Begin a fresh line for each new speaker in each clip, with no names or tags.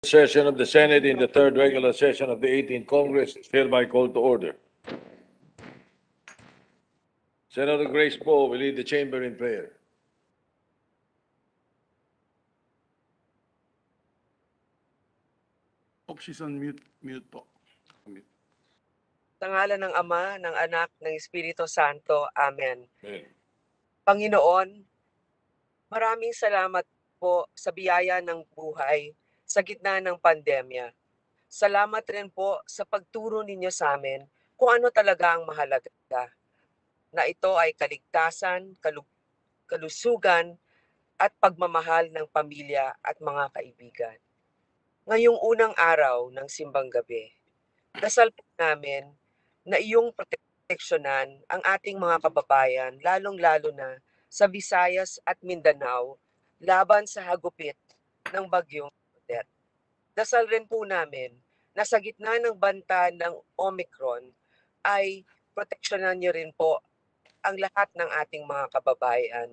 Session of the Senate in the third regular session of the 18th Congress is hereby called to order. Senator Grace Poe will lead the chamber in prayer.
Hope she's on mute. Mute po. Mute.
Sa ngalan ng Ama, ng Anak, ng Espiritu Santo. Amen.
Amen.
Panginoon, maraming salamat po sa biyaya ng buhay sa gitna ng pandemya. Salamat rin po sa pagturo ninyo sa amin kung ano talaga ang mahalaga. Na ito ay kaligtasan, kalusugan, at pagmamahal ng pamilya at mga kaibigan. Ngayong unang araw ng simbang gabi, dasal po namin na iyong proteksyonan ang ating mga kababayan, lalong-lalo na sa Visayas at Mindanao, laban sa hagupit ng bagyong Odette. Dasal rin po namin na sa gitna ng banta ng Omicron ay proteksyonan niyo rin po ang lahat ng ating mga kababayan.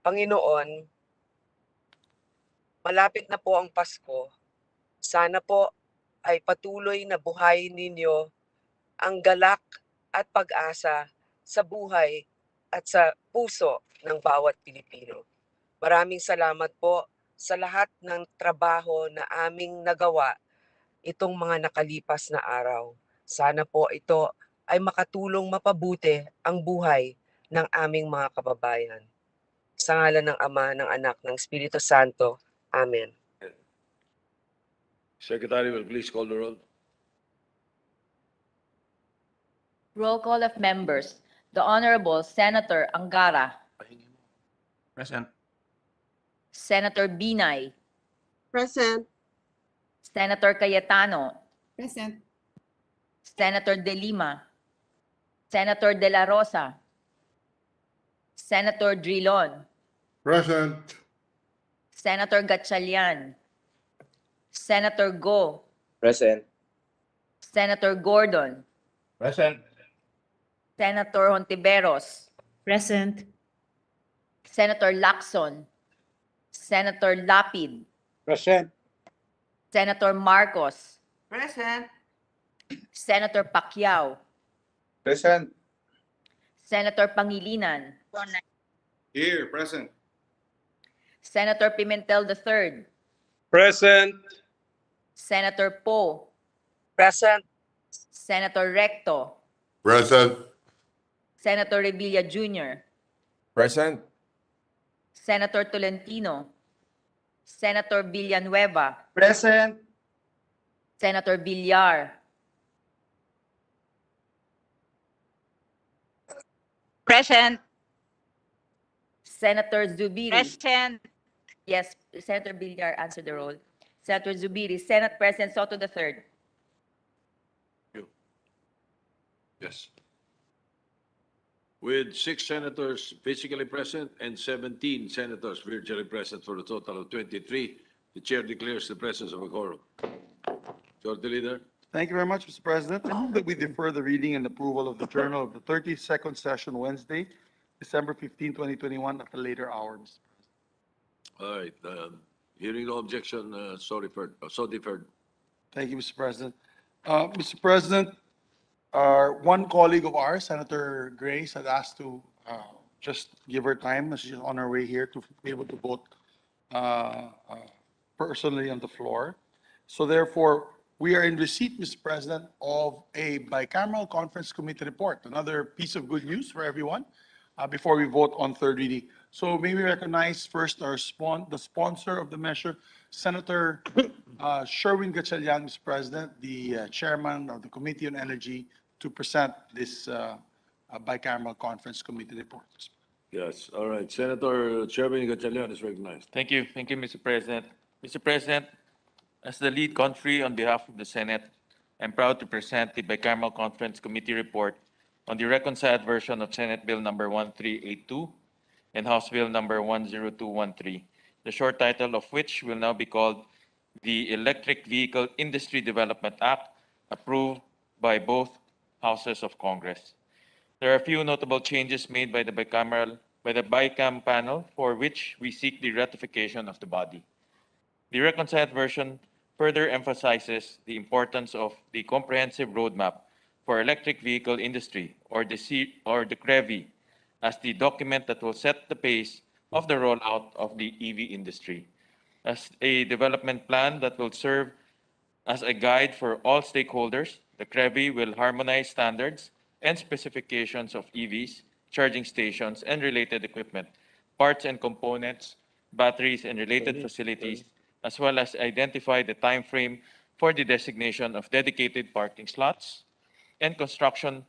Panginoon, malapit na po ang Pasko. Sana po ay patuloy na buhayin ninyo ang galak at pag-asa sa buhay at sa puso ng bawat Pilipino. Maraming salamat po sa lahat ng trabaho na aming nagawa itong mga nakalipas na araw. Sana po ito ay makatulong mapabuti ang buhay ng aming mga kababayan. Sa ngalan ng Ama, ng Anak, ng Espiritu Santo. Amen.
Secretary will please call the roll.
Roll call of members. The Honorable Senator Angara,
Present.
Senator Binay,
Present.
Senator Cayetano,
Present.
Senator De Lima, Senator De La Rosa, Senator Drilon,
Present.
Senator Gatchalian, Senator Go,
Present.
Senator Gordon,
Present.
Senator Hontiveros,
Present.
Senator Lacson, Senator Lapid,
Present.
Senator Marcos,
Present.
Senator Pacquiao,
Present.
Senator Pangilinan,
Here. Present.
Senator Pimentel III,
Present.
Senator Poe,
Present.
Senator Recto,
Present.
Senator Revilla Jr.,
Present.
Senator Tolentino, Senator Villanueva,
Present.
Senator Villar,
Present.
Senator Zubiri.
Present.
Yes, Senator Villar, answer the roll. Senator Zubiri, Senate President Soto III.
Yes. With 6 senators physically present and 17 senators virtually present for a total of 23, the chair declares the presence of a quorum. Majority Leader.
Thank you very much, Mr. President. I move that we defer the reading and approval of the journal of the 32nd session Wednesday, December 15, 2021 at a later hour, Mr. President.
All right. Hearing no objection, so deferred.
Thank you, Mr. President. Mr. President, one colleague of ours, Senator Grace, had asked to just give her time as she's on her way here to be able to vote personally on the floor. So therefore, we are in receipt, Mr. President, of a bicameral conference committee report, another piece of good news for everyone before we vote on third reading. So may we recognize first the sponsor of the measure, Senator Sherwin Gatchalian, Mr. President, the chairman of the Committee on Energy, to present this bicameral conference committee report.
Yes. All right. Senator Chairman Gatchalian is recognized.
Thank you, Mr. President. Mr. President, as the lead country on behalf of the Senate, I'm proud to present the Bicameral Conference Committee report on the reconciled version of Senate Bill number 1382 and House Bill number 10213, the short title of which will now be called the Electric Vehicle Industry Development Act, approved by both houses of Congress. There are a few notable changes made by the Bicam panel for which we seek the ratification of the body. The reconciled version further emphasizes the importance of the comprehensive roadmap for electric vehicle industry, or the CREVI, as the document that will set the pace of the rollout of the EV industry. As a development plan that will serve as a guide for all stakeholders, the CREVI will harmonize standards and specifications of EVs, charging stations, and related equipment, parts and components, batteries, and related facilities, as well as identify the time frame for the designation of dedicated parking slots and construction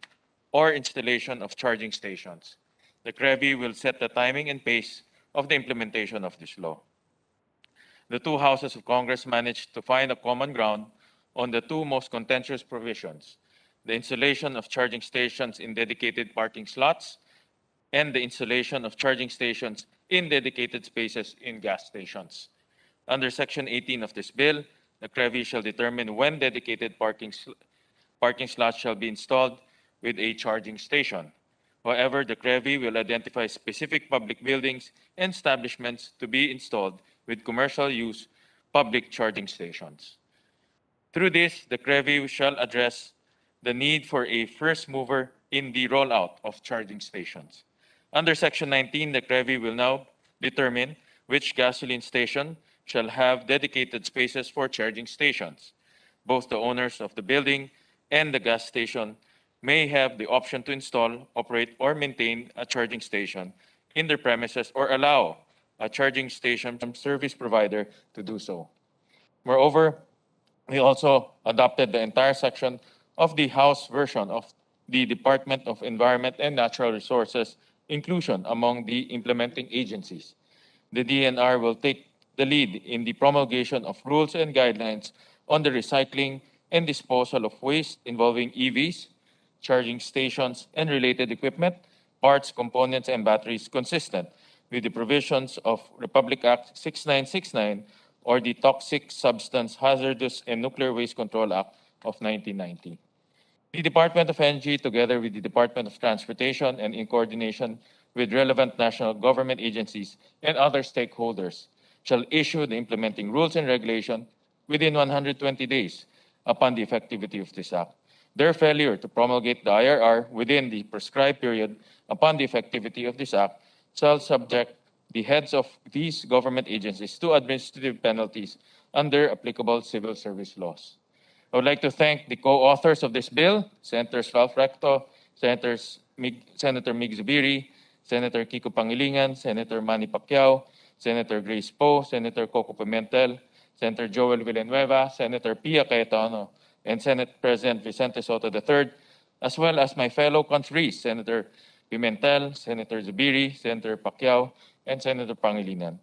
or installation of charging stations. The CREVI will set the timing and pace of the implementation of this law. The two houses of Congress managed to find a common ground on the two most contentious provisions: the installation of charging stations in dedicated parking slots and the installation of charging stations in dedicated spaces in gas stations. Under Section 18 of this bill, the CREVI shall determine when dedicated parking slots shall be installed with a charging station. However, the CREVI will identify specific public buildings and establishments to be installed with commercial use public charging stations. Through this, the CREVI shall address the need for a first mover in the rollout of charging stations. Under Section 19, the CREVI will now determine which gasoline station shall have dedicated spaces for charging stations. Both the owners of the building and the gas station may have the option to install, operate, or maintain a charging station in their premises, or allow a charging station service provider to do so. Moreover, we also adopted the entire section of the House version of the Department of Environment and Natural Resources inclusion among the implementing agencies. The DNR will take the lead in the promulgation of rules and guidelines on the recycling and disposal of waste involving EVs, charging stations, and related equipment, parts, components, and batteries consistent with the provisions of Republic Act 6969 or the Toxic Substance Hazardous and Nuclear Waste Control Act of 1990. The Department of Energy, together with the Department of Transportation and in coordination with relevant national government agencies and other stakeholders, shall issue the implementing rules and regulation within 120 days upon the effectivity of this act. Their failure to promulgate the IRR within the prescribed period upon the effectivity of this act shall subject the heads of these government agencies to administrative penalties under applicable civil service laws. I would like to thank the co-authors of this bill, Senators Ralph Recto, Senator Mig Zubiri, Senator Kiko Pangilinan, Senator Manny Pacquiao, Senator Grace Poe, Senator Coco Pimentel, Senator Joel Villanueva, Senator Pia Cayetano, and Senate President Vicente Soto III, as well as my fellow conferees, Senator Pimentel, Senator Zubiri, Senator Pacquiao, and Senator Pangilinan.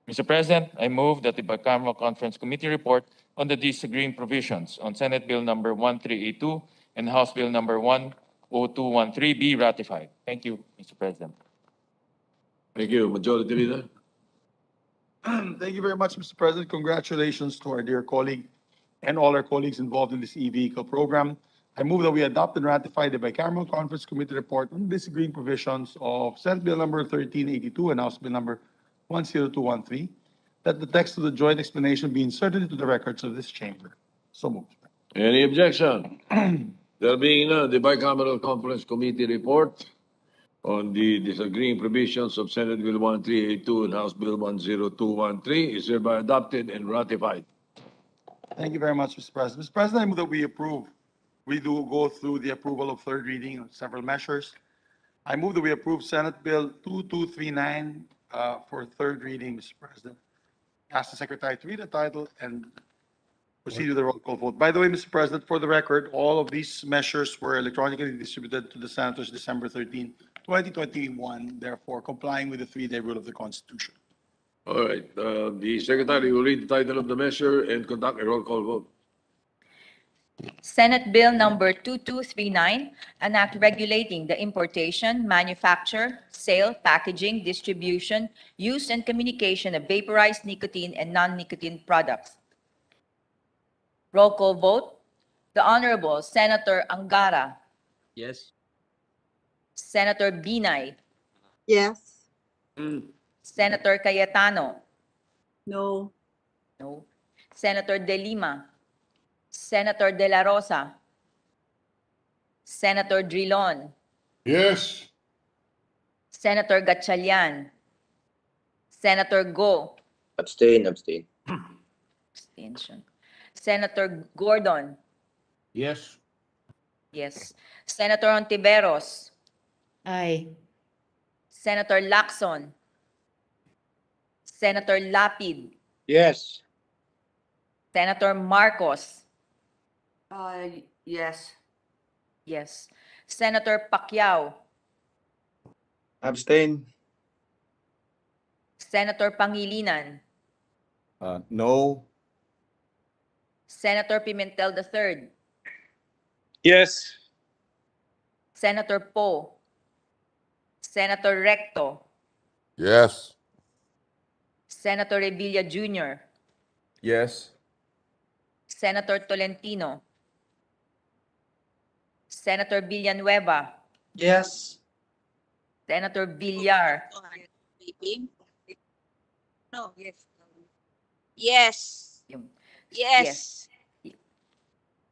Mr. President, I move that the Bicameral Conference Committee report on the disagreeing provisions on Senate Bill number 1382 and House Bill number 10213 be ratified. Thank you, Mr. President.
Thank you. Majority Leader.
Thank you very much, Mr. President. Congratulations to our dear colleague and all our colleagues involved in this e-vehicle program. I move that we adopt and ratify the Bicameral Conference Committee report on disagreeing provisions of Senate Bill number 1382 and House Bill number 10213, that the text of the joint explanation be inserted into the records of this chamber. So moved.
Any objection? There being none, the Bicameral Conference Committee report on the disagreeing provisions of Senate Bill 1382 and House Bill 10213 is hereby adopted and ratified.
Thank you very much, Mr. President. Mr. President, I move that we approve. We do go through the approval of third reading of several measures. I move that we approve Senate Bill 2239 for third reading, Mr. President. Ask the Secretary to read the title and proceed with the roll call vote. By the way, Mr. President, for the record, all of these measures were electronically distributed to the senators December 13, 2021, therefore complying with the three-day rule of the Constitution.
All right, the Secretary will read the title of the measure and conduct a roll call vote.
Senate Bill number 2239, an act regulating the importation, manufacture, sale, packaging, distribution, use, and communication of vaporized nicotine and non-nicotine products. Roll call vote. The Honorable Senator Angara.
Yes.
Senator Binay.
Yes.
Senator Cayetano.
No.
No. Senator De Lima, Senator De La Rosa, Senator Drilon,
Yes.
Senator Gatchalian, Senator Go,
Abstain.
abstention. Senator Gordon,
Yes.
yes. Senator Ontiveros,
Aye.
Senator Lacson, Senator Lapid,
Yes.
Senator Marcos,
Yes.
yes. Senator Pacquiao,
Abstain.
Senator Pangilinan,
No.
Senator Pimentel III,
Yes.
Senator Poe, Senator Recto,
Yes.
Senator Revilla Jr.,
Yes.
Senator Tolentino, Senator Villanueva,
Yes.
Senator Villar,
No, yes. Yes.
yung-
Yes.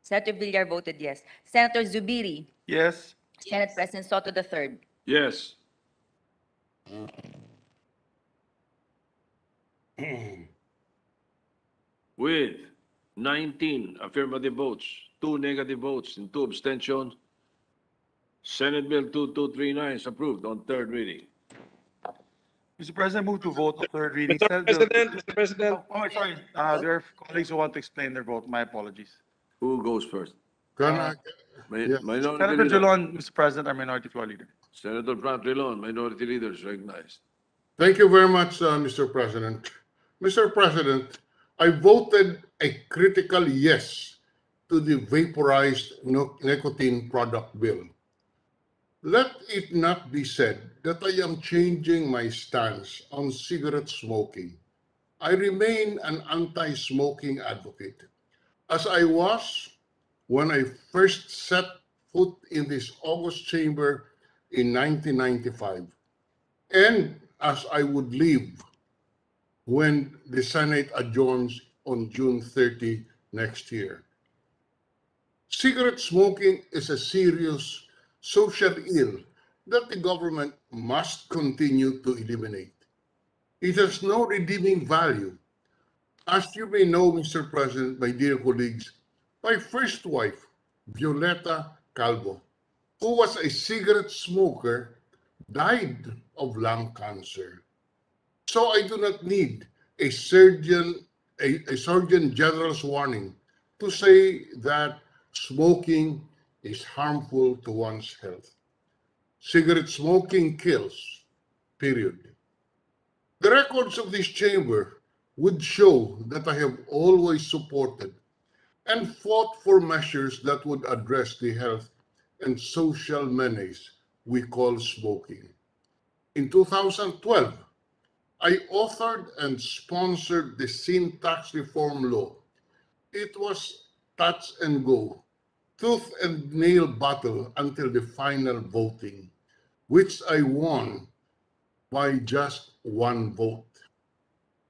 Senator Villar voted yes. Senator Zubiri,
Yes.
Senate President Soto III,
Yes. With 19 affirmative votes, 2 negative votes, and 2 abstentions, Senate Bill 2239 is approved on third reading.
Mr. President, move to vote on third reading.
Mr. President.
Oh, sorry. There are colleagues who want to explain their vote. My apologies.
Who goes first? Minority
Senator
Leader.
Drilon, Mr. President, our Minority Floor Leader.
Senator Drilon, Minority Leader is recognized.
Thank you very much, Mr. President. Mr. President, I voted a critical yes to the vaporized nicotine product bill. Let it not be said that I am changing my stance on cigarette smoking. I remain an anti-smoking advocate, as I was when I first set foot in this August chamber in 1995, and as I would leave when the Senate adjourns on June 30 next year. Cigarette smoking is a serious social ill that the government must continue to eliminate. It has no redeeming value. As you may know, Mr. President, my dear colleagues, my first wife, Violeta Calvo, who was a cigarette smoker, died of lung cancer. So I do not need a surgeon general's warning to say that smoking is harmful to one's health. Cigarette smoking kills, period. The records of this chamber would show that I have always supported and fought for measures that would address the health and social menace we call smoking. In 2012, I authored and sponsored the sin tax reform law. It was touch and go, tooth and nail battle until the final voting, which I won by just one vote.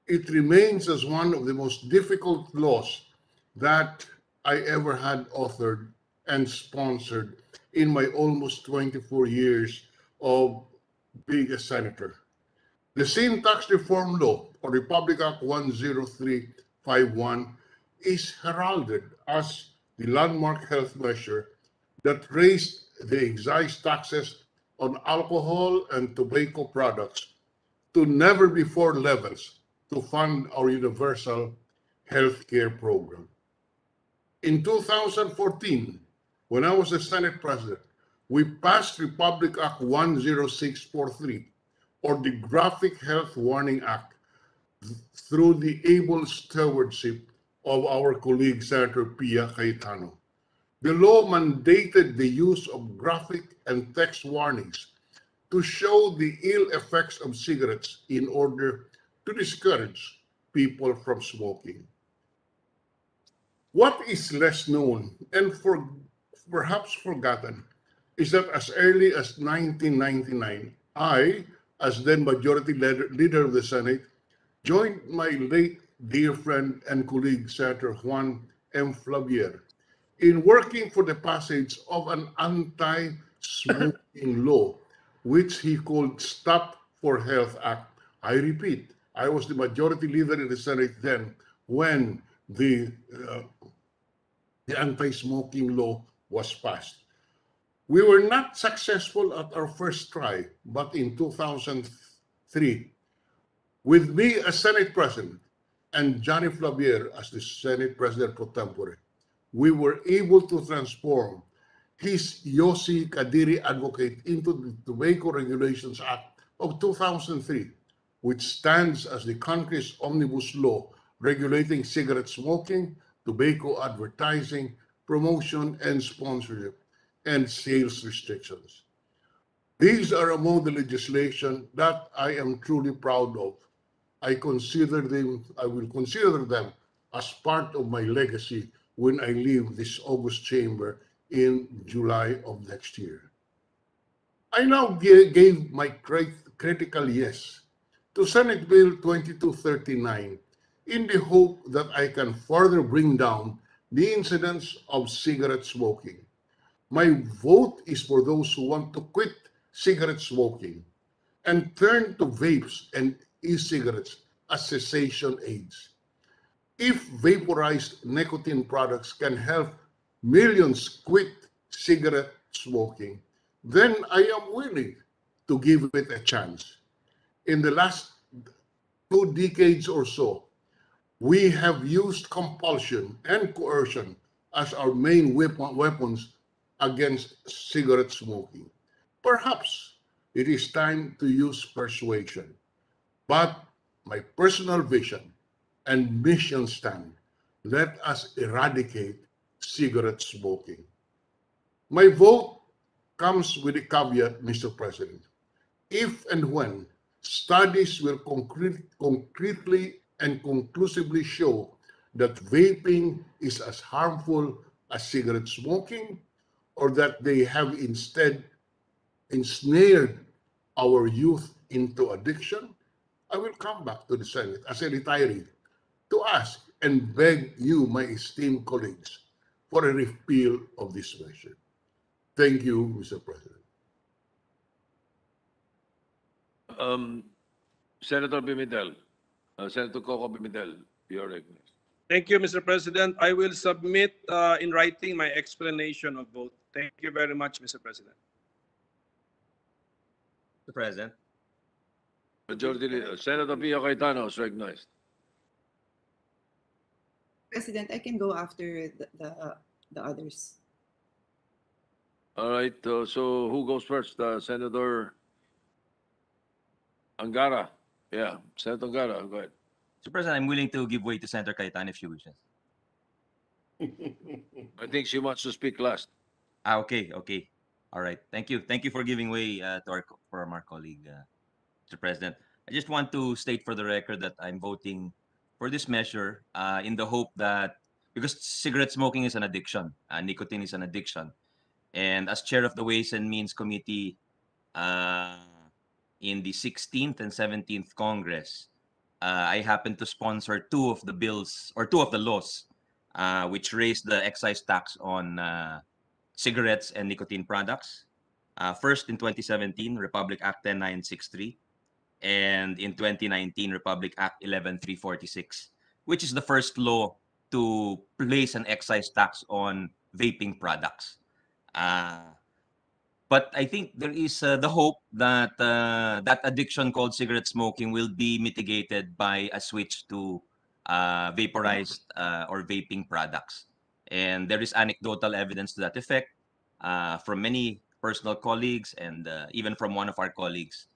It remains as one of the most difficult laws that I ever had authored and sponsored in my almost 24 years of being a senator. The Sin Tax Reform Law, or Republic Act 10351, is heralded as the landmark health measure that raised the excise taxes on alcohol and tobacco products to never-before levels to fund our universal health care program. In 2014, when I was the Senate President, we passed Republic Act 10643, or the Graphic Health Warning Act, through the able stewardship of our colleague Senator Pia Cayetano. The law mandated the use of graphic and text warnings to show the ill effects of cigarettes in order to discourage people from smoking. What is less known and perhaps forgotten is that as early as 1999, I, as then Majority Leader of the Senate, joined my late dear friend and colleague Senator Juan M. Flavier in working for the passage of an anti-smoking law, which he called Stop for Health Act. I repeat, I was the majority leader in the Senate then when the anti-smoking law was passed. We were not successful at our first try, but in 2003, with me as Senate President and Johnny Flavier as the Senate President pro tempore, we were able to transform his Yossi Kadiri advocate into the Tobacco Regulations Act of 2003, which stands as the country's omnibus law regulating cigarette smoking, tobacco advertising, promotion and sponsorship, and sales restrictions. These are among the legislation that I am truly proud of. I will consider them as part of my legacy when I leave this August chamber in July of next year. I now gave my critical yes to Senate Bill 2239 in the hope that I can further bring down the incidence of cigarette smoking. My vote is for those who want to quit cigarette smoking and turn to vapes and e-cigarettes as cessation aids. If vaporized nicotine products can help millions quit cigarette smoking, then I am willing to give it a chance. In the last 2 decades or so, we have used compulsion and coercion as our main weapons against cigarette smoking. Perhaps it is time to use persuasion, but my personal vision and mission stand. Let us eradicate cigarette smoking. My vote comes with a caveat, Mr. President. If and when studies will concretely and conclusively show that vaping is as harmful as cigarette smoking, or that they have instead ensnared our youth into addiction, I will come back to the Senate as a retiree to ask and beg you, my esteemed colleagues, for a repeal of this measure. Thank you, Mr. President.
Senator Pimentel, Senator Coco Pimentel, you're recognized.
Thank you, Mr. President. I will submit in writing my explanation of vote. Thank you very much, Mr. President.
Mr. President.
Majority Leader, Senator Pia Cayetano is recognized.
President, I can go after the others.
All right, so who goes first? Senator Angara. Yeah, Senator Angara, go ahead.
Mr. President, I'm willing to give way to Senator Cayetano if she wishes.
I think she wants to speak last.
Okay. All right. Thank you. Thank you for giving way to our colleague, Mr. President. I just want to state for the record that I'm voting for this measure in the hope that, because cigarette smoking is an addiction, nicotine is an addiction. And as chair of the Ways and Means Committee in the 16th and 17th Congress, I happen to sponsor 2 of the bills or 2 of the laws which raised the excise tax on cigarettes and nicotine products. First in 2017, Republic Act 10963, and in 2019, Republic Act 11346, which is the first law to place an excise tax on vaping products. But I think there is the hope that that addiction called cigarette smoking will be mitigated by a switch to vaporized or vaping products. And there is anecdotal evidence to that effect from many personal colleagues and even from one of our colleagues.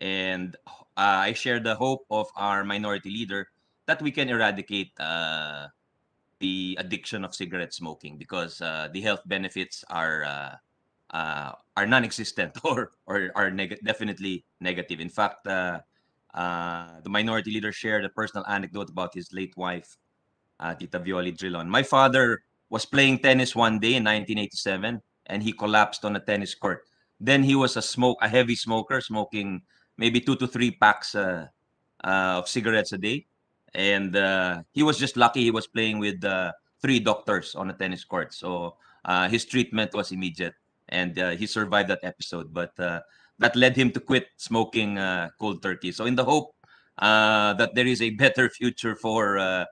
And I share the hope of our minority leader that we can eradicate the addiction of cigarette smoking, because the health benefits are non-existent or are definitely negative. In fact, the minority leader shared a personal anecdote about his late wife, Tita Violi Drilon. My father was playing tennis one day in 1987, and he collapsed on a tennis court. Then he was a heavy smoker, smoking maybe 2 to 3 packs of cigarettes a day. And he was just lucky he was playing with 3 doctors on a tennis court. So his treatment was immediate, and he survived that episode. But that led him to quit smoking cold turkey. So in the hope that there is a better future for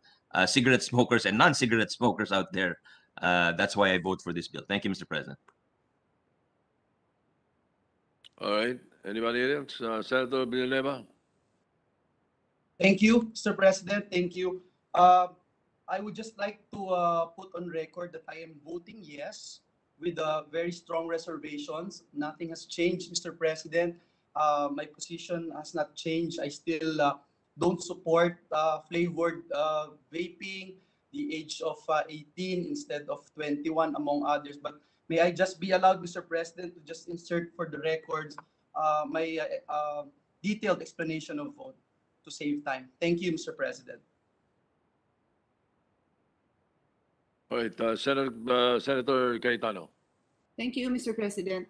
cigarette smokers and non-cigarette smokers out there, that's why I vote for this bill. Thank you, Mr. President.
All right. Anybody else? Senator Villanueva?
Thank you, Mr. President. Thank you. I would just like to put on record that I am voting yes with very strong reservations. Nothing has changed, Mr. President. My position has not changed. I still don't support flavored vaping, the age of 18 instead of 21, among others. But may I just be allowed, Mr. President, to just insert for the records my detailed explanation of vote to save time. Thank you, Mr. President.
All right. Senator Cayetano.
Thank you, Mr. President.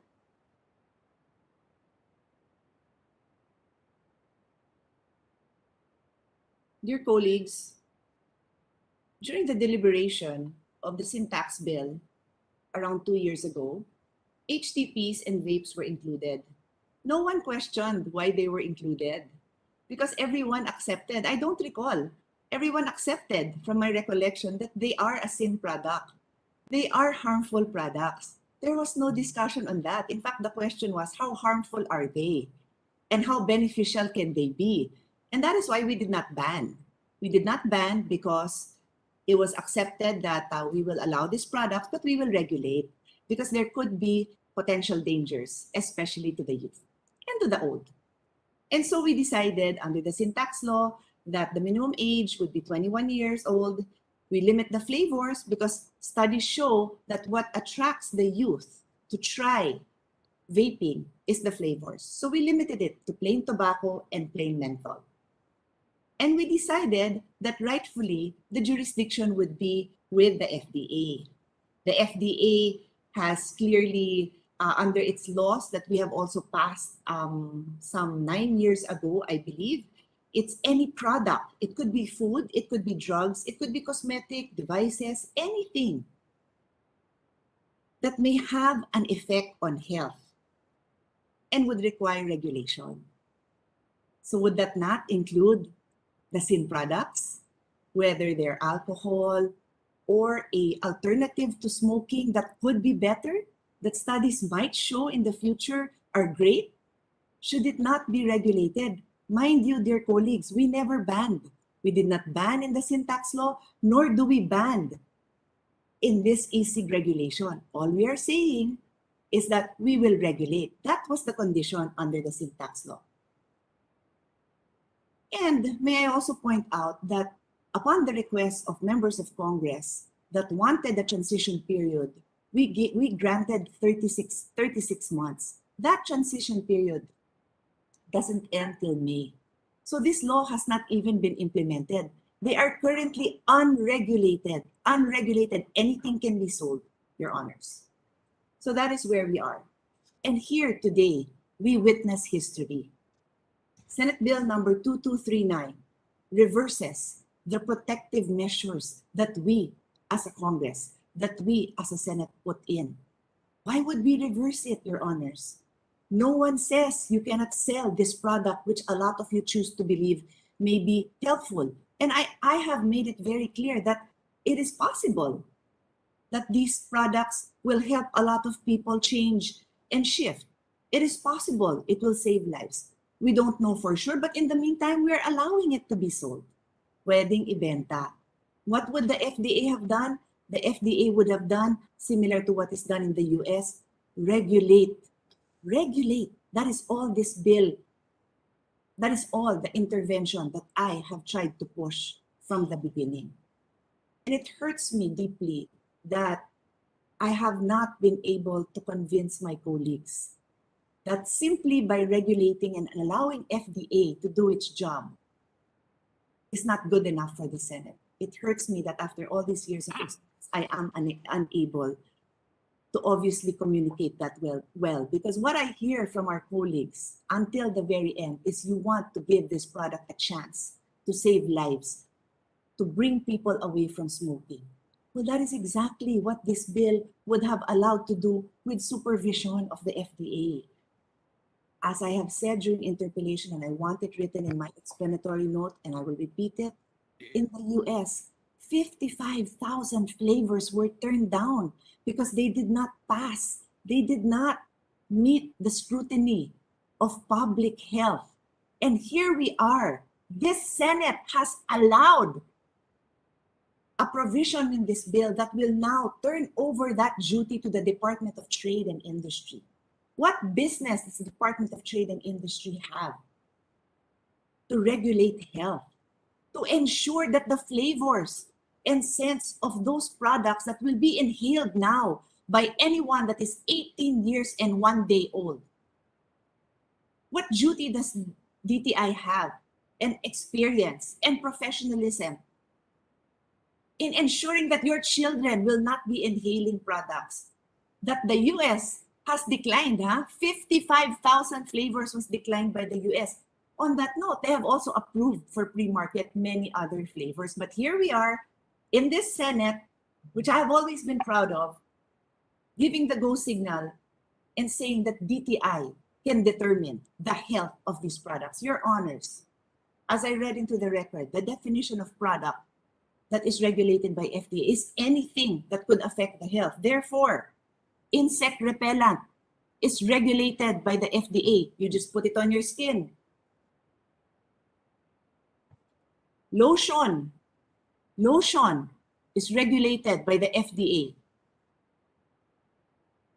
Dear colleagues, during the deliberation of the sin tax bill around 2 years ago, HTPs and vapes were included. No one questioned why they were included because everyone accepted. I don't recall. Everyone accepted from my recollection that they are a sin product. They are harmful products. There was no discussion on that. In fact, the question was, how harmful are they? And how beneficial can they be? And that is why we did not ban. We did not ban because it was accepted that we will allow these products, but we will regulate because there could be potential dangers, especially to the youth and to the old. And so we decided under the sin tax law that the minimum age would be 21 years old. We limit the flavors because studies show that what attracts the youth to try vaping is the flavors. So we limited it to plain tobacco and plain menthol. And we decided that rightfully the jurisdiction would be with the FDA. The FDA has clearly, under its laws that we have also passed some 9 years ago, I believe, it's any product. It could be food, it could be drugs, it could be cosmetic, devices, anything that may have an effect on health and would require regulation. So would that not include the sin products, whether they're alcohol or a alternative to smoking that could be better, that studies might show in the future are great? Should it not be regulated? Mind you, dear colleagues, we never banned. We did not ban in the sin tax law, nor do we ban in this e-cig regulation. All we are saying is that we will regulate. That was the condition under the sin tax law. And may I also point out that upon the request of members of Congress that wanted a transition period, we granted 36 months. That transition period doesn't end till May. So this law has not even been implemented. They are currently unregulated. Unregulated, anything can be sold, Your Honors. So that is where we are. And here today, we witness history. Senate Bill number 2239 reverses the protective measures that we as a Congress, that we as a Senate put in. Why would we reverse it, Your Honors? No one says you cannot sell this product, which a lot of you choose to believe may be helpful. And I have made it very clear that it is possible that these products will help a lot of people change and shift. It is possible it will save lives. We don't know for sure, but in the meantime, we're allowing it to be sold. Pwedeng ibenta. What would the FDA have done? The FDA would have done similar to what is done in the US. Regulate. Regulate. That is all this bill. That is all the intervention that I have tried to push from the beginning. And it hurts me deeply that I have not been able to convince my colleagues that simply by regulating and allowing FDA to do its job is not good enough for the Senate. It hurts me that after all these years of experience, I am unable to obviously communicate that well. Because what I hear from our colleagues until the very end is you want to give this product a chance to save lives. to bring people away from smoking. Well, that is exactly what this bill would have allowed to do with supervision of the FDA. As I have said during interpellation, and I want it written in my explanatory note, and I will repeat it, in the US, 55,000 flavors were turned down because they did not pass. They did not meet the scrutiny of public health. And here we are. This Senate has allowed a provision in this bill that will now turn over that duty to the Department of Trade and Industry. What business does the Department of Trade and Industry have to regulate health, to ensure that the flavors and scents of those products that will be inhaled now by anyone that is 18 years and 1 day old? What duty does DTI have, and experience and professionalism in ensuring that your children will not be inhaling products that the US has declined? 55,000 flavors was declined by the US. On that note, they have also approved for pre-market many other flavors. But here we are in this Senate, which I have always been proud of, giving the go signal and saying that DTI can determine the health of these products. Your honors, as I read into the record, the definition of product that is regulated by FDA is anything that could affect the health. Therefore, insect repellent is regulated by the FDA. You just put it on your skin. Lotion is regulated by the FDA.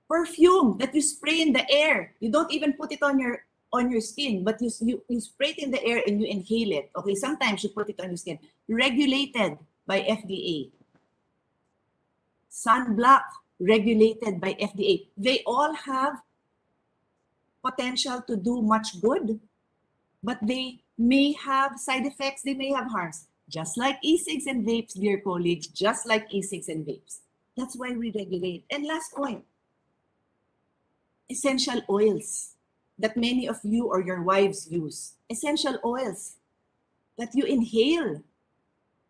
Perfume that you spray in the air, you don't even put it on your skin, but you spray it in the air and you inhale it. Okay, sometimes you put it on your skin. Regulated by FDA. Sunblock, regulated by FDA. They all have potential to do much good, but they may have side effects, they may have harms. Just like e-cigs and vapes, dear colleagues, just like e-cigs and vapes. That's why we regulate. And last point, essential oils that many of you or your wives use. Essential oils that you inhale.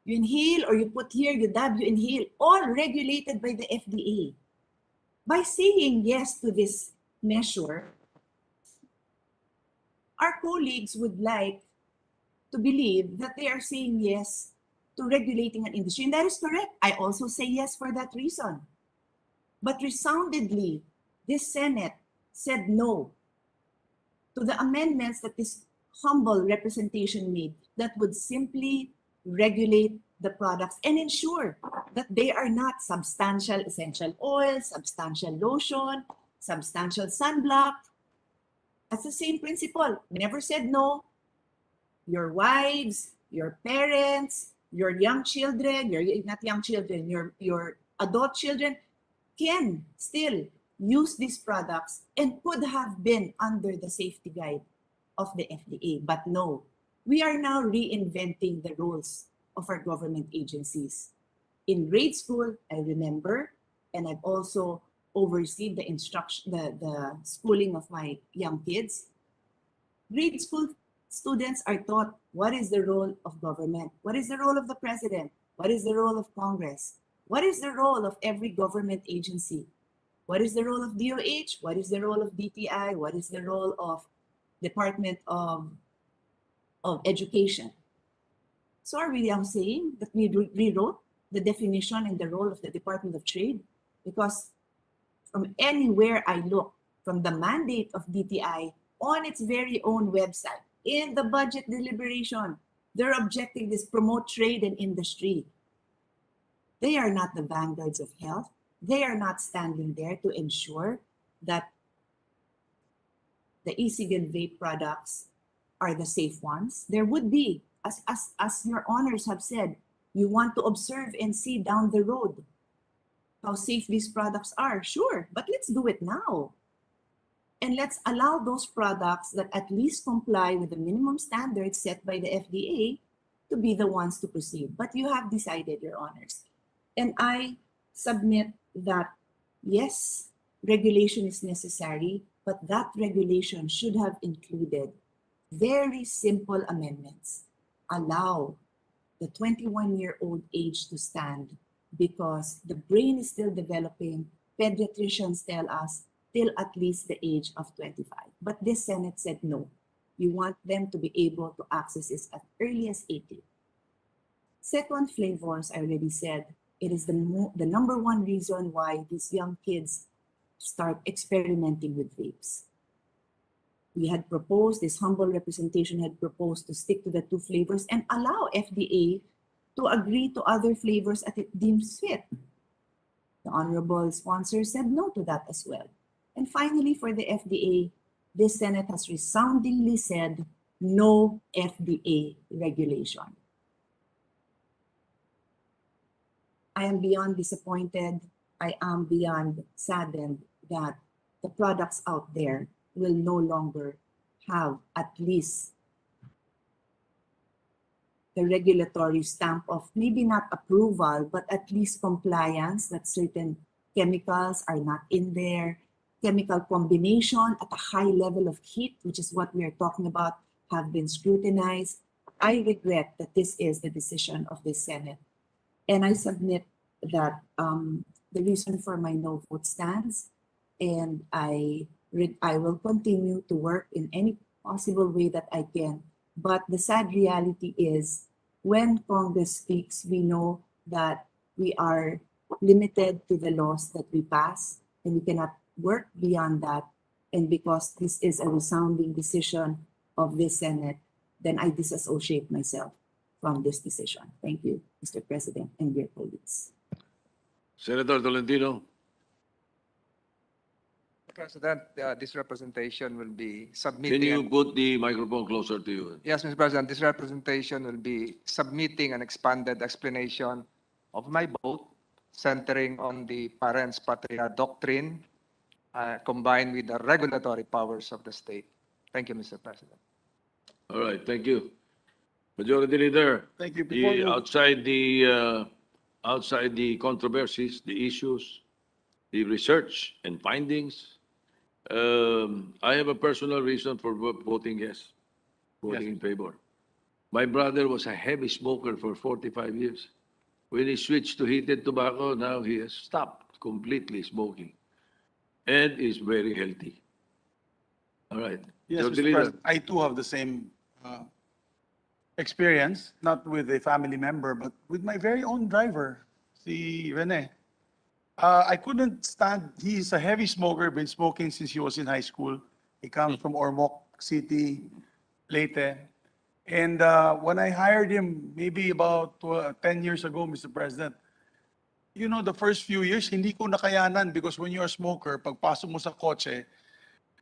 You inhale or you put here, you dab, you inhale. All regulated by the FDA. By saying yes to this measure, our colleagues would like to believe that they are saying yes to regulating an industry. And that is correct. I also say yes for that reason. But resoundingly, this Senate said no to the amendments that this humble representation made that would simply regulate the products and ensure that they are not substantial essential oil, substantial lotion, substantial sunblock. That's the same principle. Never said no. Your wives, your parents, your young children, not young children, your adult children can still use these products and could have been under the safety guide of the FDA. But no, we are now reinventing the roles of our government agencies. In grade school, I remember, and I've also overseen the instruction, the schooling of my young kids. Grade school students are taught what is the role of government, what is the role of the president, what is the role of Congress, what is the role of every government agency, what is the role of DOH, what is the role of DTI, what is the role of Department of Education. So are we now saying that we rewrote the definition and the role of the Department of Trade? Because from anywhere I look, from the mandate of DTI on its very own website, in the budget deliberation, their objective is promote trade and industry. They are not the vanguards of health. They are not standing there to ensure that the e-cig and vape products are the safe ones. There would be, as your honors have said, you want to observe and see down the road how safe these products are. Sure, but let's do it now. And let's allow those products that at least comply with the minimum standards set by the FDA to be the ones to proceed. But you have decided, your honors. And I submit that, yes, regulation is necessary, but that regulation should have included very simple amendments. Allow the 21-year-old age to stand because the brain is still developing. Pediatricians tell us till at least the age of 25. But this Senate said no. We want them to be able to access this as early as 18. Second, flavors, I already said, it is the number one reason why these young kids start experimenting with vapes. We had proposed, this humble representation had proposed to stick to the 2 flavors and allow FDA to agree to other flavors as it deems fit. The honorable sponsor said no to that as well. And finally, for the FDA, this Senate has resoundingly said no FDA regulation. I am beyond disappointed. I am beyond saddened that the products out there will no longer have at least the regulatory stamp of maybe not approval, but at least compliance that certain chemicals are not in there, chemical combination at a high level of heat, which is what we are talking about, have been scrutinized. I regret that this is the decision of the Senate. And I submit that the reason for my no vote stands, and I will continue to work in any possible way that I can. But the sad reality is, when Congress speaks, we know that we are limited to the laws that we pass, and we cannot work beyond that. And because this is a resounding decision of this Senate, then I disassociate myself from this decision. Thank you, Mr. President and dear colleagues.
Senator Tolentino.
President, this representation will be
Can
submitting.
you put the microphone closer to you?
Yes, Mr. President, this representation will be submitting an expanded explanation of my vote, centering on the parents patria doctrine, combined with the regulatory powers of the state. Thank you, Mr. President.
All right, thank you. Majority Leader.
Thank you. Before you-
Outside the controversies, the issues, the research and findings, I have a personal reason for voting yes, voting in favor. My brother was a heavy smoker for 45 years. When he switched to heated tobacco, now he has stopped completely smoking and is very healthy. All right.
Yes,
Majority
Mr.
Leader.
President, I too have the same experience, not with a family member, but with my very own driver, si Rene. I couldn't stand, he's a heavy smoker, been smoking since he was in high school. He comes from Ormoc City, Leyte. And when I hired him, maybe about 10 years ago, Mr. President, you know, the first few years, hindi ko nakayanan because when you're a smoker, pagpasok mo sa kotse,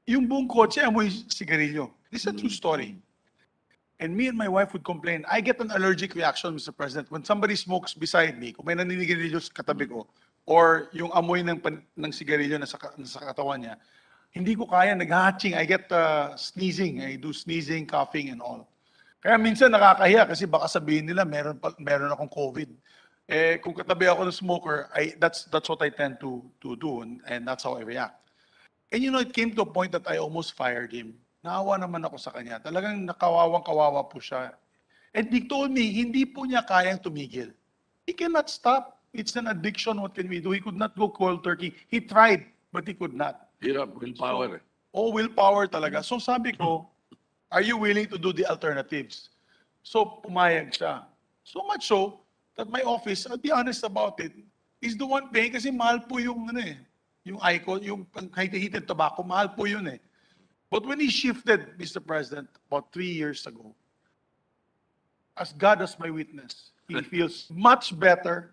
yung buong kotse amoy sigarilyo. This is a true story. And me and my wife would complain. I get an allergic reaction, Mr. President, when somebody smokes beside me, kung may naninigarilyo sa katabi ko, or yung amoy ng sigarilyo na sa katawan niya, hindi ko kaya, nag-hatching. I get sneezing. I do sneezing, coughing, and all. Kaya minsan nakakahiya kasi baka sabihin nila meron akong COVID. Eh, kung katabi ako ng smoker, that's what I tend to do, and that's how I react. And you know, it came to a point that I almost fired him. Naawa naman ako sa kanya. Talagang nakawawang-kawawa po siya. And he told me, hindi po niya kayang tumigil. He cannot stop. It's an addiction. What can we do? He could not go cold turkey. He tried, but he could not.
Hirap, willpower.
Willpower talaga. So sabi ko, are you willing to do the alternatives? So pumayag siya. So much so that my office, I'll be honest about it, is the one paying kasi mahal po yung yung icon, yung heated tobacco, mahal po yun eh. But when he shifted, Mr. President, about 3 years ago, as God as my witness, he feels much better.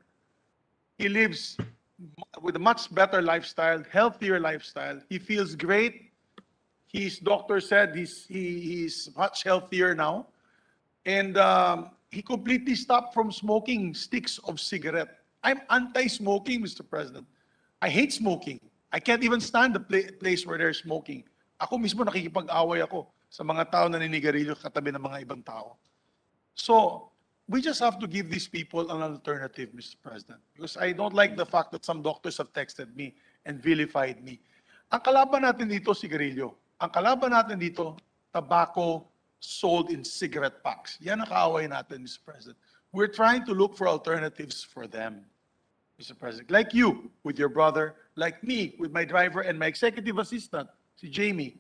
He lives with a much better lifestyle, healthier lifestyle. He feels great. His doctor said he's much healthier now. And he completely stopped from smoking sticks of cigarette. I'm anti-smoking, Mr. President. I hate smoking. I can't even stand the place where there's smoking. Ako mismo nakikipag-away ako sa mga tao na naninigarilyo katabi ng mga ibang tao. So, we just have to give these people an alternative, Mr. President. Because I don't like the fact that some doctors have texted me and vilified me. Ang kalaban natin dito, sigarilyo. Ang kalaban natin dito, tobacco sold in cigarette packs. Yan ang kaaway natin, Mr. President. we're trying to look for alternatives for them, Mr. President. Like you with your brother, like me with my driver and my executive assistant, si Jamie,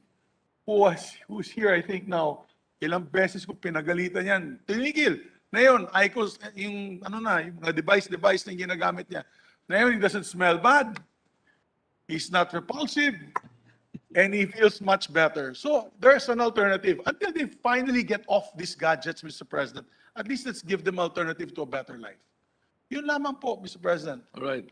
who's here, I think now, ilang beses ko pinagalitan yan. Tinigil. Ngayon, IQOS, yung yung mga device na yung ginagamit niya. Ngayon, he doesn't smell bad. He's not repulsive. And he feels much better. So there's an alternative. Until they finally get off these gadgets, Mr. President, at least let's give them alternative to a better life. Yun lamang po, Mr. President.
All right.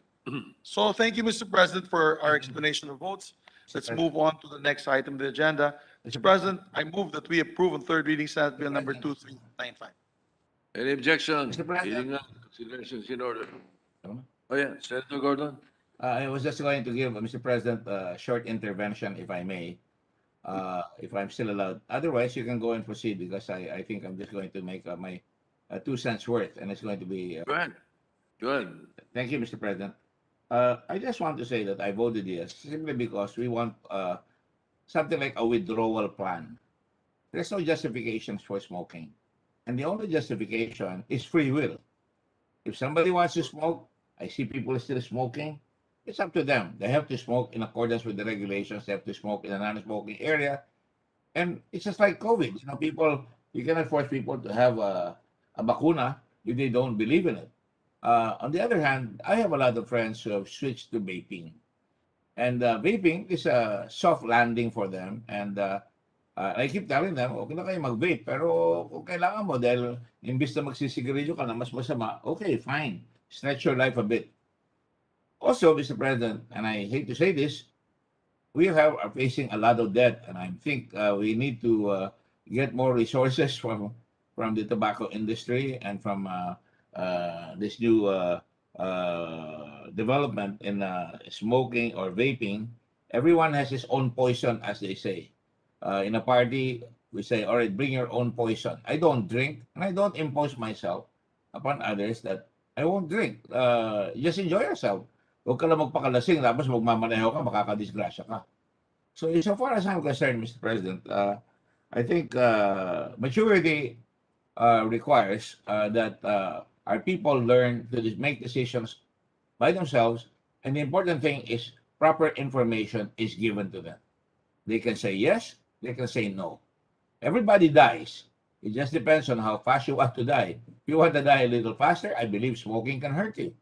So thank you, Mr. President, for our explanation of votes. Let's move on to the next item of the agenda. Mr. President, I move that we approve on third reading Senate Bill number 2395.
Any objection?
Mr. President.
Hearing none, considerations in order. Oh, yeah, Senator Gordon.
I was just going to give Mr. President a short intervention, if I may, if I'm still allowed. Otherwise, you can go and proceed because I think I'm just going to make my 2 cents worth, and it's going to be.
Go ahead. Go ahead.
Thank you, Mr. President. I just want to say that I voted yes simply because we want something like a withdrawal plan. There's no justifications for smoking, and the only justification is free will. If somebody wants to smoke, I see people still smoking. It's up to them. They have to smoke in accordance with the regulations. They have to smoke in a non-smoking area. And it's just like COVID. You know, people, you cannot force people to have a bakuna if they don't believe in it. On the other hand, I have a lot of friends who have switched to vaping. And vaping is a soft landing for them. And I keep telling them, okay na kayo mag-vape. Pero kung kailangan mo, dahil imbis na magsisigarilyo ka na mas masama, okay, fine. Stretch your life a bit. Also, Mr. President, and I hate to say this, we are facing a lot of debt, and I think we need to get more resources from the tobacco industry and from this new development in smoking or vaping. Everyone has his own poison, as they say. In a party, we say, all right, bring your own poison. I don't drink, and I don't impose myself upon others that I won't drink. Just enjoy yourself. Huwag ka lang magpakalasing, tapos magmamaneho ka, makakadisgrasya ka. So far as I'm concerned, Mr. President, I think maturity requires that our people learn to make decisions by themselves, and the important thing is proper information is given to them. They can say yes, they can say no. Everybody dies. It just depends on how fast you want to die. If you want to die a little faster, I believe smoking can hurt you.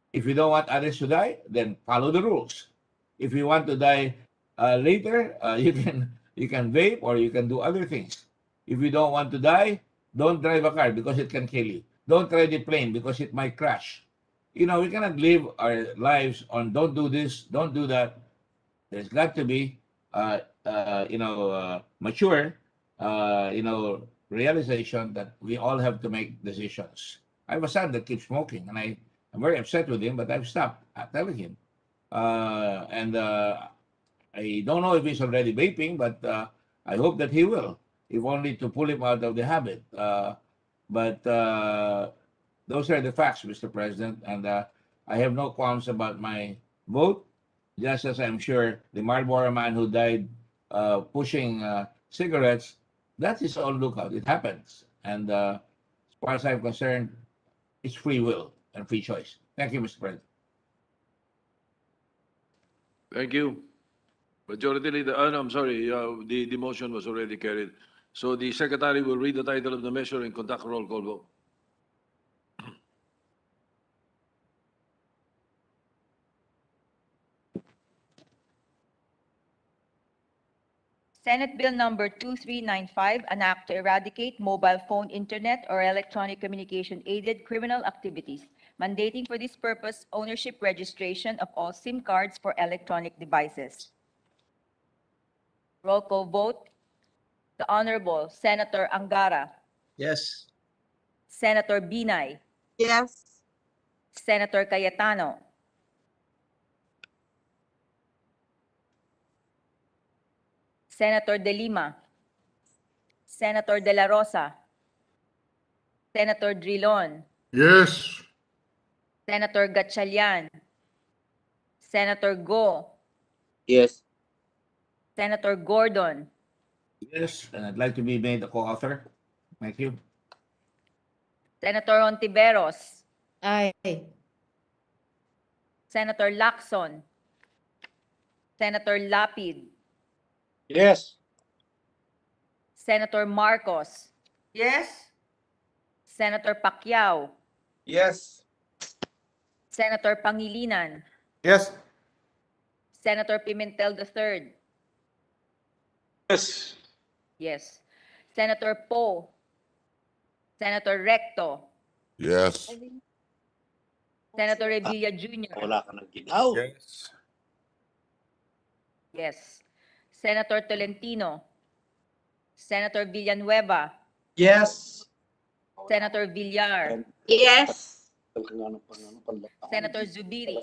If you don't want others to die, then follow the rules. If you want to die later, you can vape or you can do other things. If you don't want to die, don't drive a car because it can kill you. Don't ride a plane because it might crash. You know, we cannot live our lives on don't do this, don't do that. There's got to be, mature, realization that we all have to make decisions. I have a son that keeps smoking, and I'm very upset with him, but I've stopped telling him. I don't know if he's already vaping, but I hope that he will, if only to pull him out of the habit. But those are the facts, Mr. President, and I have no qualms about my vote, just as I'm sure the Marlboro man who died pushing cigarettes, that is all lookout. It happens. And as far as I'm concerned, it's free will and free choice. Thank you, Mr. President.
Thank you. Majority Leader, I'm sorry, the motion was already carried. So the Secretary will read the title of the measure and conduct a roll call vote.
Senate Bill number 2395, an act to eradicate mobile phone, internet, or electronic communication-aided criminal activities, mandating for this purpose ownership registration of all SIM cards for electronic devices. Roll call vote. The Honorable Senator Angara,
Yes.
Senator Binay,
Yes.
Senator Cayetano, Senator De Lima, Senator De La Rosa, Senator Drilon,
Yes.
Senator Gatchalian, Senator Go,
Yes.
Senator Gordon,
Yes, and I'd like to be made a co-author. Thank you.
Senator Ontiveros,
Aye.
Senator Lacson, Senator Lapid,
Yes.
Senator Marcos,
Yes.
Senator Pacquiao,
Yes.
Senator Pangilinan,
Yes.
Senator Pimentel III,
Yes.
yes, Senator Poe, Senator Recto,
Yes.
Senator Revilla Jr.,
Wala ka ng ginaw.
Yes.
yes, Senator Tolentino, Senator Villanueva,
Yes.
Senator Villar,
Yes.
Senator Zubiri,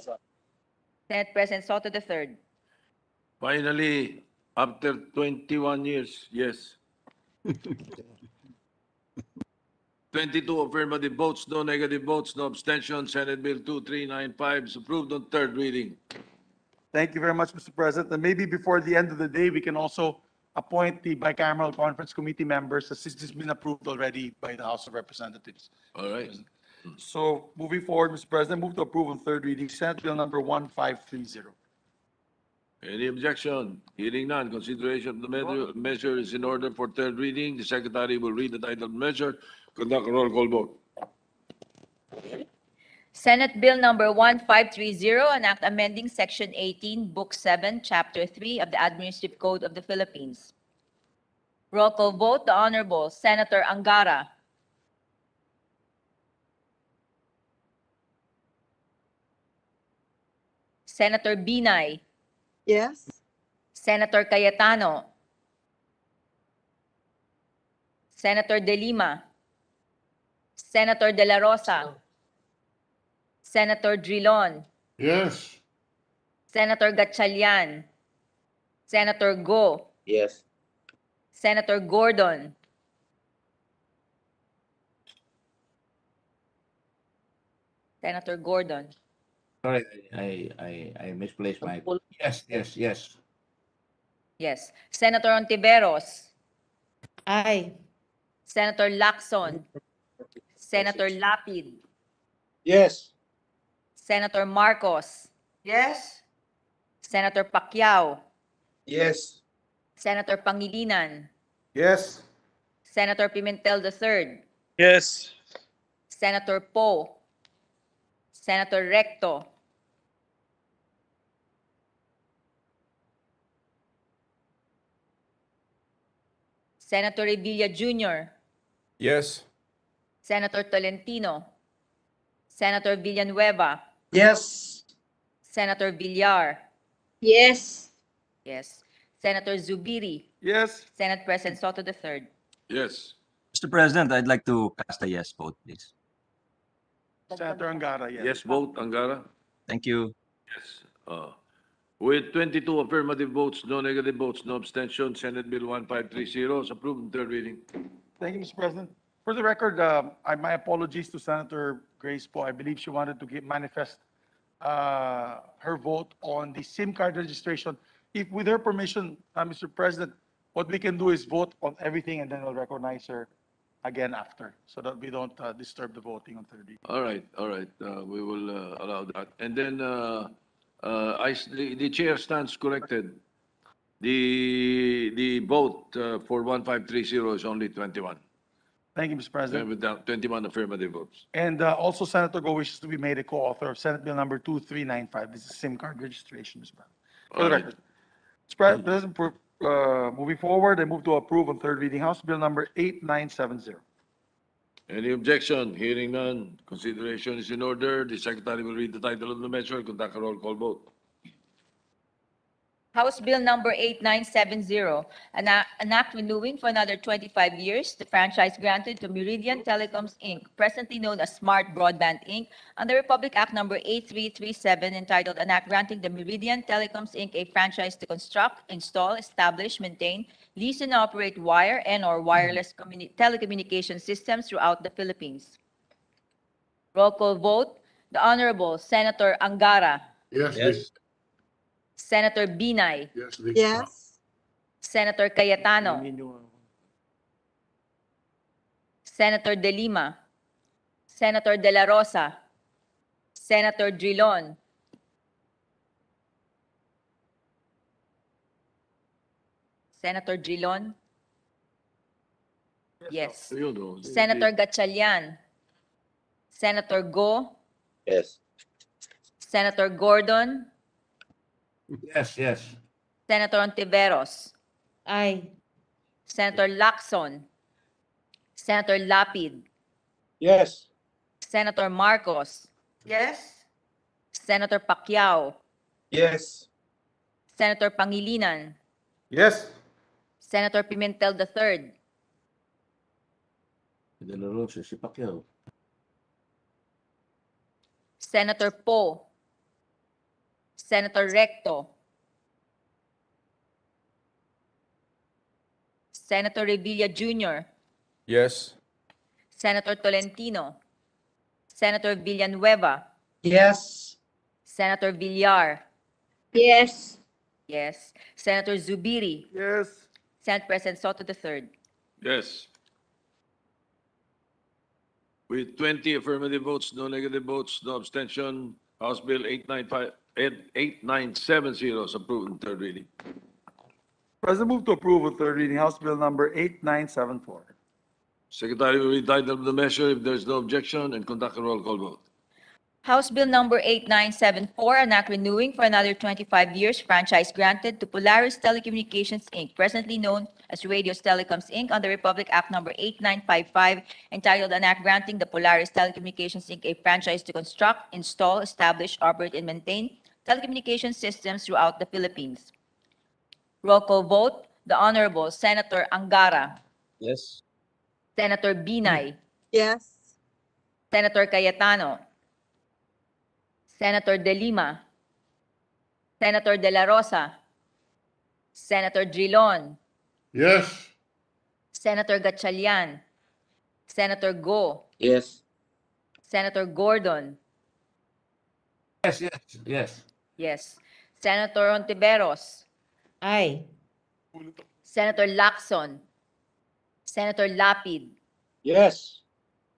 Senate President Soto III.
Finally, after 21 years, yes. 22 affirmative votes, no negative votes, no abstention. Senate Bill 2395 is approved on third reading.
Thank you very much, Mr. President. And maybe before the end of the day, we can also appoint the bicameral conference committee members, as this has been approved already by the House of Representatives.
All right.
So moving forward, Mr. President, move to approve on third reading Senate Bill number 1530.
Any objection? Hearing none, consideration of the measure is in order for third reading. The secretary will read the title of the measure, conduct a roll call vote.
Senate Bill number 1530, an act amending Section 18, Book 7, Chapter 3 of the Administrative Code of the Philippines. Roll call vote, the Honorable Senator Angara. Senator Binay.
Yes.
Senator Cayetano. Senator De Lima. Senator De La Rosa. Senator Drilon.
Yes.
Senator Gatchalian. Senator Go.
Yes.
Senator Gordon. Senator Gordon.
Sorry, I misplaced my, yes.
Yes. Senator Ontiveros.
Aye.
Senator Lacson. Senator Lapid.
Yes.
Senator Marcos.
Yes.
Senator Pacquiao.
Yes.
Senator Pangilinan.
Yes.
Senator Pimentel III.
Yes.
Senator Poe. Senator Recto. Senator Revilla Jr.
Yes.
Senator Tolentino. Senator Villanueva.
Yes.
Senator Villar.
Yes.
Yes. Senator Zubiri.
Yes.
Senate President Soto III.
Yes.
Mr. President, I'd like to cast a yes vote, please.
Senator Angara, yes.
Yes vote, Angara?
Thank you.
Yes. With 22 affirmative votes, no negative votes, no abstention, Senate Bill 1530 is approved in third reading.
Thank you, Mr. President. For the record, my apologies to Senator Grace Poe. I believe she wanted to manifest her vote on the SIM card registration. If, with her permission, Mr. President, what we can do is vote on everything and then we'll recognize her again after, so that we don't disturb the voting on third reading.
All right. We will allow that. And then the chair stands corrected. The vote for 1530 is only 21.
Thank you, Mr. President.
With 21 affirmative votes.
And also Senator Go wishes to be made a co-author of Senate Bill number 2395. This is SIM card registration, Mr. President. For the
All right.
record. Mr. President, moving forward, I move to approve on third reading House Bill number 8970.
Any objection? Hearing none, consideration is in order. The secretary will read the title of the measure, conduct a roll call vote.
House Bill number 8970, an act renewing for another 25 years the franchise granted to Meridian Telecoms, Inc., presently known as Smart Broadband, Inc., under Republic Act number 8337, entitled An Act Granting the Meridian Telecoms, Inc. a franchise to construct, install, establish, maintain, lease and operate wire and/or wireless telecommunication systems throughout the Philippines. Roll call vote, the Honorable Senator Angara.
Yes.
Senator Binay.
Yes. Victor.
Yes.
Senator Cayetano. Senator De Lima. Senator De La Rosa, Senator Drilon, Senator Drilon, yes.
Ayun, oh.
Senator Gatchalian, Senator Go,
Yes.
Senator Gordon,
Yes, yes.
Senator Ontiveros,
Aye.
Senator Lacson, Senator Lapid,
Yes.
Senator Marcos,
Yes.
Senator Pacquiao,
Yes.
Senator Pangilinan,
Yes.
Senator Pimentel III,
De La Rosa, si Pacquiao.
Senator Poe, Senator Recto, Senator Revilla Jr.,
Yes.
Senator Tolentino, Senator Villanueva,
Yes.
Senator Villar,
Yes.
yes, Senator Zubiri,
Yes.
Senate President Soto III.
Yes. With 20 affirmative votes, no negative votes, no abstention, House Bill 8970 is approved in third reading.
President, move to approve a third reading House Bill number 8974.
Secretary will read title of the measure if there is no objection and conduct a roll call vote.
House Bill number 8974, an act renewing for another 25 years franchise granted to Polaris Telecommunications, Inc., presently known as Radios Telecoms, Inc., under Republic Act number 8955, entitled an act granting the Polaris Telecommunications, Inc. a franchise to construct, install, establish, operate, and maintain telecommunications systems throughout the Philippines. Roll call vote. The Honorable Senator Angara,
Yes.
Senator Binay,
Yes.
Senator Cayetano, Senator De Lima, Senator De La Rosa, Senator Drilon,
Yes.
Senator Gatchalian, Senator Go,
Yes.
Senator Gordon,
Yes, yes, yes.
yes, Senator Ontiveros,
Aye.
Senator Lacson, Senator Lapid,
Yes.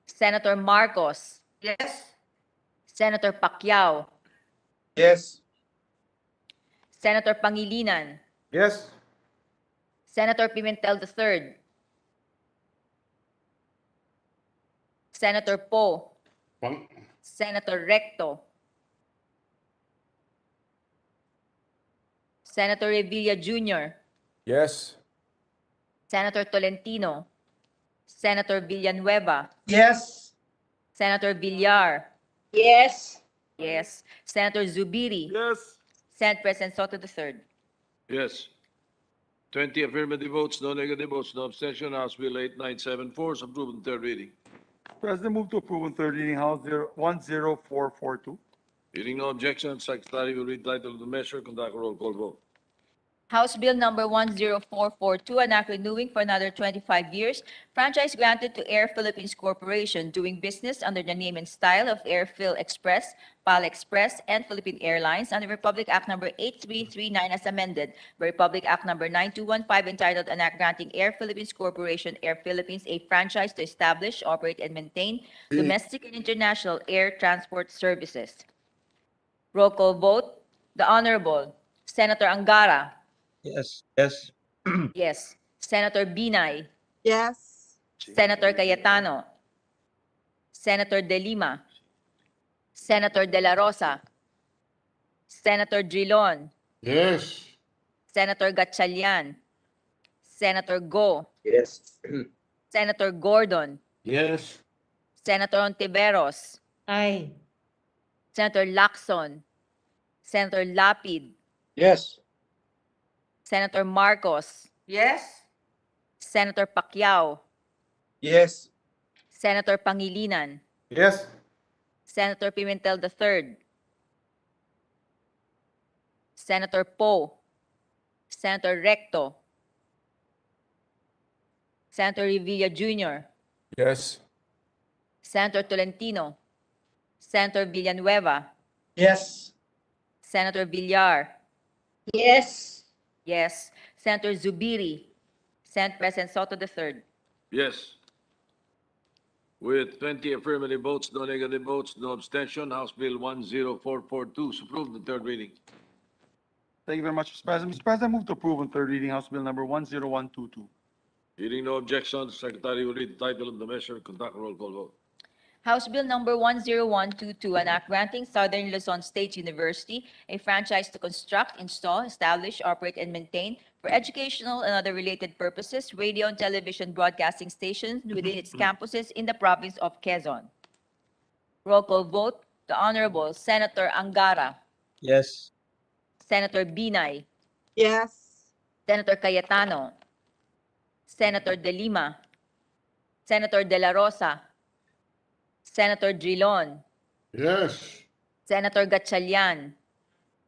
Senator Marcos,
Yes.
Senator Pacquiao,
Yes.
Senator Pangilinan,
Yes.
Senator Pimentel III, Senator Poe,
Pang-
Senator Recto, Senator Revilla Jr.,
Yes.
Senator Tolentino, Senator Villanueva,
Yes.
Senator Villar,
Yes.
yes, Senator Zubiri,
Yes.
Senate President Soto III.
Yes. 20 affirmative votes, no negative votes, no abstention. House Bill 8974 is approved in third reading.
President, move to approve a third reading House Bill 10442.
Hearing no objection, Secretary will read title of the measure, conduct a roll call vote.
House Bill number 10442, an act renewing for another 25 years franchise granted to Air Philippines Corporation doing business under the name and style of Air Phil Express, PAL Express, and Philippine Airlines under Republic Act number 8339 as amended by Republic Act number 9215 entitled an act granting Air Philippines Corporation, Air Philippines a franchise to establish, operate, and maintain domestic and international air transport services. Roll call vote. The Honorable Senator Angara,
Yes. Yes.
yes. Senator Binay,
Yes.
Senator Cayetano, Senator De Lima, Senator De La Rosa, Senator Drilon,
Yes.
Senator Gatchalian, Senator Go,
Yes.
Senator Gordon,
Yes.
Senator Ontiveros,
Aye.
Senator Lacson, Senator Lapid,
Yes.
Senator Marcos,
Yes.
Senator Pacquiao,
Yes.
Senator Pangilinan,
Yes.
Senator Pimentel III, Senator Poe, Senator Recto, Senator Revilla Jr.,
Yes.
Senator Tolentino, Senator Villanueva,
Yes.
Senator Villar,
Yes.
yes, Senator Zubiri, Senate President Soto III.
Yes. With 20 affirmative votes, no negative votes, no abstention, House Bill 10442 is approved on third reading.
Thank you very much, Mr. President. Mr. President, I move to approve on third reading House Bill number 10122.
Hearing no objection, the Secretary will read the title of the measure and conduct a roll call vote.
House Bill number 10122, an act granting Southern Luzon State University a franchise to construct, install, establish, operate, and maintain for educational and other related purposes radio and television broadcasting stations within its campuses in the province of Quezon. Roll call vote. The Honorable Senator Angara,
Yes.
Senator Binay,
Yes.
Senator Cayetano, Senator De Lima, Senator De La Rosa, Senator Drilon,
Yes.
Senator Gatchalian,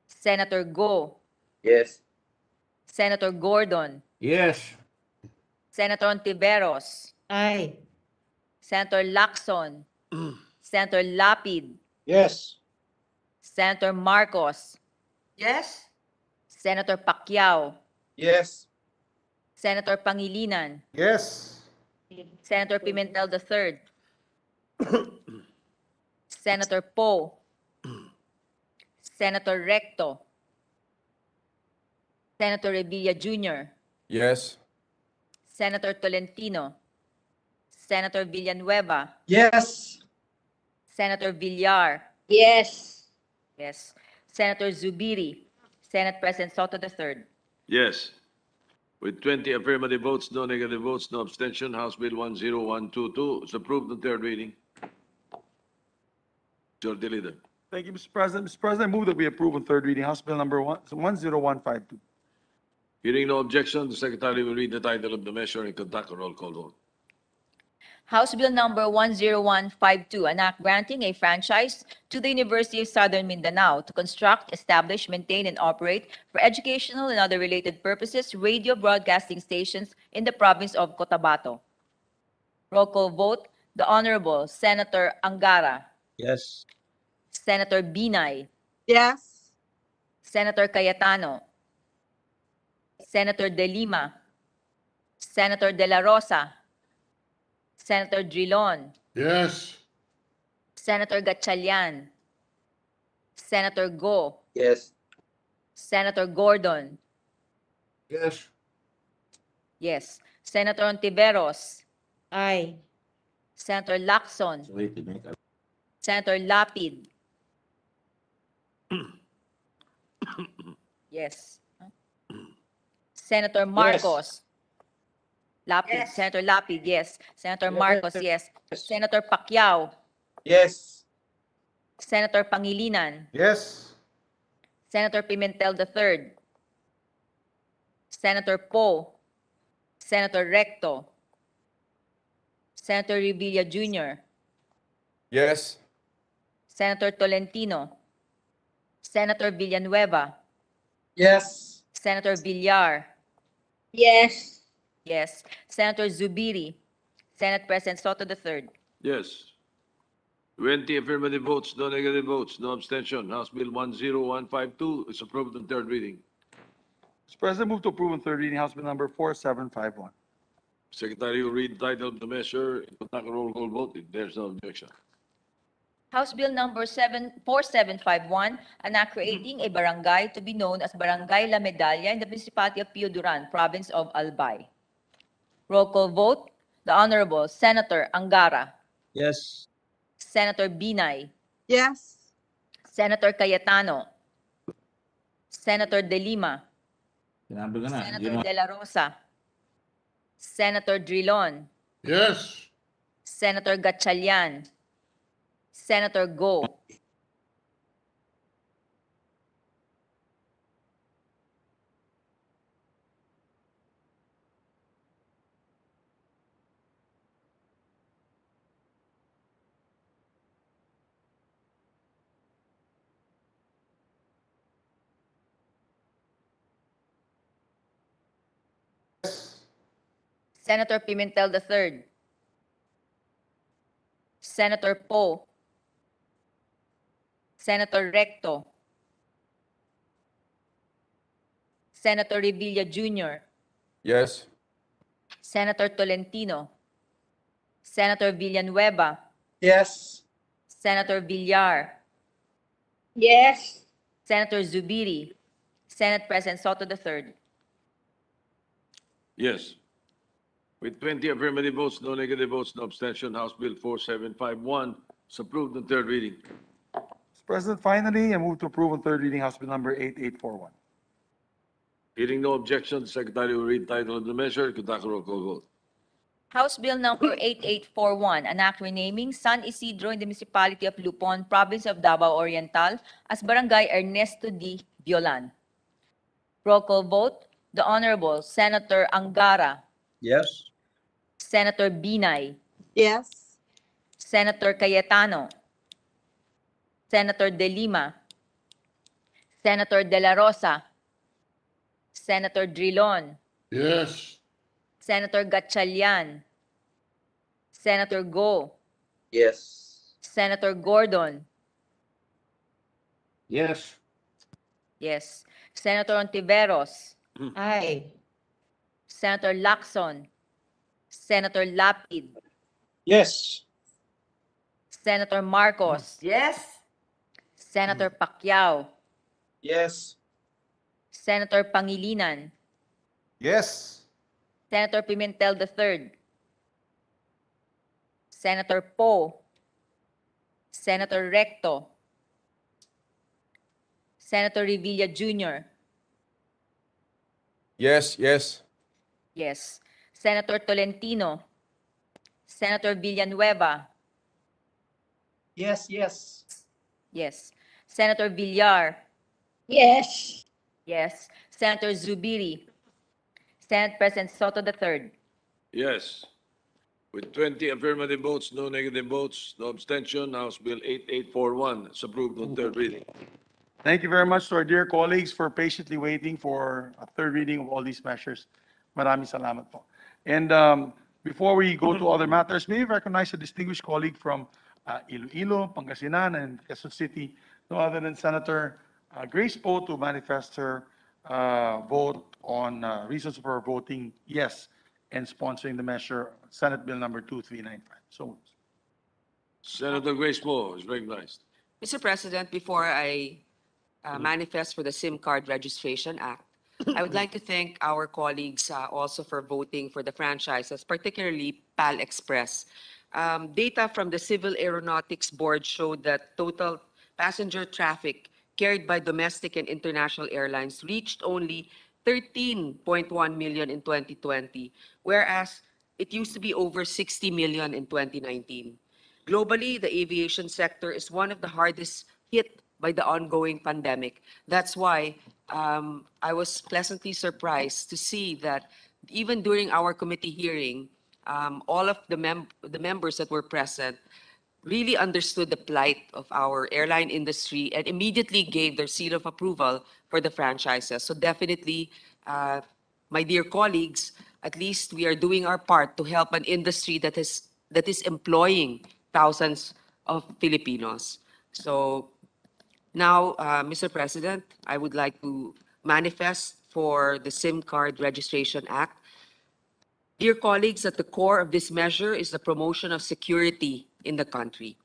Senator Go,
Yes.
Senator Gordon,
Yes.
Senator Ontiveros,
Aye.
Senator Lacson, Senator Lapid,
Yes.
Senator Marcos,
Yes.
Senator Pacquiao,
Yes.
Senator Pangilinan,
Yes.
Senator Pimentel III, Senator Poe, Senator Recto, Senator Revilla Jr.,
Yes.
Senator Tolentino, Senator Villanueva,
Yes.
Senator Villar,
Yes.
yes, Senator Zubiri, Senate President Soto III.
Yes. With 20 affirmative votes, no negative votes, no abstention, House Bill 10122 is approved on third reading. Majority Leader.
Thank you, Mr. President. Mr. President, I move that we approve on third reading House Bill number 10152.
Hearing no objection, the Secretary will read the title of the measure and conduct a roll call vote.
House Bill number 10152, an act granting a franchise to the University of Southern Mindanao to construct, establish, maintain, and operate for educational and other related purposes radio broadcasting stations in the province of Cotabato. Roll call vote. The Honorable Senator Angara,
Yes.
Senator Binay,
Yes.
Senator Cayetano, Senator De Lima, Senator De La Rosa, Senator Drilon,
Yes.
Senator Gatchalian, Senator Go,
Yes.
Senator Gordon,
Yes.
yes, Senator Ontiveros,
Aye.
Senator Lacson,
So wait to make a-
Senator Lapid, yes, Senator Marcos, Lapid,
Yes.
Senator Lapid, yes, Senator Marcos, yes, Senator Pacquiao,
Yes.
Senator Pangilinan,
Yes.
Senator Pimentel III, Senator Poe, Senator Recto, Senator Revilla Jr.,
Yes.
Senator Tolentino, Senator Villanueva,
Yes.
Senator Villar,
Yes.
yes, Senator Zubiri, Senate President Soto III.
Yes. 20 affirmative votes, no negative votes, no abstention. House Bill 10152 is approved on third reading.
Mr. President, I move to approve on third reading House Bill number 4751.
Secretary will read the title of the measure and conduct a roll call vote if there's no objection.
House Bill number 4751, an act creating a barangay to be known as Barangay La Medalla in the municipality of Pio Duran, province of Albay. Roll call vote. The Honorable Senator Angara,
Yes.
Senator Binay,
Yes.
Senator Cayetano, Senator De Lima,
Sinabi ko na. You
Senator
know,
De La Rosa, Senator Drilon,
Yes.
Senator Gatchalian, Senator Go, Senator Pimentel III, Senator Poe, Senator Recto, Senator Revilla Jr.,
Yes.
Senator Tolentino, Senator Villanueva,
Yes.
Senator Villar,
Yes.
Senator Zubiri, Senate President Soto III.
Yes. With 20 affirmative votes, no negative votes, no abstention, House Bill 4751 is approved on third reading.
Mr. President, finally, I move to approve on third reading House Bill number 8841.
Hearing no objection, the Secretary will read title of the measure. Conduct roll call vote.
House Bill number 8841, an act renaming San Isidro in the municipality of Lupon, province of Davao Oriental as Barangay Ernesto D. Violan. Roll call vote. The Honorable Senator Angara,
Yes.
Senator Binay,
Yes.
Senator Cayetano, Senator De Lima, Senator De La Rosa, Senator Drilon,
Yes.
Senator Gatchalian, Senator Go,
Yes.
Senator Gordon,
Yes.
yes, Senator Ontiveros,
Aye.
Senator Lacson, Senator Lapid,
Yes.
Senator Marcos,
Yes.
Senator Pacquiao,
Yes.
Senator Pangilinan,
Yes.
Senator Pimentel III, Senator Poe, Senator Recto, Senator Revilla Jr.,
Yes. Yes.
yes, Senator Tolentino, Senator Villanueva,
Yes. Yes.
yes, Senator Villar,
Yes.
yes, Senator Zubiri, Senate President Soto III.
Yes. With 20 affirmative votes, no negative votes, no abstention, House Bill 8841 is approved on third reading.
Thank you very much to our dear colleagues for patiently waiting for a third reading of all these measures. Maraming salamat po. And before we go to other matters, may we recognize a distinguished colleague from Iloilo, Pangasinan, and Quezon City, no other than Senator Grace Poe, to manifest her vote on reasons for voting yes and sponsoring the measure, Senate Bill number 2395. So moved.
Senator Grace Poe is recognized.
Mr. President, before I manifest for the SIM Card Registration Act, I would like to thank our colleagues also for voting for the franchises, particularly PAL Express. Data from the Civil Aeronautics Board showed that total passenger traffic carried by domestic and international airlines reached only 13.1 million in 2020, whereas it used to be over 60 million in 2019. Globally, the aviation sector is one of the hardest hit by the ongoing pandemic. That's why I was pleasantly surprised to see that even during our committee hearing, all of the members that were present really understood the plight of our airline industry and immediately gave their seal of approval for the franchises. So definitely, my dear colleagues, at least we are doing our part to help an industry that is employing thousands of Filipinos. So now, Mr. President, I would like to manifest for the SIM Card Registration Act. Dear colleagues, at the core of this measure is the promotion of security in the country.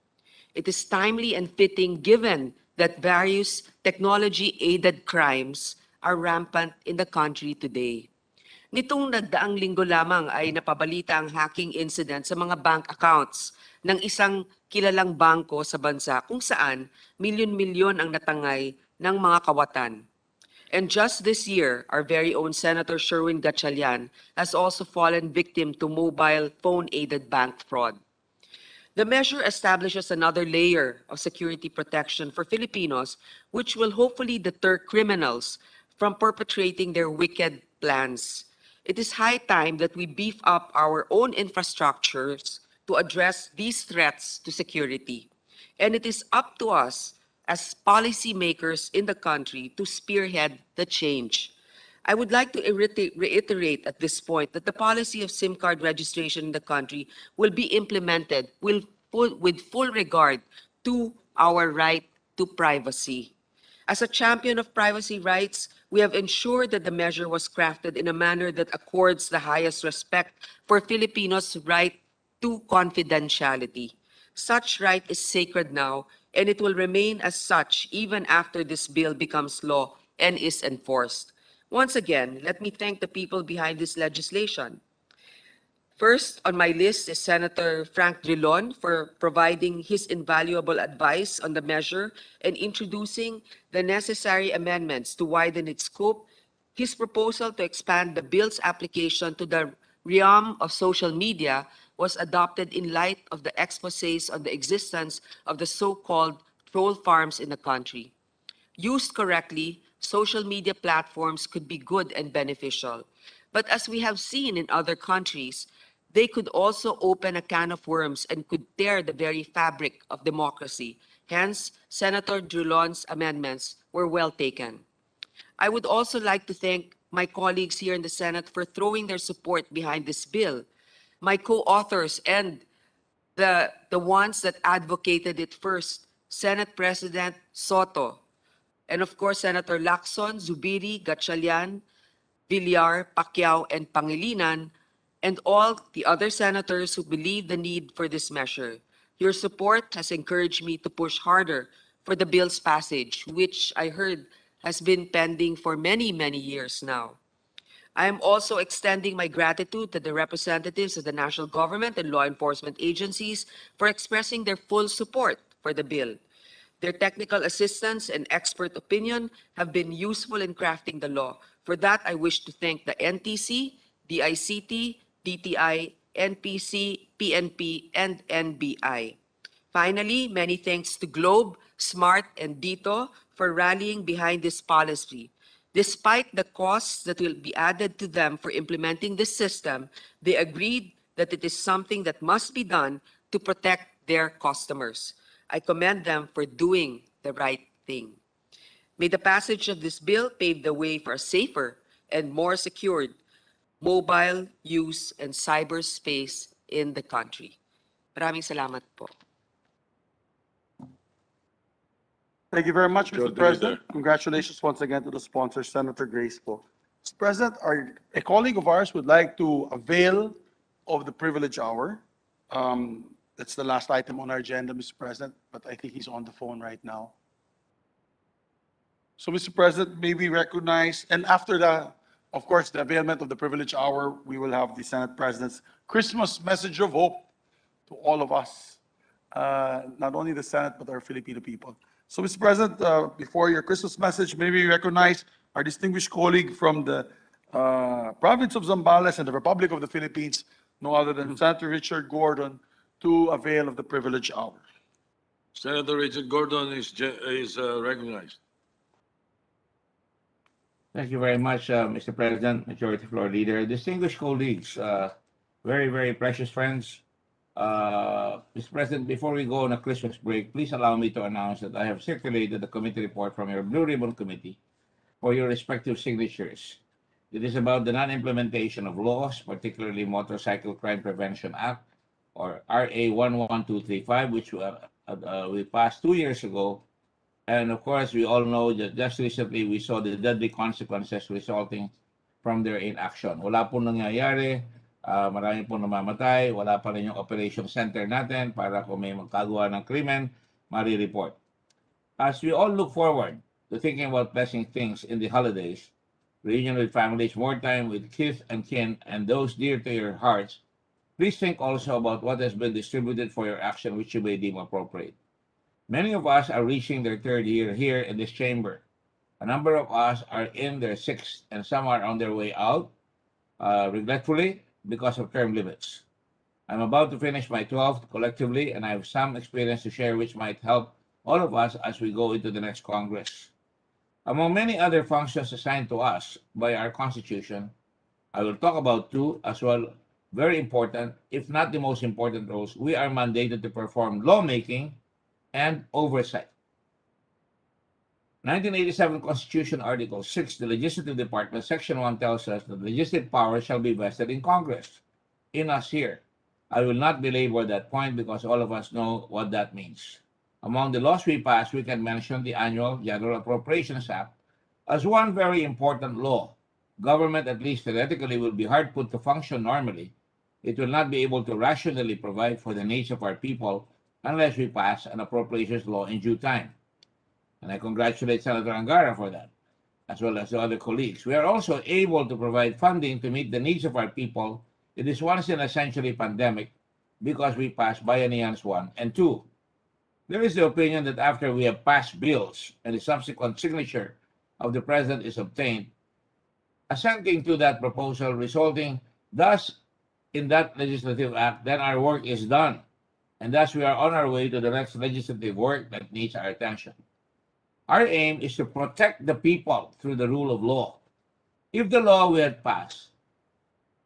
It is timely and fitting given that various technology-aided crimes are rampant in the country today. Nitong nagdaang linggo lamang ay napabalita ang hacking incident sa mga bank accounts ng isang kilalang bangko sa bansa kung saan milyon-milyon ang natangay ng mga kawatan. And just this year, our very own Senator Sherwin Gatchalian has also fallen victim to mobile phone-aided bank fraud. The measure establishes another layer of security protection for Filipinos, which will hopefully deter criminals from perpetrating their wicked plans. It is high time that we beef up our own infrastructures to address these threats to security. And it is up to us as policymakers in the country to spearhead the change. I would like to reiterate at this point that the policy of SIM card registration in the country will be implemented with full regard to our right to privacy. As a champion of privacy rights, we have ensured that the measure was crafted in a manner that accords the highest respect for Filipinos' right to confidentiality. Such right is sacred now, and it will remain as such even after this bill becomes law and is enforced. Once again, let me thank the people behind this legislation. First on my list is Senator Frank Drilon for providing his invaluable advice on the measure and introducing the necessary amendments to widen its scope. His proposal to expand the bill's application to the realm of social media was adopted in light of the exposés on the existence of the so-called troll farms in the country. Used correctly, social media platforms could be good and beneficial. But as we have seen in other countries, they could also open a can of worms and could tear the very fabric of democracy. Hence, Senator Drilon's amendments were well taken. I would also like to thank my colleagues here in the Senate for throwing their support behind this bill. My co-authors and the ones that advocated it first, Senate President Soto, and of course, Senator Lacson, Zubiri, Gatchalian, Villar, Pacquiao, and Pangilinan, and all the other senators who believe the need for this measure. Your support has encouraged me to push harder for the bill's passage, which I heard has been pending for many, many years now. I am also extending my gratitude to the representatives of the national government and law enforcement agencies for expressing their full support for the bill. Their technical assistance and expert opinion have been useful in crafting the law. For that, I wish to thank the NTC, DICT, DTI, NPC, PNP, and NBI. Finally, many thanks to Globe, Smart, and Dito for rallying behind this policy. Despite the costs that will be added to them for implementing this system, they agreed that it is something that must be done to protect their customers. I commend them for doing the right thing. May the passage of this bill pave the way for a safer and more secured mobile use and cyberspace in the country. Maraming salamat po.
Thank you very much, Mr.
Short
President.
leader.
Congratulations once again to the sponsor, Senator Grace po. Mr. President, a colleague of ours would like to avail of the privilege hour. That's the last item on our agenda, Mr. President, but I think he's on the phone right now. So, Mr. President, may we recognize, and after of course, the availment of the privilege hour, we will have the Senate President's Christmas message of hope to all of us, not only the Senate, but our Filipino people. So, Mr. President, before your Christmas message, may we recognize our distinguished colleague from the province of Zambales and the Republic of the Philippines, no other than Senator Richard Gordon, to avail of the privilege hour.
Senator Richard Gordon is recognized.
Thank you very much, Mr. President, Majority Floor Leader, distinguished colleagues, very, very precious friends. Mr. President, before we go on a Christmas break, please allow me to announce that I have circulated the committee report from your Blue Ribbon Committee for your respective signatures. It is about the non-implementation of laws, particularly Motorcycle Crime Prevention Act, or RA 11235, which we passed 2 years ago. And of course, we all know that just recently we saw the deadly consequences resulting from their inaction. Wala po nangyayari, marami po namamatay, wala pa rin yung operation center natin para kung may magkagawa ng krimen, mari-report. As we all look forward to thinking about blessing things in the holidays, reunion with families, more time with kith and kin, and those dear to your hearts, please think also about what has been distributed for your action, which you may deem appropriate. Many of us are reaching their third year here in this chamber. A number of us are in their sixth, and some are on their way out, regretfully, because of term limits. I'm about to finish my 12th collectively, and I have some experience to share which might help all of us as we go into the next Congress. Among many other functions assigned to us by our Constitution, I will talk about two as well, very important, if not the most important roles we are mandated to perform: lawmaking and oversight. 1987 Constitution Article 6, the Legislative Department, Section 1 tells us that legislative power shall be vested in Congress, in us here. I will not belabor that point because all of us know what that means. Among the laws we pass, we can mention the Annual General Appropriations Act as one very important law. Government, at least theoretically, will be hard put to function normally it will not be able to rationally provide for the needs of our people unless we pass an appropriations law in due time. And I congratulate Senator Angara for that, as well as the other colleagues. We are also able to provide funding to meet the needs of our people in this once-in-a-century pandemic because we passed Biennials 1 and 2. There is the opinion that after we have passed bills and the subsequent signature of the President is obtained, assenting to that proposal resulting thus in that legislative act, then our work is done. And thus we are on our way to the next legislative work that needs our attention. Our aim is to protect the people through the rule of law. If the law we had passed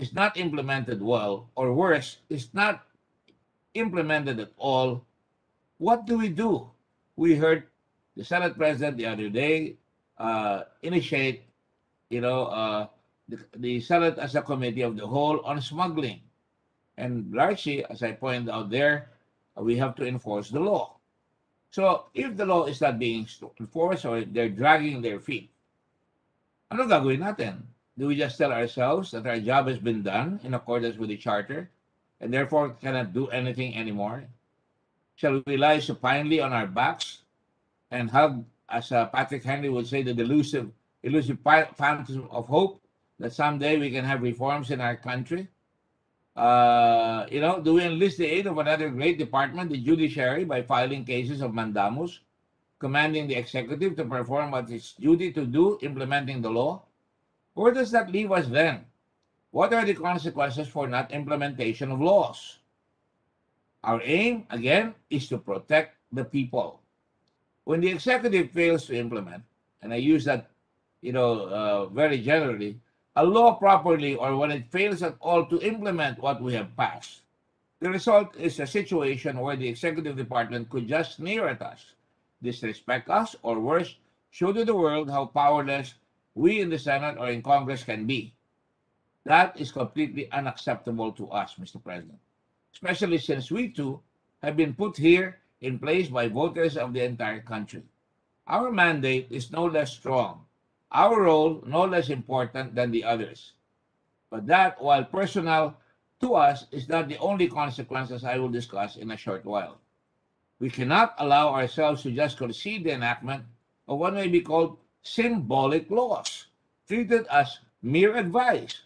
is not implemented well, or worse, is not implemented at all, what do? We heard the Senate President the other day initiate, the Senate as a committee of the whole on smuggling. And largely, as I pointed out there, we have to enforce the law. So if the law is not being enforced or they're dragging their feet, ano gagawin natin? Do we just tell ourselves that our job has been done in accordance with the charter and therefore cannot do anything anymore? Shall we lie supinely on our backs and hug, as Patrick Henry would say, the elusive phantom of hope that someday we can have reforms in our country? Do we enlist the aid of another great department, the judiciary, by filing cases of mandamus, commanding the executive to perform what it's duty to do, implementing the law? Where does that leave us then? What are the consequences for not implementation of laws? Our aim, again, is to protect the people. When the executive fails to implement, and I use that, very generally, a law properly, or when it fails at all to implement what we have passed, the result is a situation where the executive department could just sneer at us, disrespect us, or worse, show to the world how powerless we in the Senate or in Congress can be. That is completely unacceptable to us, Mr. President, especially since we too have been put here in place by voters of the entire country. Our mandate is no less strong, our role no less important than the others. But that, while personal to us, is not the only consequences I will discuss in a short while. We cannot allow ourselves to just concede the enactment of what may be called symbolic laws, treated as mere advice,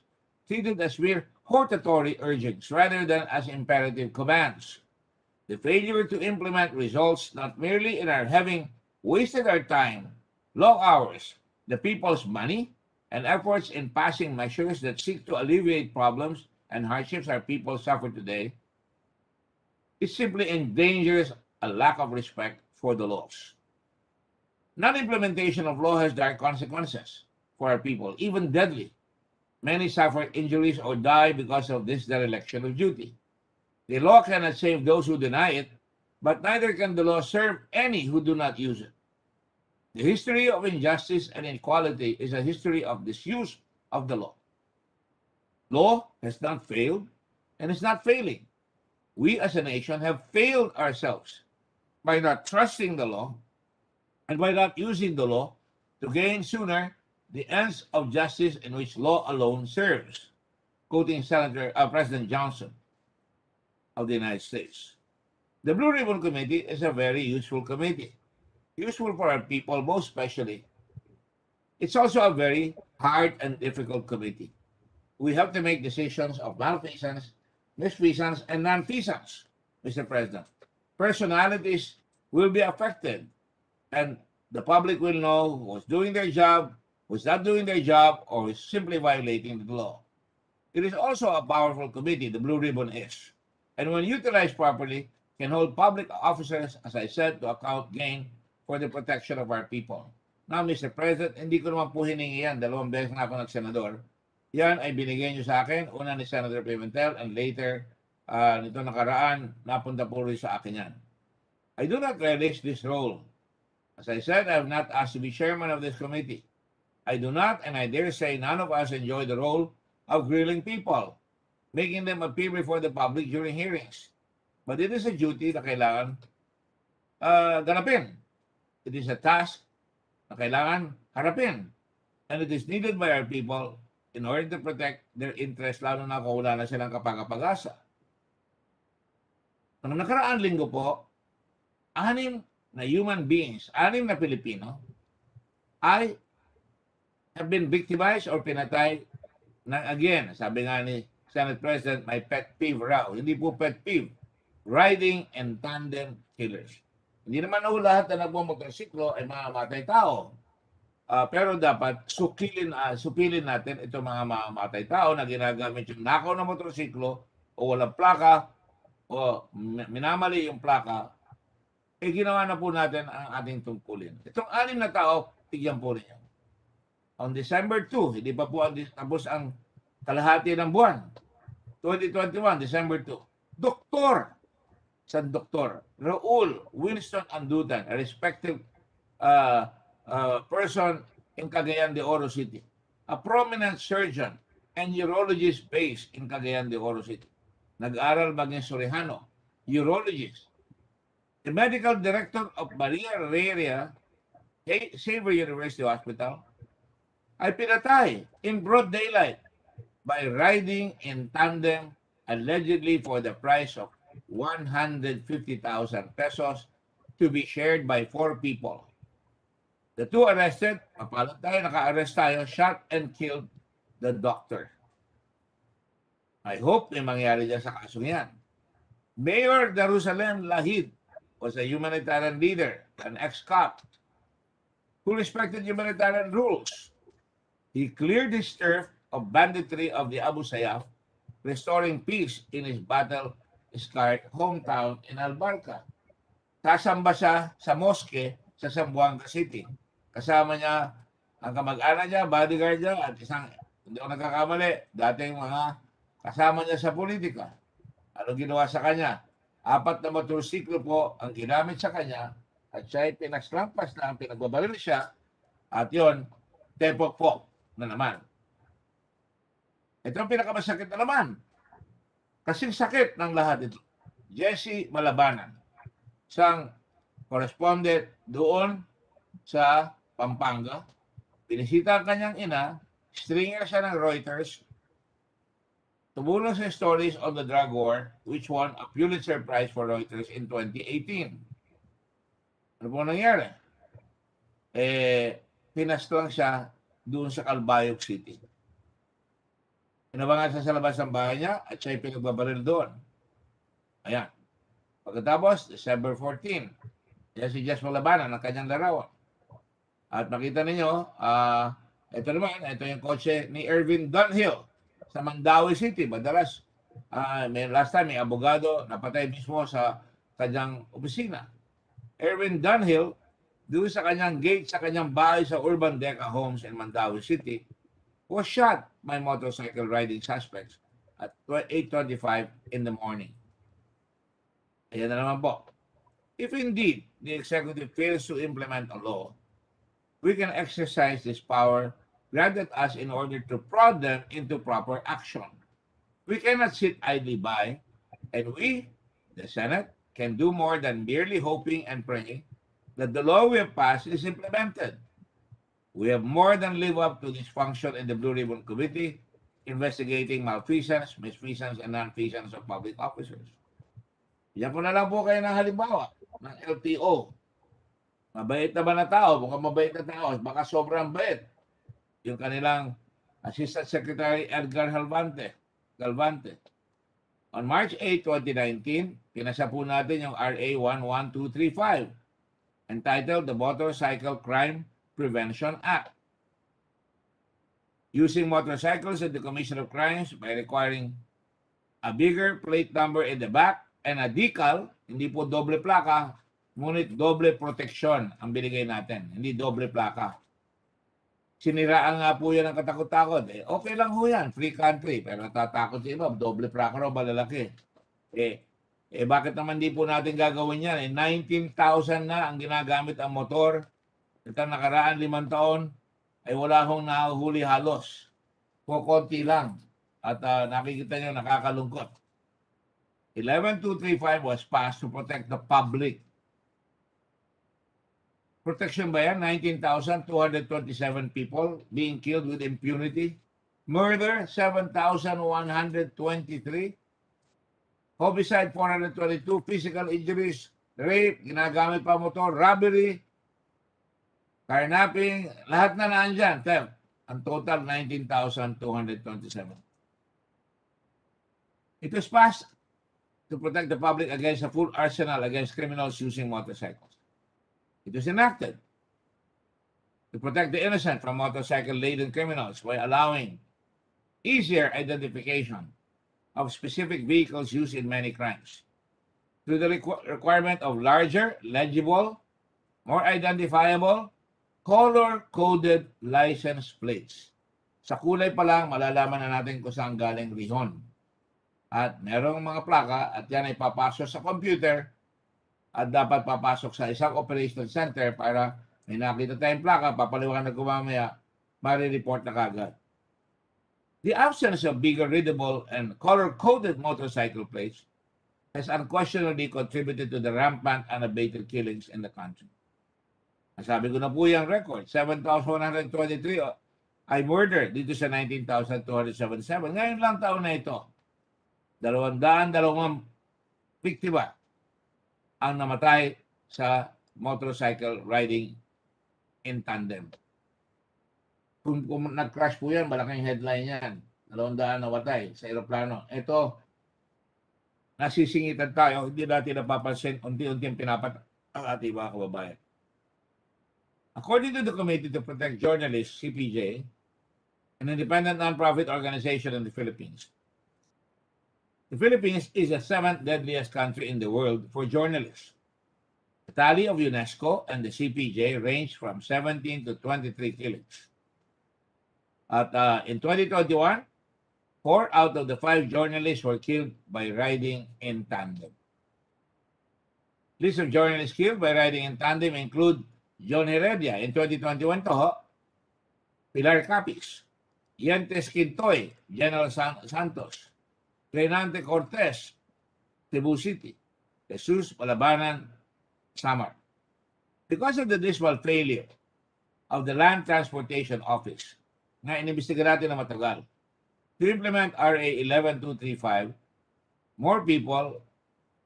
treated as mere hortatory urgings rather than as imperative commands. The failure to implement results not merely in our having wasted our time, long hours, the people's money, and efforts in passing measures that seek to alleviate problems and hardships our people suffer today, it simply endangers a lack of respect for the laws. Non-implementation of law has dire consequences for our people, even deadly. Many suffer injuries or die because of this dereliction of duty. The law cannot save those who deny it, but neither can the law serve any who do not use it. The history of injustice and inequality is a history of disuse of the law. Law has not failed and is not failing. We as a nation have failed ourselves by not trusting the law and by not using the law to gain sooner the ends of justice in which law alone serves. Quoting President Johnson of the United States. The Blue Ribbon Committee is a very useful committee. Useful for our people, most especially. It's also a very hard and difficult committee. We have to make decisions of malfeasance, misfeasance, and nonfeasance, Mr. President. Personalities will be affected, and the public will know who's doing their job, who's not doing their job, or is simply violating the law. It is also a powerful committee, the Blue Ribbon is. And when utilized properly, can hold public officers, as I said, to account gain for the protection of our people. Now, Mr. President, hindi ko naman po hiningi yan. 2 beses na ako nagsenador. Yan ay binigay niyo sa akin. Una ni Senator Pimentel, and later, nito nakaraan, napunta po rin sa akin yan. I do not relish this role. As I said, I have not asked to be chairman of this committee. I do not, and I dare say none of us enjoy the role of grilling people, making them appear before the public during hearings. But it is a duty na kailangan ganapin. It is a task na kailangan harapin. And it is needed by our people in order to protect their interest, lalo na kung wala na silang kapag-asa. Noong nakaraang linggo po, 6 na human beings, 6 na Pilipino, ay have been victimized or pinatay ng, again, sabi nga ni Senate President, my pet peeve raw. Hindi po pet peeve. Riding and tandem killers. Hindi naman ako lahat na nagmumotorsiklo ay mamamatay tao. Pero dapat supilin natin itong mga mamamatay tao na ginagamit yung nakaw na motorsiklo o walang plaka o minamali yung plaka, ginawa na po natin ang ating tungkulin. Itong 6 na tao, tigyan po ninyo. On December 2, hindi pa po tapos ang kalahati ng buwan. 2021, December 2. Doktor, Raul Winston Andutan, a respected person in Cagayan de Oro City. A prominent surgeon and urologist based in Cagayan de Oro City. Nag-aral maging Surihano, urologist. The medical director of Maria Rheria Xavier University Hospital ay pinatay in broad daylight by riding in tandem allegedly for the price of 150,000 pesos to be shared by 4 people. The 2 arrested, naka-arrest tayo, shot and killed the doctor. I hope may mangyari dyan sa kasong yan. Mayor Jerusalem Lahid was a humanitarian leader, an ex-cop, who respected humanitarian rules. He cleared his turf of banditry of the Abu Sayyaf, restoring peace in his battle-scarred hometown in Albarca. Sasamba siya sa moske sa Zamboanga City. Kasama niya ang kamag-anak niya, bodyguard niya, at isang, hindi ako nagkakamali, dating mga kasama niya sa politika. Ano ginawa sa kanya? 4 na motorsiklo po ang ginamit sa kanya at siya ay pinaslampas na, pinagbabaril siya at yon, tepok po na naman. Ito ang pinakamasakit na naman. Kasing sakit ng lahat ito. Jesse Malabanan, isang correspondent doon sa Pampanga. Pinisita ang kanyang ina, stringer siya ng Reuters, tumulong sa stories on the drug war, which won a Pulitzer Prize for Reuters in 2018. Ano po nangyari? Pinastlang siya doon sa Calbayog City. Inabangan siya sa labas ng bahay niya at siya ay pinagbabaril doon. Ayan. Pagkatapos, December 14, yan si Jess Malabanan ng kanyang larawan. At makita ninyo, ito naman, ito yung kotse ni Ervin Dunhill sa Mandawi City. Madalas, last time may abogado napatay mismo sa kanyang opisina. Ervin Dunhill, doon sa kanyang gate, sa kanyang bahay sa Urban Deca Homes in Mandawi City, was shot by motorcycle riding suspects at 8:25 in the morning. Ayan na naman po. If indeed the executive fails to implement a law, we can exercise this power granted us in order to prod them into proper action. We cannot sit idly by, and we, the Senate, can do more than merely hoping and praying that the law we have passed is implemented. We have more than lived up to this function in the Blue Ribbon Committee, investigating malfeasance, misfeasance, and nonfeasance of public officers. Yan po na lang po kayo ng halimbawa ng LTO. Mabait naman na tao, mukhang mabait na tao, baka sobrang bait. Yung kanilang Assistant Secretary Edgar Galvante. On March 8, 2019, pinasa po natin yung RA 11235 entitled the Motorcycle Crime Prevention Act. Using motorcycles in the commission of crimes by requiring a bigger plate number in the back and a decal, hindi po doble plaka, ngunit doble protection ang binigay natin, hindi doble plaka. Siniraan nga po yan ang katakot-takot. Okay lang ho yan, free country, pero natatakot sa iba, doble plaka raw, malalaki. Bakit naman di po natin gagawin yan? 19,000 na ang ginagamit ang motor. Itang nakaraan 5 taon, ay wala hong nahuhuli halos. Konti lang. At nakikita nyo, nakakalungkot. 11235 was passed to protect the public. Protection ba yan? 19,227 people being killed with impunity. Murder, 7,123. Homicide, 422. Physical injuries, rape, ginagamit pa motor, robbery, carnapping, lahat na naandyan, theft. Ang total, 19,227. It was passed to protect the public against a full arsenal against criminals using motorcycles. It was enacted to protect the innocent from motorcycle-laden criminals by allowing easier identification of specific vehicles used in many crimes. Through the requirement of larger, legible, more identifiable, color-coded license plates. Sa kulay pa lang, malalaman na natin kung saan galing rihon. At merong mga plaka at yan ay papasok sa computer at dapat papasok sa isang operation center para may nakita tayong plaka, papaliwanag ko mamaya, ma-report na kagad. The absence of bigger readable and color-coded motorcycle plates has unquestionably contributed to the rampant unabated killings in the country. Sabi ko na po yung record, 7,123 ay murder dito sa 19,277. Ngayon lang taon na ito, 202 biktima ang namatay sa motorcycle riding in tandem. Kung nag-crash po yan, malaking headline yan. 200 nawatay sa aeroplano. Ito, nasisingitan tayo, hindi natin napapansin, unti-unti pinapat ang ating mga kababayan. According to the Committee to Protect Journalists, CPJ, an independent non-profit organization in the Philippines, the Philippines is the 7th deadliest country in the world for journalists. The tally of UNESCO and the CPJ range from 17 to 23 killings. At in 2021, 4 out of the 5 journalists were killed by riding in tandem. List of journalists killed by riding in tandem include John Heredia in 2021 to Pilar Capix, Yentes Quintoy, General Santos, Renante Cortez, Cebu City, Jesus Palabanan, Samar. Because of the dismal failure of the Land Transportation Office, na inimbestiga natin na matagal, to implement RA 11235, more people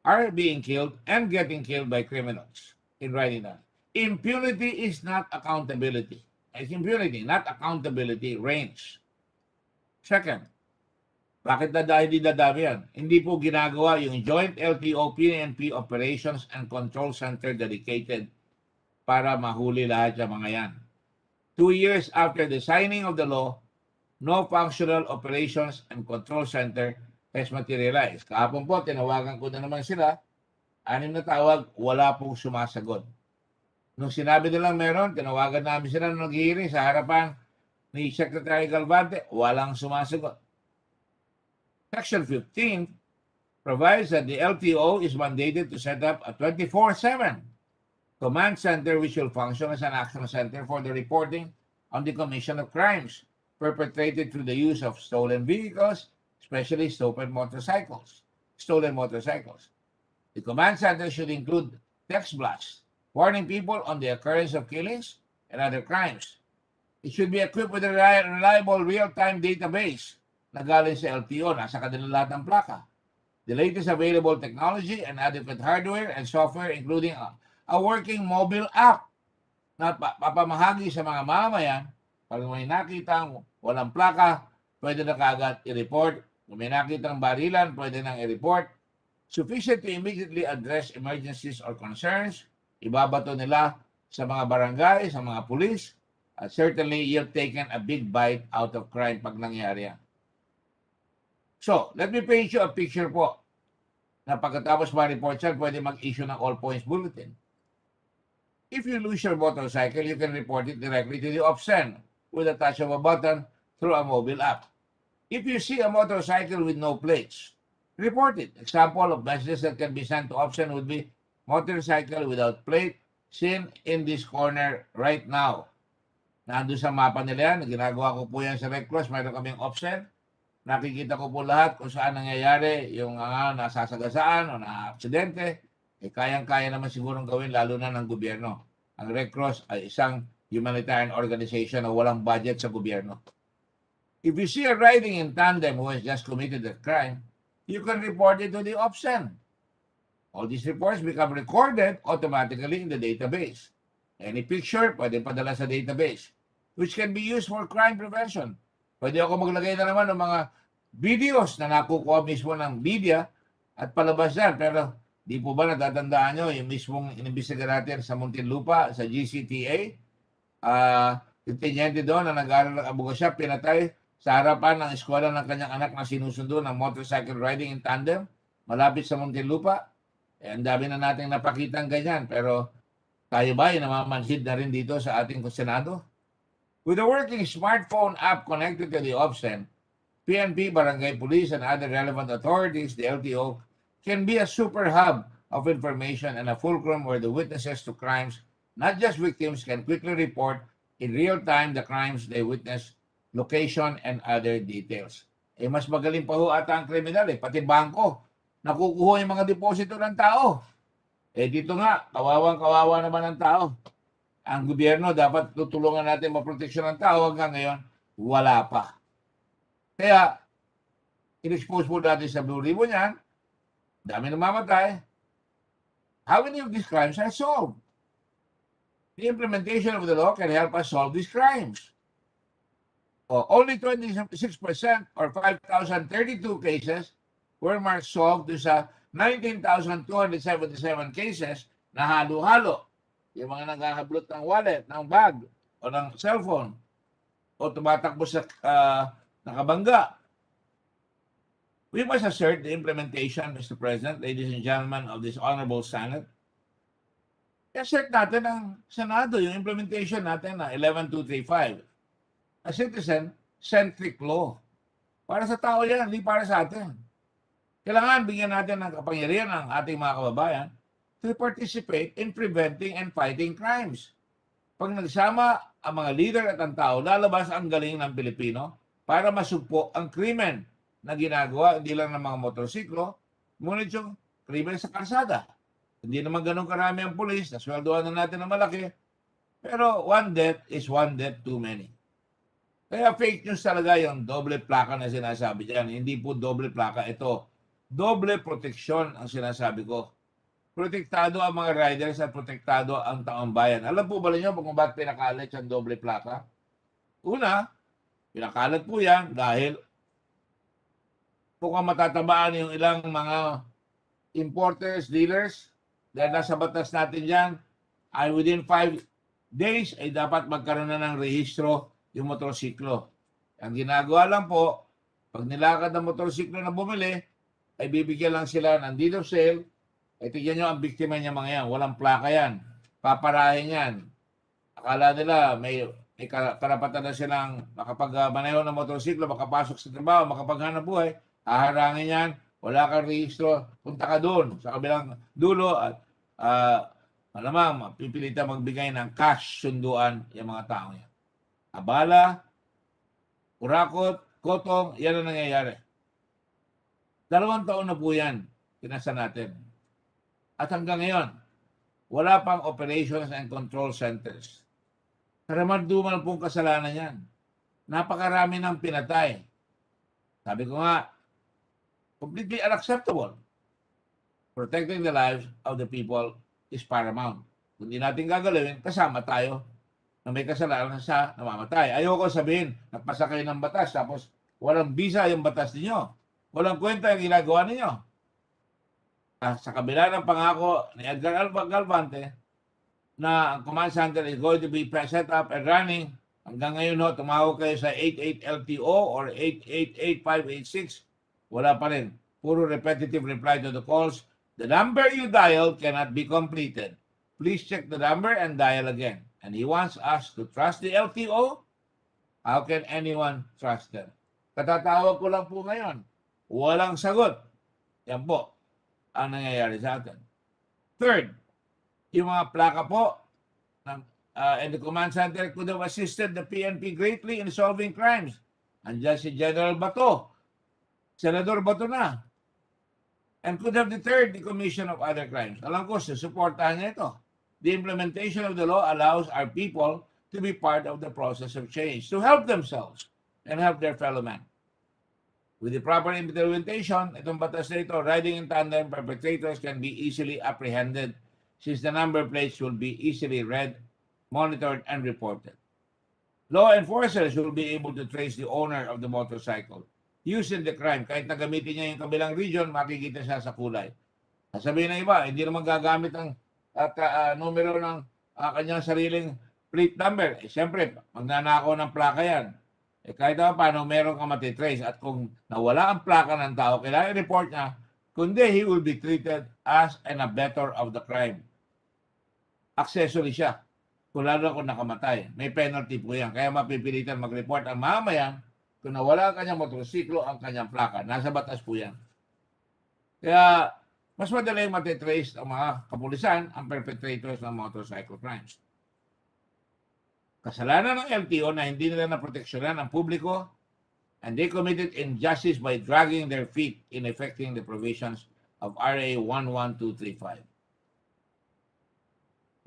are being killed and getting killed by criminals in riding down. Impunity is not accountability. It's impunity, not accountability, reigns. Second, bakit hindi dadami yan? Hindi po ginagawa yung Joint LTO PNP Operations and Control Center dedicated para mahuli lahat yung mga yan. 2 years after the signing of the law, no functional operations and control center has materialized. Kahapon po, tinawagan ko na naman sila. 6 na tawag, wala pong sumasagot. Nung sinabi nilang meron, tinawagan namin sila nung nag-hearing sa harapan ni Secretary Galvante, walang sumasagot. Section 15 provides that the LTO is mandated to set up a 24/7 command center which will function as an action center for the reporting on the commission of crimes perpetrated through the use of stolen vehicles, especially stolen motorcycles. The command center should include text blasts, warning people on the occurrence of killings and other crimes. It should be equipped with a reliable real-time database na galing sa LTO, nasa kanila lahat ng plaka. The latest available technology and adequate hardware and software including a working mobile app na papamahagi sa mga mamamayan. Pag may nakitang walang plaka, pwede na kaagad i-report. Kung may nakitang barilan, pwede nang i-report. Sufficient to immediately address emergencies or concerns. Ibabato nila sa mga barangay, sa mga pulis. At certainly, you've taken a big bite out of crime pag nangyari yan. So, let me paint you a picture po na pagkatapos ma-report yan, pwede mag-issue ng all points bulletin. If you lose your motorcycle, you can report it directly to the OPSEN with a touch of a button through a mobile app. If you see a motorcycle with no plates, report it. Example of messages that can be sent to OPSEN would be motorcycle without plate seen in this corner right now. Nandun sa mapa nila yan, ginagawa ko po yan sa Red Cross, mayroon kaming OPSEN. Nakikita ko po lahat kung saan nangyayari yung nasasagasaan o na-aksidente. Kayang-kaya naman sigurong gawin lalo na ng gobyerno. Ang Red Cross ay isang humanitarian organization na walang budget sa gobyerno. If you see a riding in tandem who has just committed a crime, you can report it to the OPSEN. All these reports become recorded automatically in the database. Any picture, pwede padala sa database, which can be used for crime prevention. Pwede ako maglagay na naman ng mga videos na nakukuha mismo ng media at palabas yan. Pero di po ba natatandaan nyo yung mismong inimbestiga natin sa Muntinlupa, sa GCTA? Yung tenyente doon na nag-aaral ng abogasya, pinatay sa harapan ng eskwela ng kanyang anak na sinusundo ng motorcycle riding in tandem, malapit sa Muntinlupa. Ang dami na nating napakitang ganyan, pero tayo ba ay namamanhid na rin dito sa ating Senado? With a working smartphone app connected to the OPSEN, PNP, Barangay Police, and other relevant authorities, the LTO, can be a super hub of information and a fulcrum where the witnesses to crimes, not just victims, can quickly report in real time the crimes they witness, location, and other details. Mas magaling pa ho ata ang kriminal pati bangko. Nakukuha yung mga deposito ng tao. Dito nga, kawawang-kawawa naman ang tao. Ang gobyerno dapat tutulungan natin maproteksyon ng tao, hanggang ngayon, wala pa. Kaya, in-expose po natin sa Blue Ribbon yan, dami namamatay. How many of these crimes are solved? The implementation of the law can help us solve these crimes. Only 26% or 5,032 cases were marked solved sa 19,277 cases na halo-halo. Yung mga naghahablot ng wallet, ng bag, o ng cellphone, o tumatakbo sa nakabangga. We must assert the implementation, Mr. President, ladies and gentlemen of this honorable Senate. I-assert natin ang Senado, yung implementation natin na 11235. A citizen-centric law. Para sa tao yan, hindi para sa atin. Kailangan bigyan natin ng kapangyarihan ang ating mga kababayan to participate in preventing and fighting crimes. Pag nagsama ang mga leader at ang tao, lalabas ang galing ng Pilipino para masugpo ang krimen na ginagawa, hindi lang ng mga motorsiklo, ngunit yung krimen sa kalsada. Hindi naman ganun karami ang pulis, nasweldohan na natin ng malaki, pero one death is one death too many. Kaya fake news talaga yung doble plaka na sinasabi dyan. Hindi po doble plaka ito. Doble proteksyon ang sinasabi ko. Protektado ang mga riders at protektado ang taong bayan. Alam po ba ninyo kung bakit pinakalat yung doble plaka? Una, pinakalat po yan dahil mukhang matatabaan yung ilang mga importers, dealers, dahil nasa batas natin dyan, ay within 5 days ay dapat magkaroon na ng rehistro yung motorsiklo. Ang ginagawa lang po, pag nilakad ng motorsiklo na bumili, ay bibigyan lang sila ng deed of sale. Ay tignan nyo ang biktima niya mga yan. Walang plaka yan. Paparahin yan. Akala nila may karapatan na silang makapag-maneho ng motorsiklo, makapasok sa trabaho, makapaghanap buhay. Haharangin yan. Wala kang rehistro. Punta ka doon sa kabilang dulo at malamang pipilitan magbigay ng cash sunduan yung mga tao yan. Abala, kurakot, kotong, yan ang nangyayari. 2 taon na po yan, pinasa natin. At hanggang ngayon, wala pang operations and control centers. Karamanduman pong kasalanan yan. Napakarami ng pinatay. Sabi ko nga, completely unacceptable. Protecting the lives of the people is paramount. Kung hindi natin gagalawin, kasama tayo na may kasalanan sa namamatay. Ayoko sabihin, nagpasa kayo ng batas, tapos walang visa yung batas ninyo. Walang kwenta yung ginagawa ninyo. Sa kabila ng pangako ni Edgar Galvante na ang command center is going to be set up and running, hanggang ngayon tumawag kayo sa 88LTO or 888586, wala pa rin. Puro repetitive reply to the calls. The number you dialed cannot be completed. Please check the number and dial again. And he wants us to trust the LTO? How can anyone trust them? Katatawag ko lang po ngayon. Walang sagot. Yan po ang nangyayari sa atin. Third, yung mga plaka po and the command center could have assisted the PNP greatly in solving crimes. Andiyan si General Bato, Senador Bato na, and could have deterred the commission of other crimes. Alam ko, susuportahan niya ito. The implementation of the law allows our people to be part of the process of change, to help themselves and help their fellow man. With the proper implementation, itong batas na ito, riding in tandem, perpetrators can be easily apprehended since the number plates will be easily read, monitored, and reported. Law enforcers will be able to trace the owner of the motorcycle used in the crime. Kahit na gamitin niya yung kabilang region, makikita siya sa kulay. Sasabihin ng iba, hindi naman gagamit ng numero ng kanyang sariling plate number. Siyempre, magnanakaw ng plaka yan. Kahit paano, meron kang matitrace. At kung nawala ang plaka ng tao, kailangan i-report niya, kundi he will be treated as an abettor of the crime. Accessory siya. Kung lalo kung nakamatay, may penalty po yan. Kaya mapipilitan mag-report ang mamayan kung nawala ang kanyang motorsiklo, ang kanyang plaka. Nasa batas po yan. Kaya, mas madaling matitrace ang mga kapulisan ang perpetrators ng motorcycle crimes. Kasalanan ng LTO na hindi nila naproteksyonan ang publiko and they committed injustice by dragging their feet in effecting the provisions of RA 11235.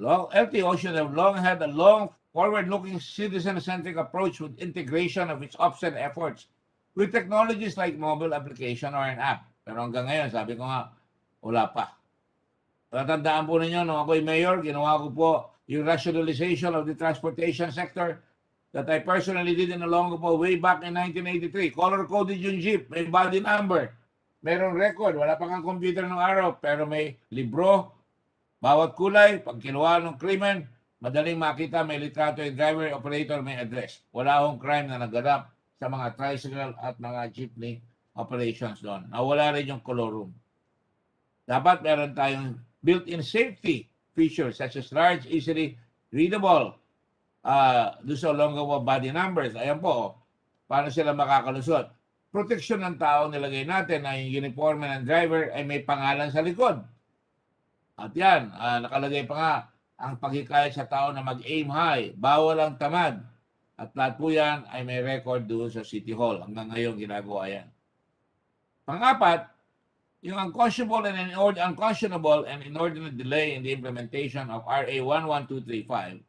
LTO should have long had a long forward-looking citizen-centric approach with integration of its offset efforts with technologies like mobile application or an app. Pero hanggang ngayon, sabi ko nga, wala pa. Tatandaan po ninyo, nung ako'y mayor, ginawa ko po yung rationalization of the transportation sector that I personally did in Olongapo way back in 1983. Color-coded yung jeep, may body number, mayroong record, wala pa kang computer ng araw, pero may libro, bawat kulay, pag kinuha ng krimen, madaling makita, may litrato yung driver, operator, may address. Wala akong crime na naganap sa mga tricycle at mga jeepney operations doon. Nawala rin yung color room. Dapat meron tayong built-in safety features such as large, easily readable doon sa Olongapo body numbers. Ayan po, paano sila makakalusot. Protection ng tao nilagay natin na yung uniforme ng driver ay may pangalan sa likod. At yan, nakalagay pa nga ang paghikayat sa tao na mag-aim high, bawal ang tamad. At lahat po yan ay may record doon sa City Hall. Hanggang ngayon ginagawa yan. Pang-apat, yung unconscionable and inordinate delay in the implementation of RA 11235,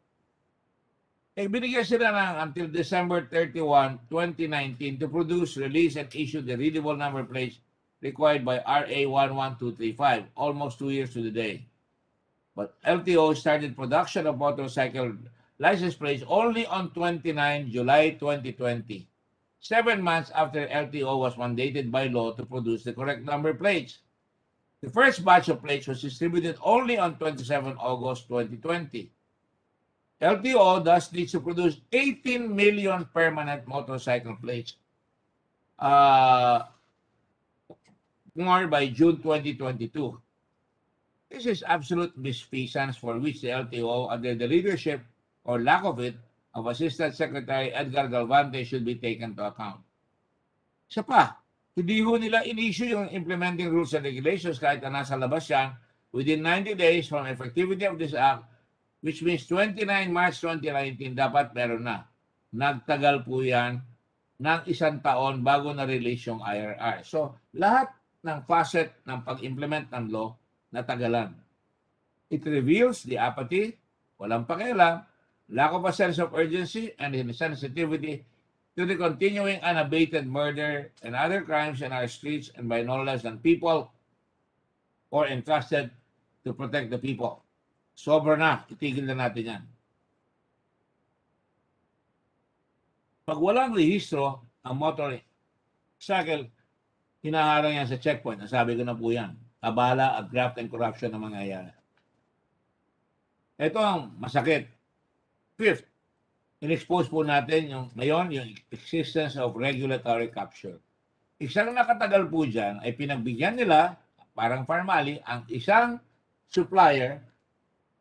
binigyan sila ng until December 31, 2019 to produce, release, and issue the readable number plates required by RA 11235, almost 2 years to the day. But LTO started production of motorcycle license plates only on 29 July 2020. 7 months after LTO was mandated by law to produce the correct number plates. The first batch of plates was distributed only on 27 August 2020. LTO thus needs to produce 18 million permanent motorcycle plates more by June 2022. This is absolute misfeasance for which the LTO, under the leadership or lack of it, of Assistant Secretary Edgar Galvante should be taken to account. Isa pa, hindi ho nila in-issue yung implementing rules and regulations kahit na nasa labas yan within 90 days from effectivity of this act, which means 29 March 2019, dapat meron na. Nagtagal po yan ng 1 taon bago na-release yung IRR. So, lahat ng facet ng pag-implement ng law, natagalan. It reveals the apathy, walang pakialam, lack of a sense of urgency and insensitivity to the continuing unabated murder and other crimes in our streets and by no less than people or entrusted to protect the people. Sobra na, itigil na natin yan. Pag walang rehistro ang motorcycle, hinaharang yan sa checkpoint. Nasabi ko na po yan. Abala at graft and corruption na mangyayari. Ito ang masakit. Fifth, in-expose po natin yung existence of regulatory capture. Isang nakatagal po dyan ay pinagbigyan nila, parang formally, ang isang supplier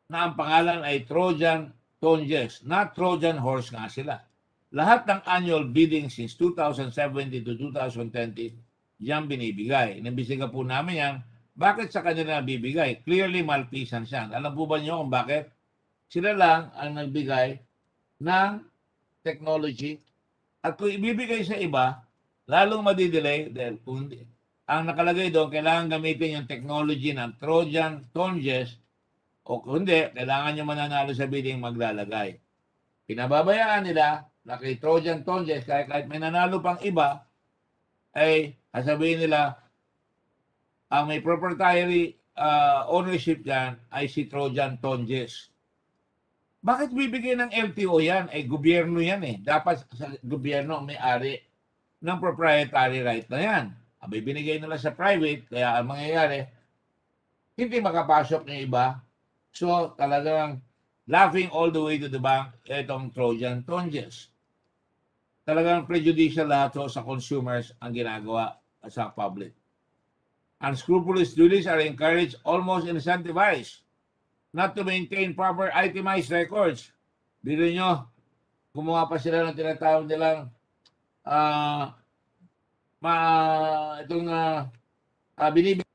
na ang pangalan ay Trojan Tonjes, not Trojan Horse nga sila. Lahat ng annual bidding since 2017 to 2020, diyan binibigay. Inimbestiga po namin yan, bakit sa kanila bibigay? Clearly malfeasance yan. Alam po ba niyo kung bakit? Sila lang ang nagbigay ng technology at kung ibibigay sa iba, lalong madidelay dahil kung ang nakalagay doon, kailangan gamitin yung technology ng Trojan Tonjes o kung hindi, kailangan nyo mananalo sa bidding maglalagay. Pinababayaan nila na kay Trojan Tonjes, kahit may nanalo pang iba, ay sasabihin nila, ang may proprietary ownership dyan ay si Trojan Tonjes. Bakit bibigay ng LTO yan? Gobyerno yan eh. Dapat sa gobyerno ang may-ari ng proprietary right na yan. Abay, binigay nila sa private, kaya ang mangyayari, hindi makapasok ng iba. So, talagang laughing all the way to the bank, itong Trojan Tonjes. Talagang prejudicial lahat sa consumers ang ginagawa sa public. Unscrupulous dealers are encouraged, almost incentivized, not to maintain proper itemized records. Bilo nyo, gumawa pa sila ng tinatawag nilang binibigay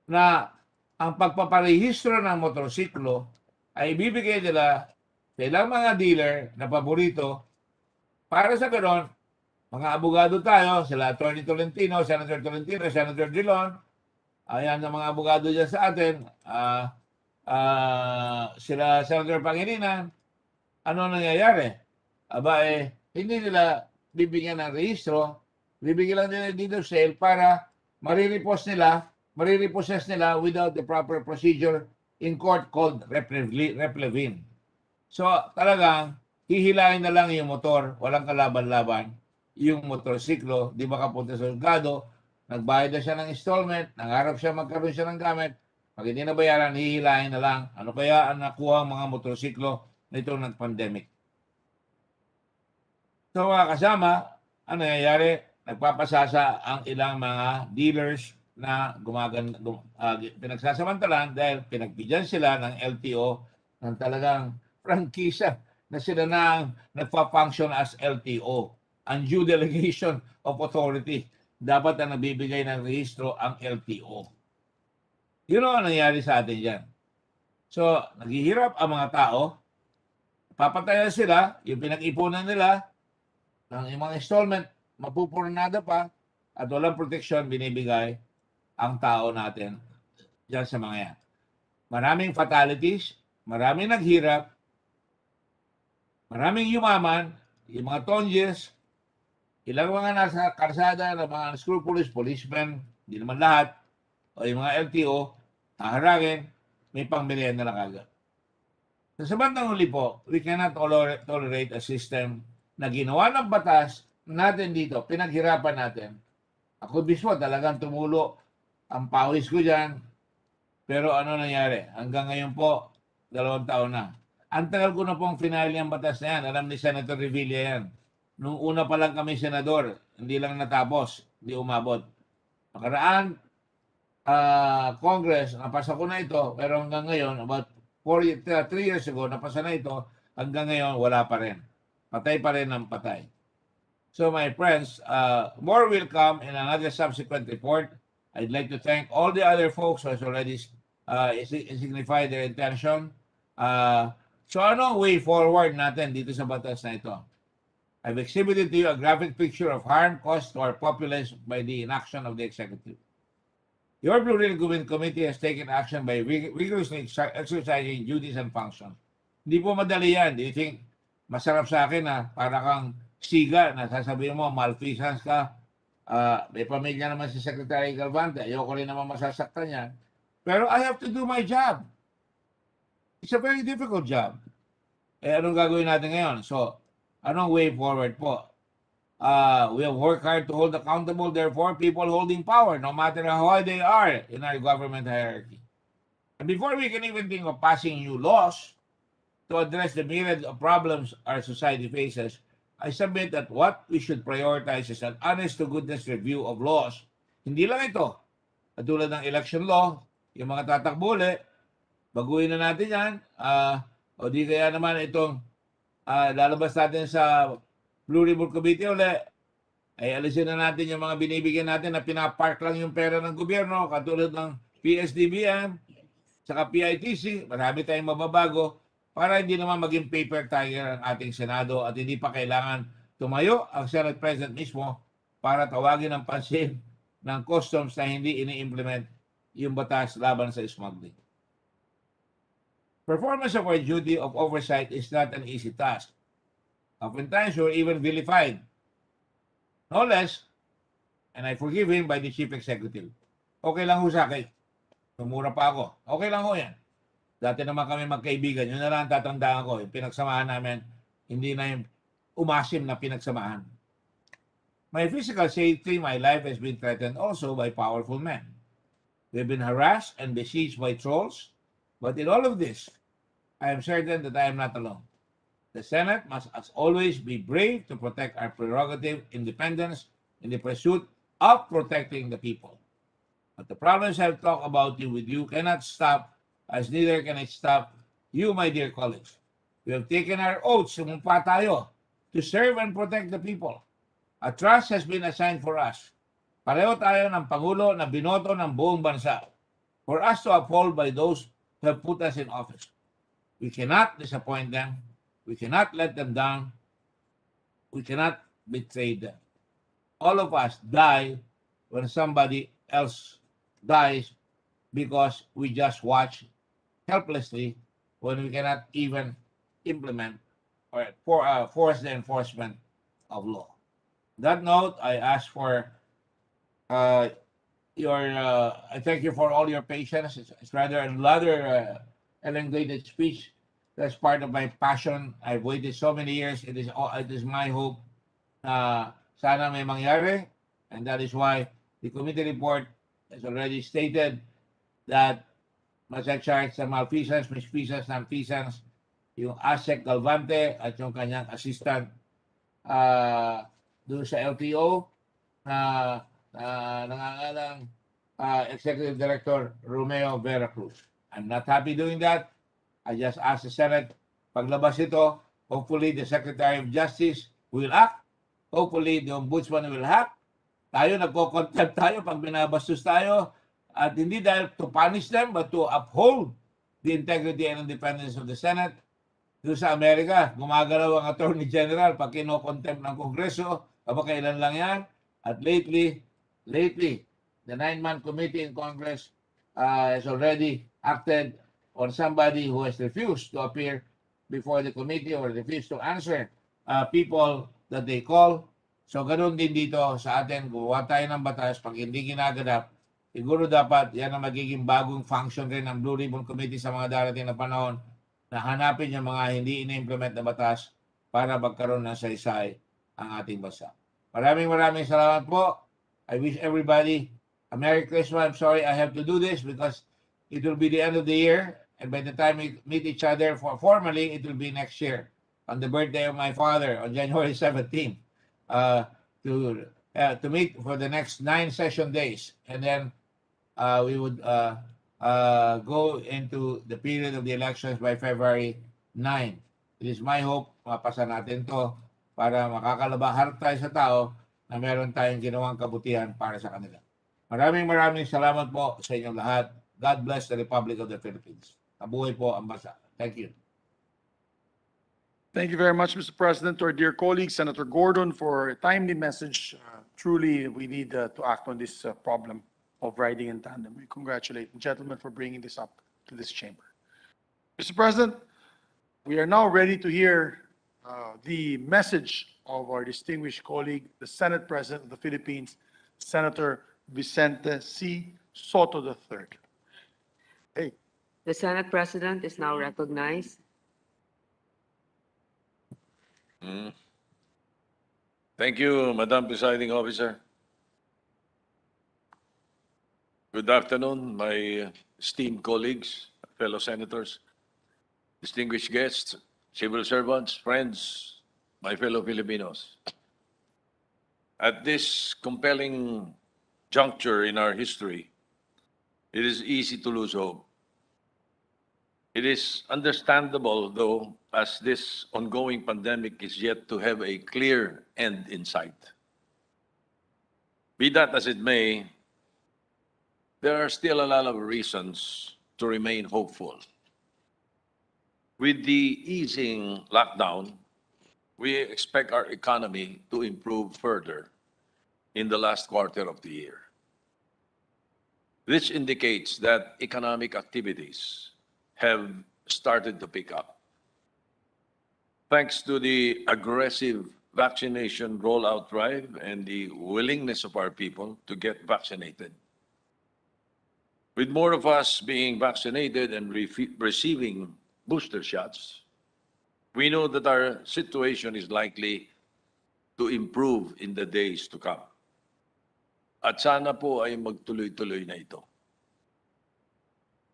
na ang pagpaparehistro ng motorsiklo ay ibibigay nila sa ilang mga dealer na paborito para sa ganon, mga abogado tayo, sila Attorney Tolentino, Senator Tolentino, Senator Drilon, ayan ang mga abogado dyan sa atin, sila Senator Pangilinan, ano nangyayari? Hindi nila bibigyan ng rehistro, bibigyan lang nila dito sale para marirepossess nila without the proper procedure in court called replevin. So talagang hihilahin na lang yung motor, walang kalaban-laban, yung motorsiklo, di makapunta sa husgado, nagbayad na siya ng installment, nangarap siya magkaroon siya ng gamit, pag hindi nabayaran, hihilahin na lang. Ano kaya ang nakuha ang mga motorsiklo nito ng pandemic? So mga kasama, ano nangyayari? Nagpapasasa ang ilang mga dealers na pinagsasamantalan dahil pinagbigyan sila ng LTO ng talagang prangkisa na sila na nagpa-function as LTO. Undue delegation of authority. Dapat na nagbibigay ng rehistro ang LTO. Yun ang nangyari sa atin dyan. So, naghihirap ang mga tao, papatayan sila, yung pinag-ipunan nila, ng mga installment, mapupurnada pa, at walang protection binibigay ang tao natin dyan sa mga yan. Maraming fatalities, maraming naghirap, maraming yumaman, yung mga tonjes, ilang mga nasa karsada ng mga unscrupulous policemen, hindi naman lahat, o yung mga LTO, haharangin, may pangmerienda na agad. Sa bandang huli po, we cannot tolerate a system na ginawa ng batas natin dito, pinaghirapan natin. Ako mismo talagang tumulo ang pawis ko dyan. Pero ano nangyari? Hanggang ngayon po, 2 taon na. Ang tagal ko na pong finale ang batas na yan. Alam ni Senator Revilla yan. Nung una pa lang kami senador, hindi lang natapos, hindi umabot. Nakaraan, Congress, napasa ko na ito, pero hanggang ngayon, about 3 years ago, napasa na ito, hanggang ngayon, wala pa rin. Patay pa rin ang patay. So my friends, more will come in another subsequent report. I'd like to thank all the other folks who has already signified their intention. So ano way forward natin dito sa batas na ito? I've exhibited to you a graphic picture of harm caused to our populace by the inaction of the executive. Your Blue Ribbon Committee has taken action by rigorously exercising duties and functions. Hindi po madali yan. Do you think masarap sa akin na para kang siga na sasabihin mo, malfeasance ka, may pamilya naman si Secretary Galvante, ayoko rin naman masasaktan yan. Pero I have to do my job. It's a very difficult job. Anong gagawin natin ngayon? So, anong way forward po? We have worked hard to hold accountable, therefore, people holding power, no matter how high they are in our government hierarchy. And before we can even think of passing new laws to address the myriad of problems our society faces, I submit that what we should prioritize is an honest-to-goodness review of laws. Hindi lang ito. Katulad ng election law, yung mga tatakbo ulit, baguhin na natin yan. O di kaya naman itong lalabas natin sa Blue Ribbon Committee ulit, ay alisin na natin yung mga binibigyan natin na pinapark lang yung pera ng gobyerno, katulad ng PSDBM, saka PITC, marami tayong mababago, para hindi naman maging paper tiger ang ating Senado at hindi pa kailangan tumayo ang Senate President mismo para tawagin ang pansin ng customs na hindi ini-implement yung batas laban sa smuggling. Performance of our duty of oversight is not an easy task. Oftentimes, we're even vilified. No less, and I forgive him by the Chief Executive. Okay lang ho sa akin. Tumura pa ako. Okay lang ho yan. Dati naman kami magkaibigan. Yun na lang tatandaan ko. Yung pinagsamahan namin, hindi na yung umasim na pinagsamahan. My physical safety, my life has been threatened also by powerful men. We've been harassed and besieged by trolls. But in all of this, I am certain that I am not alone. The Senate must, as always, be brave to protect our prerogative, independence, in the pursuit of protecting the people. But the problems I've talked about with you cannot stop, as neither can it stop you, my dear colleagues. We have taken our oaths, sumumpa tayo, to serve and protect the people. A trust has been assigned for us. Pareho tayo ng Pangulo na binoto ng buong bansa for us to uphold by those who have put us in office. We cannot disappoint them. We cannot let them down. We cannot betray them. All of us die when somebody else dies because we just watch helplessly when we cannot even implement or force the enforcement of law. On that note, I ask for I thank you for all your patience. It's rather another elongated speech. That's part of my passion. I've waited so many years. It is my hope na sana may mangyari, and that is why the committee report has already stated that masacharge sa malfeasance, misfeasance, nonfeasance, yung ASEC Galvante at yung kanyang assistant doon sa LTO na nangangalang Executive Director Romeo Vera Cruz. I'm not happy doing that. I just ask the Senate, paglabas ito, hopefully the Secretary of Justice will act. Hopefully the Ombudsman will act. Tayo, nagko-contempt tayo pag binabastos tayo. At hindi dahil to punish them, but to uphold the integrity and independence of the Senate. Doon sa Amerika, gumagalaw ang Attorney General pag kino-contempt ng Kongreso. Kapakailan lang yan. At lately, the 9-man committee in Congress has already acted on somebody who has refused to appear before the committee or refused to answer people that they call. So ganoon din dito sa atin, gumawa tayo ng batas. Pag hindi ginaganap, siguro dapat yan ang magiging bagong function rin ng Blue Ribbon Committee sa mga darating na panahon na hanapin yung mga hindi ina-implement na batas para magkaroon ng saysay ang ating bansa. Maraming salamat po. I wish everybody a Merry Christmas. I'm sorry I have to do this because it will be the end of the year. And by the time we meet each other formally, it will be next year on the birthday of my father on January 17th to meet for the next 9 session days. And then we would go into the period of the elections by February 9. It is my hope, mapasa natin to para makakalabahar tayo sa tao na meron tayong ginawang kabutihan para sa kanila. Maraming salamat po sa inyong lahat. God bless the Republic of the Philippines. Mabuhay po ang bansa. Thank you.
Thank you very much, Mr. President, to our dear colleague, Senator Gordon, for a timely message. Truly, we need to act on this problem of riding in tandem. We congratulate the gentleman for bringing this up to this chamber. Mr. President, we are now ready to hear the message of our distinguished colleague, the Senate President of the Philippines, Senator Vicente C. Soto III. Hey.
The Senate President is now recognized.
Thank you, Madam Presiding Officer. Good afternoon, my esteemed colleagues, fellow senators, distinguished guests, civil servants, friends, my fellow Filipinos. At this compelling juncture in our history, it is easy to lose hope. It is understandable, though, as this ongoing pandemic is yet to have a clear end in sight. Be that as it may, there are still a lot of reasons to remain hopeful. With the easing lockdown, we expect our economy to improve further in the last quarter of the year. This indicates that economic activities have started to pick up. Thanks to the aggressive vaccination rollout drive and the willingness of our people to get vaccinated. With more of us being vaccinated and receiving booster shots, we know that our situation is likely to improve in the days to come. At sana po ay magtuloy-tuloy na ito.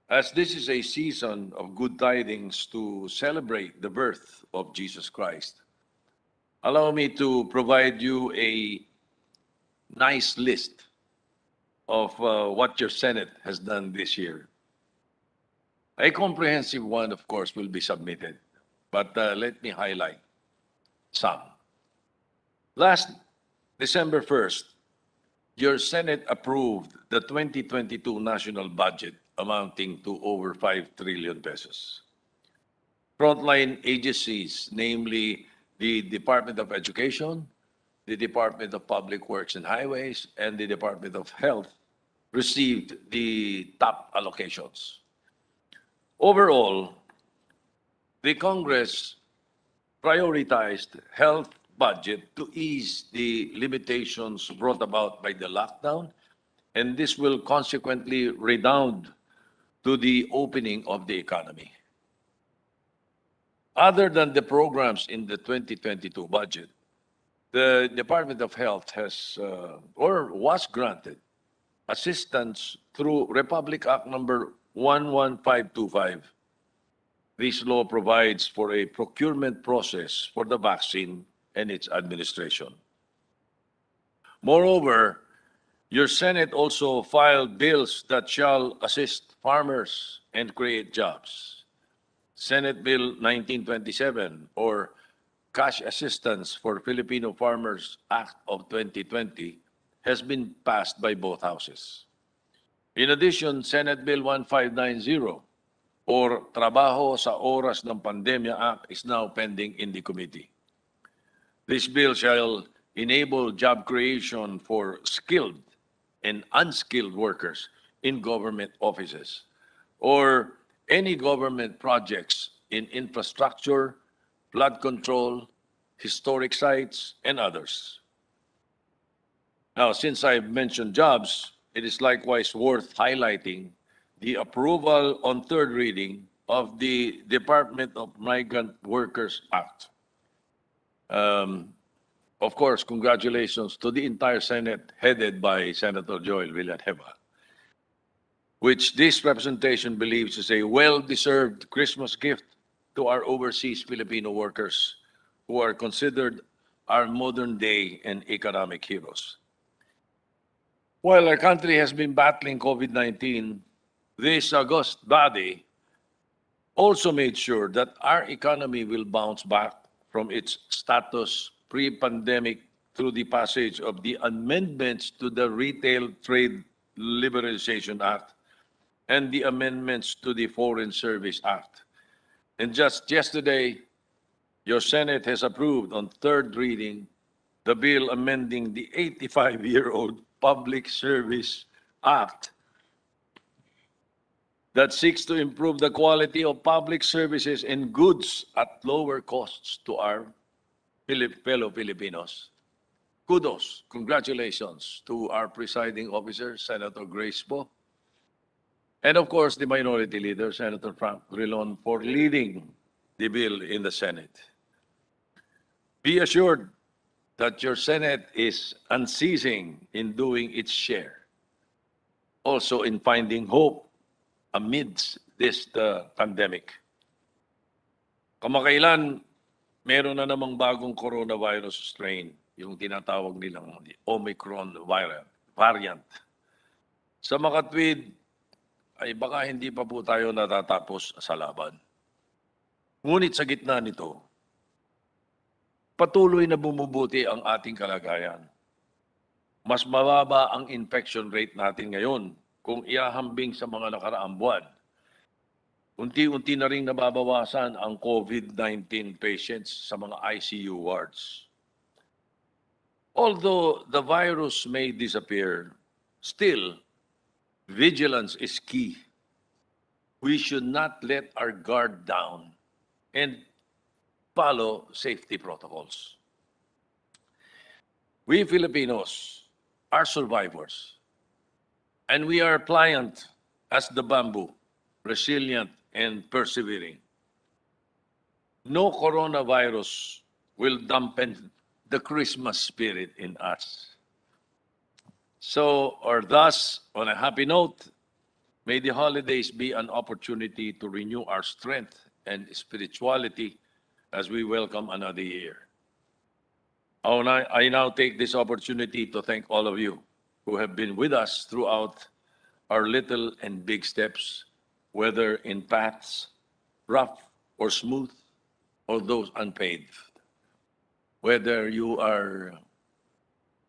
As this is a season of good tidings to celebrate the birth of Jesus Christ, allow me to provide you a nice list of what your Senate has done this year. A comprehensive one, of course, will be submitted, but let me highlight some. Last December 1st, your Senate approved the 2022 national budget amounting to over 5 trillion pesos. Frontline agencies, namely the Department of Education, the Department of Public Works and Highways, and the Department of Health, received the top allocations. Overall, the Congress prioritized health budget to ease the limitations brought about by the lockdown, and this will consequently redound to the opening of the economy. Other than the programs in the 2022 budget, the Department of Health has or was granted assistance through Republic Act number 11525. This law provides for a procurement process for the vaccine and its administration. Moreover, your Senate also filed bills that shall assist farmers and create jobs. Senate Bill 1927, or Cash Assistance for Filipino Farmers Act of 2020, has been passed by both houses. In addition, Senate Bill 1590, or Trabaho sa Oras ng Pandemya Act, is now pending in the committee. This bill shall enable job creation for skilled and unskilled workers in government offices or any government projects in infrastructure, flood control, historic sites, and others. Now, since I've mentioned jobs, it is likewise worth highlighting the approval on third reading of the Department of Migrant Workers Act. Of course, congratulations to the entire Senate headed by Senator Joel Villanueva, which this representation believes is a well-deserved Christmas gift to our overseas Filipino workers who are considered our modern-day and economic heroes. While our country has been battling COVID-19, this august body also made sure that our economy will bounce back from its status pre-pandemic through the passage of the amendments to the Retail Trade Liberalization Act and the amendments to the Foreign Service Act. And just yesterday, your Senate has approved on third reading the bill amending the 85-year-old Public Service Act that seeks to improve the quality of public services and goods at lower costs to our fellow Filipinos. Kudos, congratulations to our presiding officer, Senator Grace Poe, and of course the Minority Leader, Senator Frank Drilon, for leading the bill in the Senate. Be assured that your Senate is unceasing in doing its share, also in finding hope amidst this pandemic. Kamakailan, meron na namang bagong coronavirus strain, yung tinatawag nilang Omicron variant. Sa makatwid, ay baka hindi pa po tayo natatapos sa laban. Ngunit sa gitna nito, patuloy na bumubuti ang ating kalagayan. Mas mababa ang infection rate natin ngayon kung iahambing sa mga nakaraang buwan. Unti-unti na rin nababawasan ang COVID-19 patients sa mga ICU wards. Although the virus may disappear, still, vigilance is key. we should not let our guard down and follow safety protocols. We Filipinos are survivors, and we are pliant as the bamboo, resilient and persevering. No coronavirus will dampen the Christmas spirit in us. So, or thus, on a happy note, may the holidays be an opportunity to renew our strength and spirituality as we welcome another year. I now take this opportunity to thank all of you who have been with us throughout our little and big steps, whether in paths rough or smooth, or those unpaved. Whether you are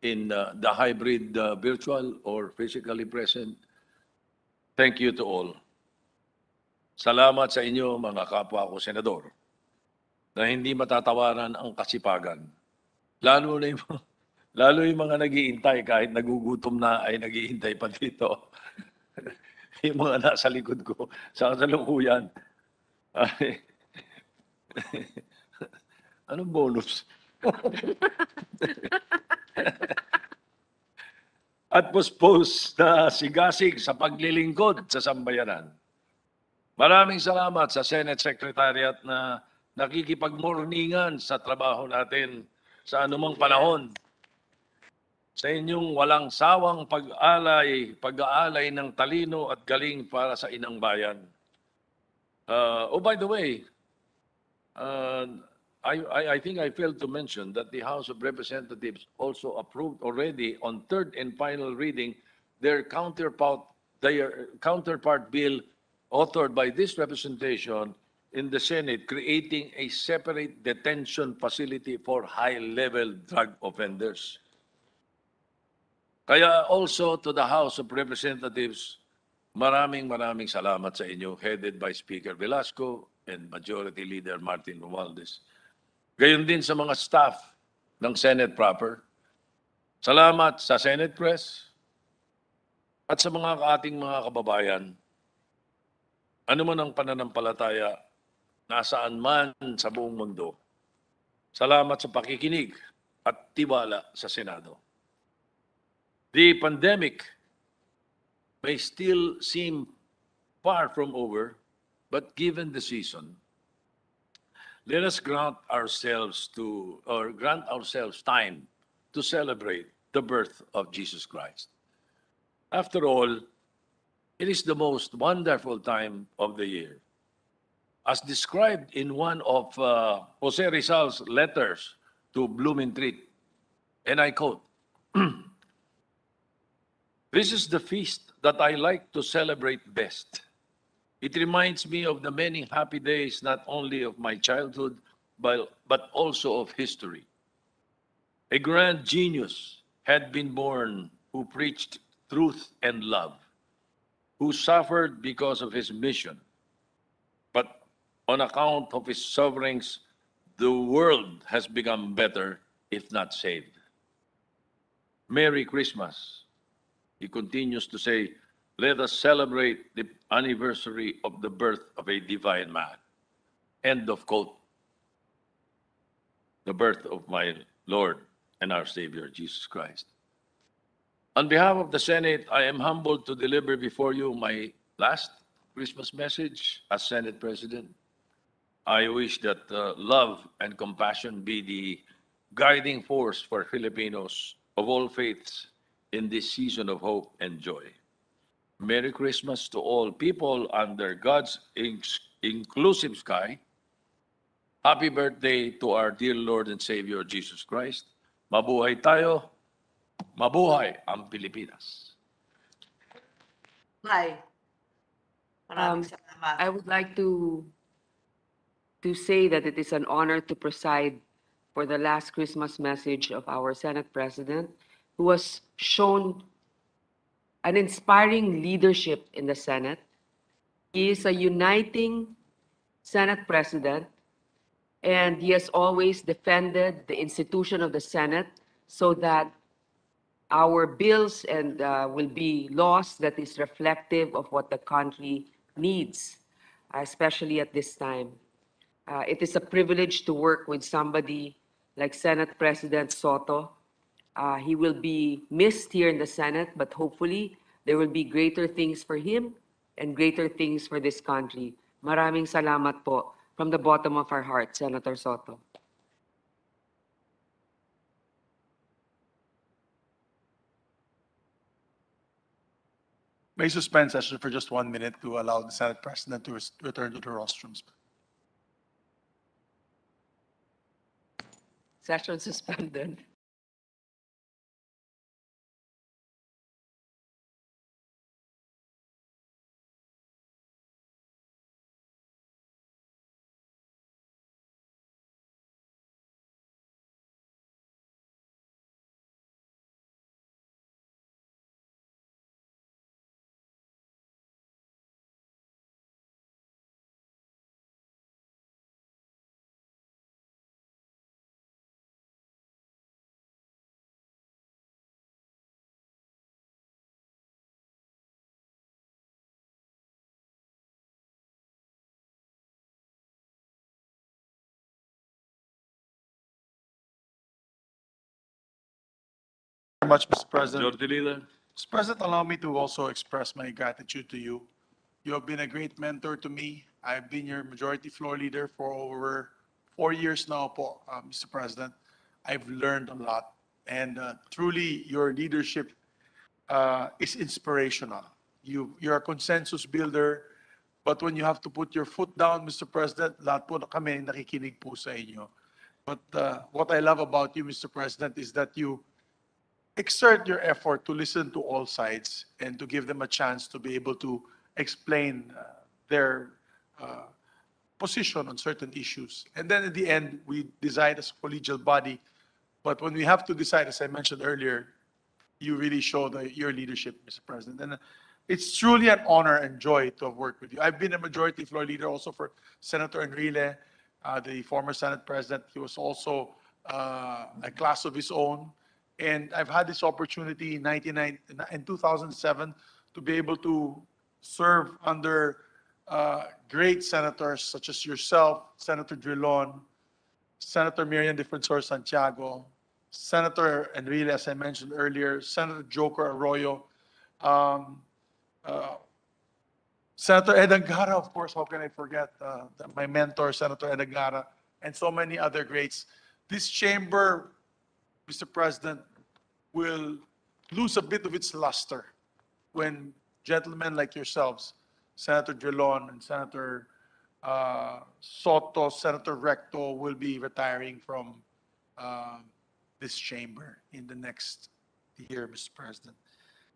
in the hybrid virtual or physically present, thank you to all. Salamat sa inyo mga kapwa ko senador na hindi matatawaran ang kasipagan. Lalo yung mga nag-iintay kahit nagugutom na ay nag-iintay pa dito. Yung mga nasa likod ko sa kasalukuyan. Ay, anong bonus? At puspos na sigasig sa paglilingkod sa sambayanan. Maraming salamat sa Senate Secretariat na nakikipagmorningan sa trabaho natin sa anumang panahon. Sa inyong walang sawang pag-aalay ng talino at galing para sa inang bayan. By the way, I think I failed to mention that the House of Representatives also approved already on third and final reading their counterpart bill authored by this representation in the Senate, creating a separate detention facility for high-level drug offenders. Kaya also to the House of Representatives, maraming salamat sa inyo, headed by Speaker Velasco and Majority Leader Martin Romualdez. Gayon din sa mga staff ng Senate proper. Salamat sa Senate Press at sa ating mga kababayan. Ano man ang pananampalataya, nasaan man sa buong mundo. Salamat sa pakikinig at tiwala sa Senado. The pandemic may still seem far from over, but given the season, let us grant ourselves time to celebrate the birth of Jesus Christ. After all, it is the most wonderful time of the year. As described in one of Jose Rizal's letters to Blumentritt, and I quote, "This is the feast that I like to celebrate best. It reminds me of the many happy days, not only of my childhood, but also of history. A grand genius had been born who preached truth and love, who suffered because of his mission. But on account of his sufferings, the world has become better, if not saved. Merry Christmas." He continues to say, "Let us celebrate the anniversary of the birth of a divine man." End of quote. The birth of my Lord and our Savior, Jesus Christ. On behalf of the Senate, I am humbled to deliver before you my last Christmas message as Senate President. I wish that love and compassion be the guiding force for Filipinos of all faiths in this season of hope and joy. Merry Christmas to all people under God's inclusive sky. Happy birthday to our dear Lord and Savior, Jesus Christ. Mabuhay tayo. Mabuhay ang Pilipinas.
Hi. Maraming salamat.
I would like to say that it is an honor to preside for the last Christmas message of our Senate President, who has shown an inspiring leadership in the Senate. He is a uniting Senate President, and he has always defended the institution of the Senate so that our bills will be laws that is reflective of what the country needs. especially at this time. It is a privilege to work with somebody like Senate President Soto. He will be missed here in the Senate, but hopefully there will be greater things for him and greater things for this country. Maraming salamat po from the bottom of our heart, Senator Soto.
May suspend session for just 1 minute to allow the Senate President to return to the restrooms.
Session suspended.
Very much, Mr. President.
Majority Leader.
Mr. President, allow me to also express my gratitude to you. You have been a great mentor to me. I've been your majority floor leader for over 4 years now, po, Mr. President. I've learned a lot, and truly your leadership is inspirational. You're a consensus builder, but when you have to put your foot down, Mr. President, lahat po kami nakikinig po sa inyo. But what I love about you, Mr. President, is that you exert your effort to listen to all sides and to give them a chance to be able to explain their position on certain issues. And then at the end, we decide as a collegial body. But when we have to decide, as I mentioned earlier, you really show your leadership, Mr. President. And it's truly an honor and joy to have worked with you. I've been a majority floor leader also for Senator Enrile, the former Senate President. He was also a class of his own. And I've had this opportunity in 2007 to be able to serve under great senators such as yourself, Senator Drilon, Senator Miriam Defensor Santiago, Senator Enrile, as I mentioned earlier, Senator Joker Arroyo, Senator Ed Angara, of course, how can I forget my mentor, Senator Ed Angara, and so many other greats. This chamber, Mr. President, will lose a bit of its luster when gentlemen like yourselves, Senator Drilon and Senator Soto, Senator Recto will be retiring from this chamber in the next year, Mr. President.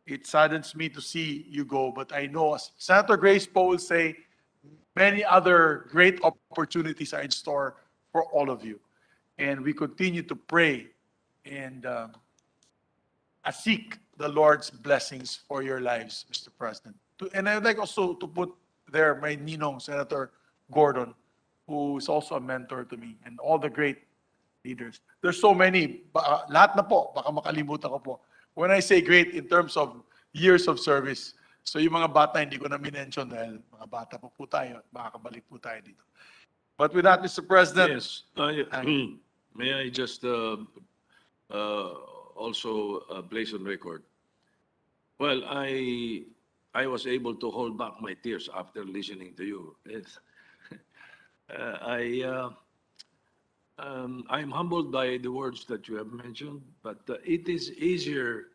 It saddens me to see you go, but I know, as Senator Grace Poe will say, many other great opportunities are in store for all of you. And we continue to pray and seek the Lord's blessings for your lives, Mr. President. And I would like also to put there my ninong, Senator Gordon, who is also a mentor to me, and all the great leaders. There's so many, lahat na po, baka makalimutan ko po. When I say great in terms of years of service, so yung mga bata hindi ko na minention dahil mga bata pa po tayo at makakabalik po tayo dito. But with that, Mr. President.
Yes. May I just also place on record? Well, I was able to hold back my tears after listening to you. I'm humbled by the words that you have mentioned, but it is easier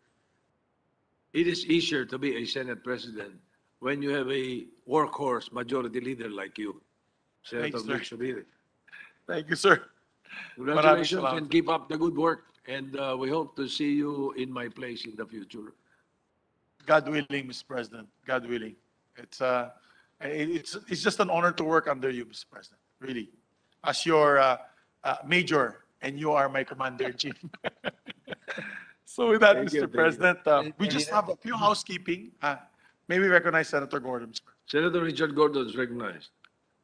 to be a Senate President when you have a workhorse majority leader like you, Senator
Thanks, sir.
Grace.
Thank you, sir.
Congratulations
Maraming
and keep up the good work. And we hope to see you in my place in the future.
God willing, Mr. President. God willing. It's just an honor to work under you, Mr. President. Really, as your major, and you are my commander in chief. So with that,
Thank you,
Mr. President, we just have a few housekeeping. May we recognize Senator Gordon, Mr. President.
Senator Richard Gordon is recognized.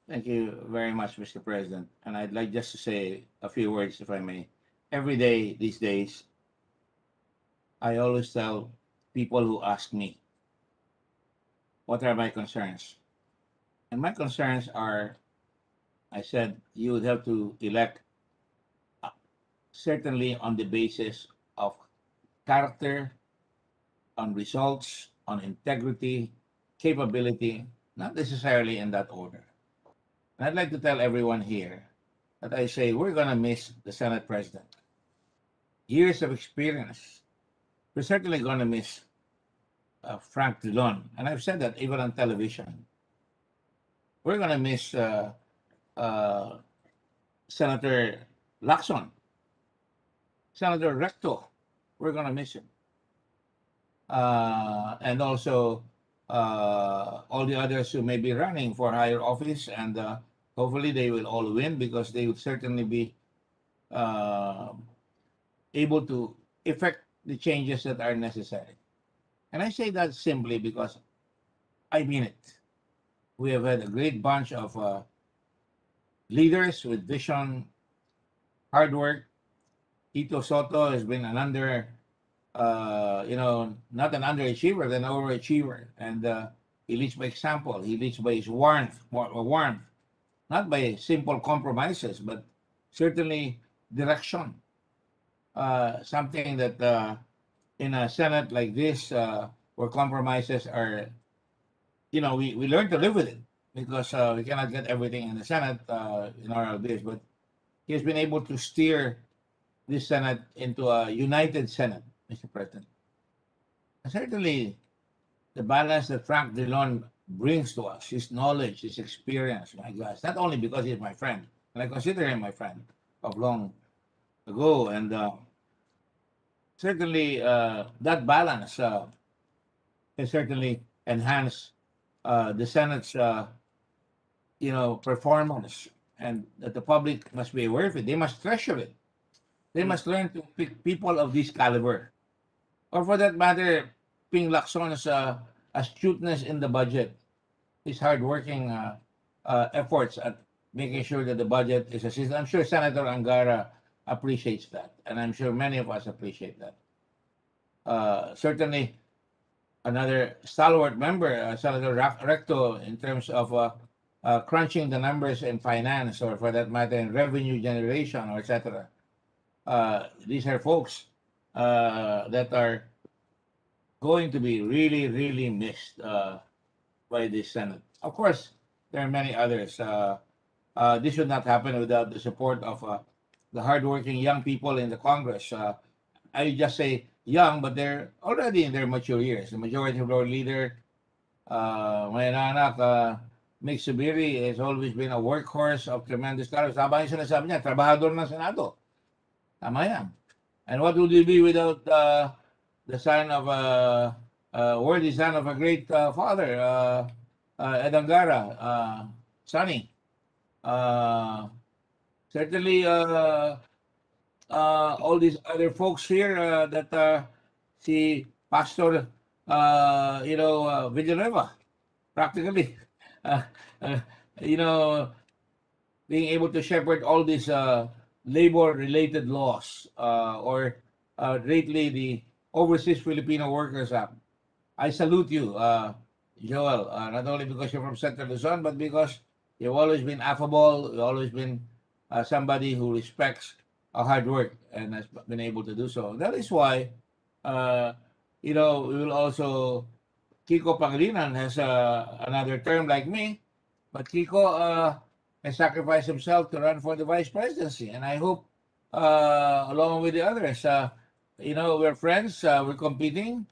Thank you very much, Mr. President. And I'd like just to say a few words, if I may. Every day these days, I always tell people who ask me, what are my concerns? And my concerns are, I said, you would have to elect certainly on the basis of character, on results, on integrity, capability, not necessarily in that order. And I'd like to tell everyone here that I say we're going to miss the Senate President. Years of experience. We're certainly going to miss Frank Drilon. And I've said that even on television. We're going to miss uh, Senator Lacson, Senator Recto. We're going to miss him. And also all the others who may be running for higher office, and hopefully they will all win, because they would certainly be able to effect the changes that are necessary. And I say that simply because I mean it. We have had a great bunch of leaders with vision, hard work. Tito Soto has been an not an underachiever, an overachiever. And he leads by example. He leads by his warmth, not by simple compromises, but certainly direction. Something that in a Senate like this, where compromises are, we learn to live with it, because we cannot get everything in the Senate in our days. But he has been able to steer this Senate into a united Senate, Mr. President. And certainly, the balance that Frank Drilon brings to us, his knowledge, his experience, my gosh, not only because he's my friend, and I consider him my friend of long ago, and certainly that balance can certainly enhance the Senate's performance, and that the public must be aware of it. They must treasure it. They must learn to pick people of this caliber. Or for that matter, Ping Lacson's astuteness in the budget, his hardworking efforts at making sure that the budget is assisted. I'm sure Senator Angara appreciates that, and I'm sure many of us appreciate that. Certainly, another stalwart member, Senator Recto, in terms of crunching the numbers in finance, or for that matter, in revenue generation, or etc. These are folks that are going to be really, really missed by the Senate. Of course, there are many others. This should not happen without the support of the hardworking young people in the Congress. I just say young, but they're already in their mature years. The majority of our leader, my anak, Mick Subiri, has always been a workhorse of tremendous talent. Tama yung sinasabi niya, trabahador ng Senado. Tama yan. And what would we be without the son of worthy son of a great father, Ed Angara, Sonny. Certainly, all these other folks here that see Pastor, Villanueva, practically, being able to shepherd all these labor-related laws, or lately the Overseas Filipino Workers Act. I salute you, Joel, not only because you're from Central Luzon, but because you've always been affable, you've always been somebody who respects hard work and has been able to do so. That is why, we will also, Kiko Pangilinan has another term like me, but Kiko has sacrificed himself to run for the vice presidency. And I hope, along with the others, we're friends, we're competing,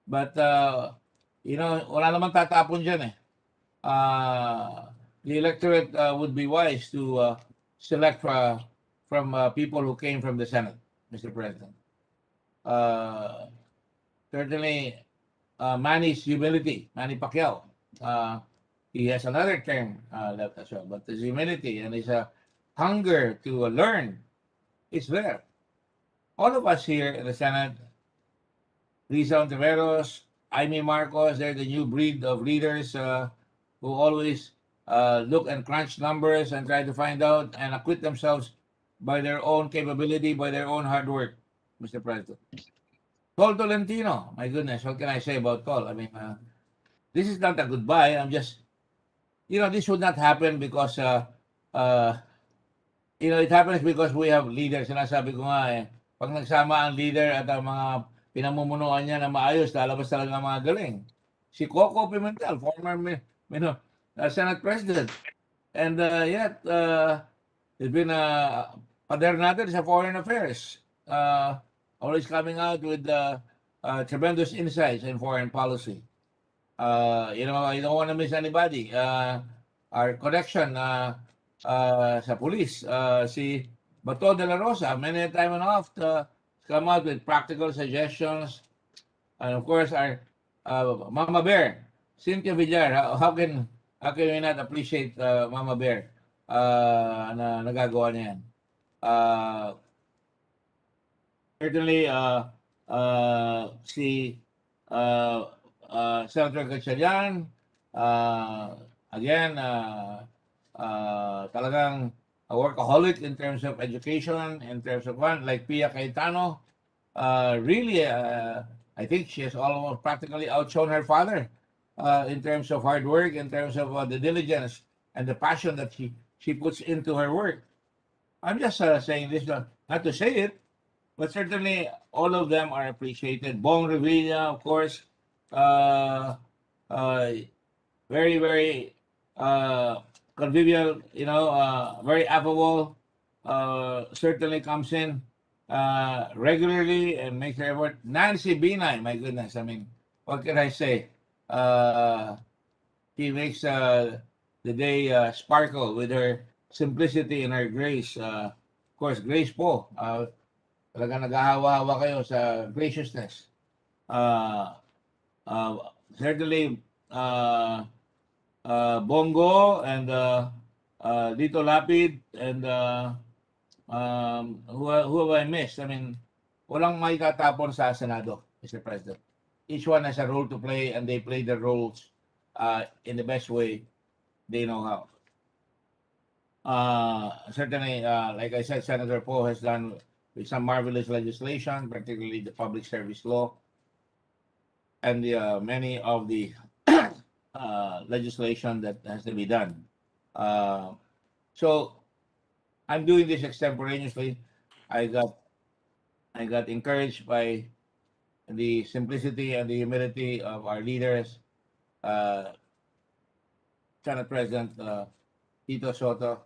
but, wala naman tatapon dyan eh. The electorate would be wise to select from people who came from the Senate, Mr. President. Certainly, Manny's humility, Manny Pacquiao, he has another term left as well, but his humility and his hunger to learn is there. All of us here in the Senate, Risa Ontiveros, Amy Marcos, they're the new breed of leaders who always look and crunch numbers and try to find out and acquit themselves by their own capability, by their own hard work, Mr. President. Tol Tolentino, my goodness, what can I say about Tol? I mean, this is not a goodbye. I'm just this would not happen because, it happens because we have leaders. Sinasabi ko nga pag nagsama ang leader at ang mga pinamumunuan niya na maayos, lalabas talaga ang mga galing. Si Coco Pimentel, former Senate President. And yet, he's been pader natin sa foreign affairs. Always coming out with tremendous insights in foreign policy. I don't want to miss anybody. Our connection sa police, si Bato de la Rosa, many a time and oft come out with practical suggestions. And of course, our Mama Bear, Cynthia Villar, how can we not appreciate Mama Bear na nagagawa niya yan? Certainly, si Senator Gatchalian, again, talagang a workaholic in terms of education, in terms of one, like Pia Cayetano, really, I think she has almost practically outshone her father in terms of hard work, in terms of the diligence and the passion that she puts into her work. I'm just saying this not to say it, but certainly all of them are appreciated. Bong Revilla, of course, very, very convivial, very affable, certainly comes in regularly and makes her effort. Nancy Binay, my goodness, I mean, what can I say? She makes the day sparkle with her simplicity and her grace. Of course, grace po. Talaga naghahawa-hawa kayo sa graciousness. Certainly, Bongo and Dito Lapid and who have I missed? I mean, walang may tatapon sa Senado, Mr. President. Each one has a role to play and they play their roles in the best way they know how. Certainly, like I said, Senator Poe has done with some marvelous legislation, particularly the public service law and many of the legislation that has to be done. So I'm doing this extemporaneously. I got encouraged by the simplicity and the humility of our leaders. Senate President Tito Soto,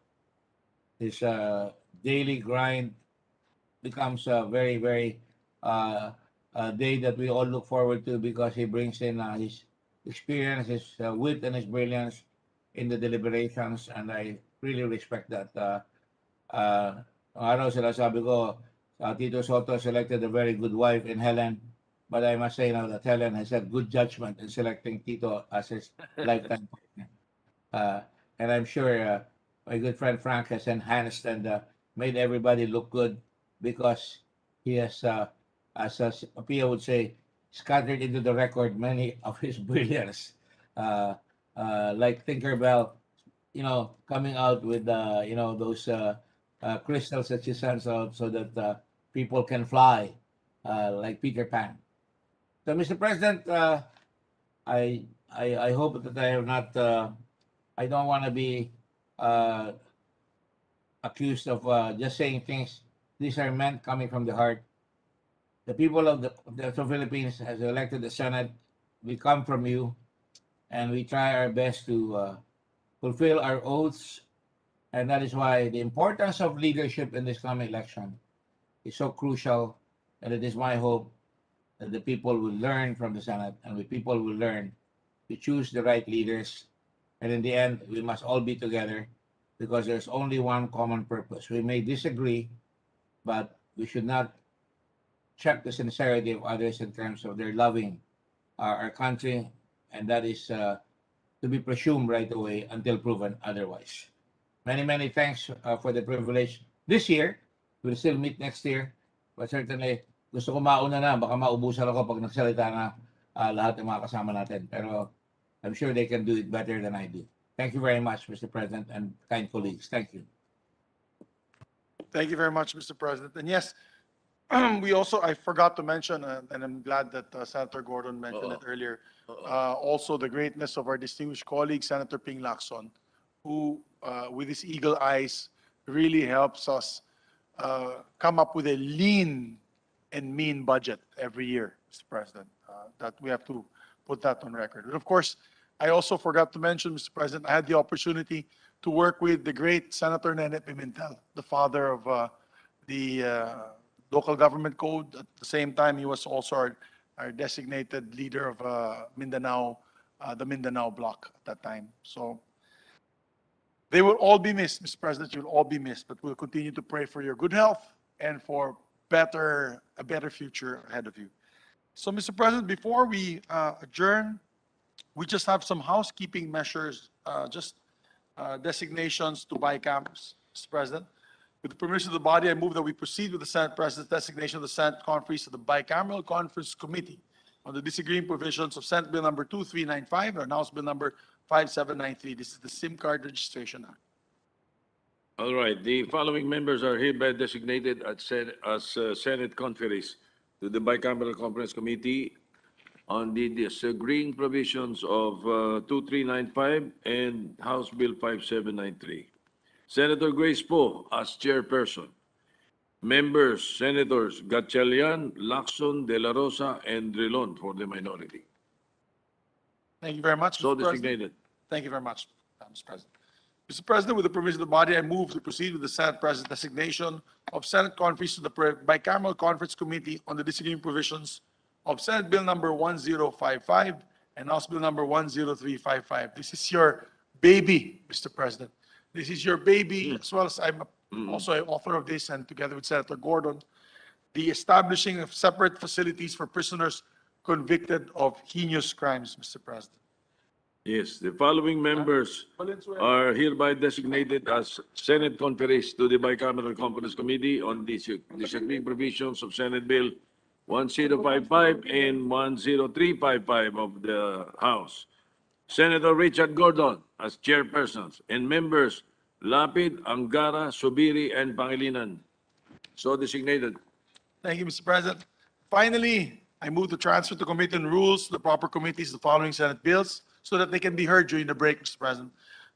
his daily grind becomes a very, very day that we all look forward to because he brings in his experience, his wit and his brilliance in the deliberations, and I really respect that. Araw sila sabi ko, Tito Soto selected a very good wife in Helen, but I must say now that Helen has had good judgment in selecting Tito as his lifetime partner. And I'm sure my good friend Frank has enhanced and made everybody look good because he has, as Pia would say, scattered into the record many of his brilliance, like Tinkerbell, coming out with, those crystals that she sends out so that people can fly, like Peter Pan. So, Mr. President, I hope that I have not, I don't want to be accused of just saying things. These are meant coming from the heart. The people of the Philippines has elected the Senate. We come from you, and we try our best to fulfill our oaths. And that is why the importance of leadership in this coming election is so crucial. And it is my hope that the people will learn from the Senate and the people will learn to choose the right leaders. And in the end, we must all be together because there's only one common purpose. We may disagree, but we should not check the sincerity of others in terms of their loving our country. And that is to be presumed right away until proven otherwise. Many, many thanks for the privilege this year. We'll still meet next year. But certainly, gusto ko mauna na. Baka maubusan ako pag nagsalita na lahat ng mga kasama natin. Pero I'm sure they can do it better than I do. Thank you very much, Mr. President, and kind colleagues. Thank you.
Thank you very much, Mr. President. And yes, We also, I forgot to mention, and I'm glad that Senator Gordon mentioned it earlier, also the greatness of our distinguished colleague, Senator Ping Lacson, who, with his eagle eyes, really helps us come up with a lean and mean budget every year, Mr. President. That we have to put that on record. And of course, I also forgot to mention, Mr. President, I had the opportunity to work with the great Senator Nene Pimentel, the father of the local government code. At the same time, he was also our designated leader of Mindanao, the Mindanao bloc at that time. So they will all be missed, Mr. President. You'll all be missed, but we'll continue to pray for your good health and for a better future ahead of you. So, Mr. President, before we adjourn, we just have some housekeeping measures, designations to Bicamps, Mr. President. With the permission of the body, I move that we proceed with the Senate President's designation of the Senate Conference of the Bicameral Conference Committee on the disagreeing provisions of Senate Bill number 2395 and House Bill number 5793. This is the SIM card registration act.
All right, the following members are hereby designated as Senate conferees to the Bicameral Conference Committee on the disagreeing provisions of 2395 and House Bill 5793. Senator Grace Poe as chairperson. Members, Senators Gatchalian, Lacson, De La Rosa, and Drilon for the minority.
Thank you very much,
So
Mr. President.
designated.
Thank you very much, Mr. President. Mr. President, with the permission of the body, I move to proceed with the Senate President's designation of Senate Conference to the Bicameral Conference Committee on the disagreeing provisions of Senate Bill number 1055 and House Bill number 10355. This is your baby, Mr. President. This is your baby, as well as I'm also an author of this, and together with Senator Gordon, the establishing of separate facilities for prisoners convicted of heinous crimes, Mr. President.
Yes, the following members are hereby designated as Senate conferees to the Bicameral Conference Committee on the disagreeing provisions of Senate Bill 1055 and 10355 of the House. Senator Richard Gordon as chairpersons and members Lapid, Angara, Subiri, and Pangilinan. So designated.
Thank you, Mr. President. Finally, I move to transfer to Committee on Rules to the proper committees the following Senate bills so that they can be heard during the break, Mr. President.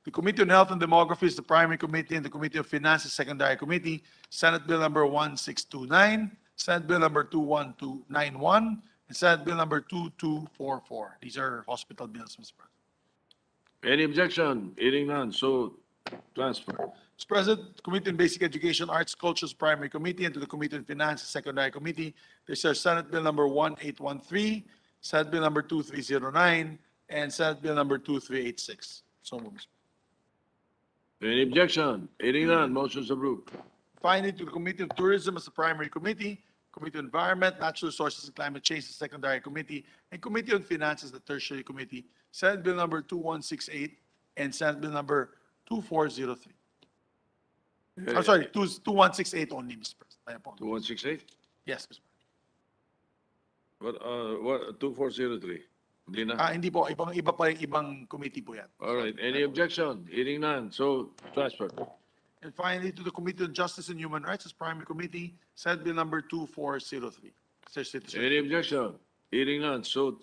The Committee on Health and Demography is the primary committee, and the Committee of Finance is secondary committee. Senate Bill number 1629, Senate Bill number 21291, and Senate Bill number 2244. These are hospital bills, Mr. President.
Any objection? Hearing none, so transfer.
Mr. President, Committee on Basic Education, Arts, Cultures, Primary Committee, and to the Committee on Finance, Secondary Committee. There's our Senate Bill number 1813, Senate Bill number 2309, and Senate Bill number 2386. So moved.
Any objection? Hearing none, motion is approved.
Finally, to the Committee of Tourism as the primary committee, Committee on Environment, Natural Resources, and Climate Change as the secondary committee, and Committee on Finance as the tertiary committee. Senate Bill number 2168 and Senate Bill number 2403. I'm sorry, 2168 only, Mr. President. I apologize.
2168?
Yes, Mr.
What, 2403? Hindi na?
Hindi po, iba pa yung ibang committee po yan.
All right, any objection? Hearing none, so transfer.
And finally, to the Committee on Justice and Human Rights as primary committee, Senate Bill number 2403.
Any objection? Hearing none, so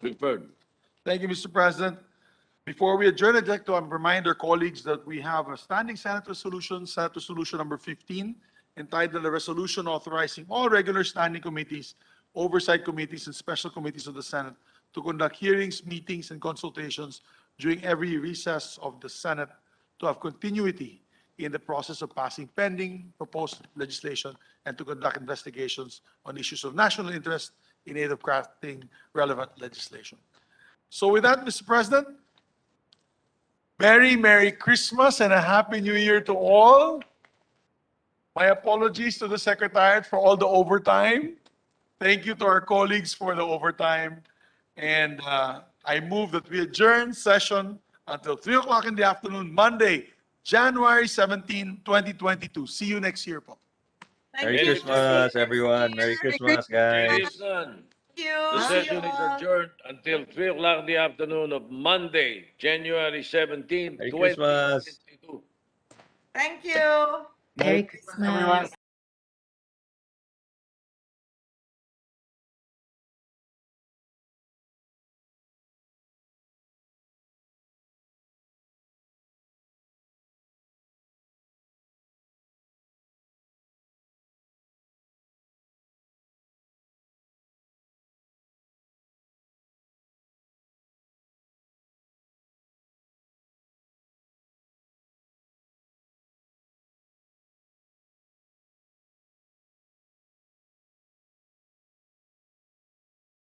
referred.
Thank you, Mr. President. Before we adjourn, I'd like to remind our colleagues that we have a standing Senate resolution number 15, entitled a resolution authorizing all regular standing committees, oversight committees, and special committees of the Senate to conduct hearings, meetings, and consultations during every recess of the Senate to have continuity in the process of passing pending proposed legislation and to conduct investigations on issues of national interest in aid of crafting relevant legislation. So with that, Mr. President, Merry Christmas and a Happy New Year to all. My apologies to the Secretariat for all the overtime. Thank you to our colleagues for the overtime. And I move that we adjourn session until 3 o'clock in the afternoon, Monday, January 17, 2022. See you next year, po.
Merry Christmas, everyone. Merry Christmas, guys.
The session is adjourned until 3 o'clock in the afternoon of Monday, January 17,
Merry Christmas.
2022.
Thank you.
Merry Christmas, everyone.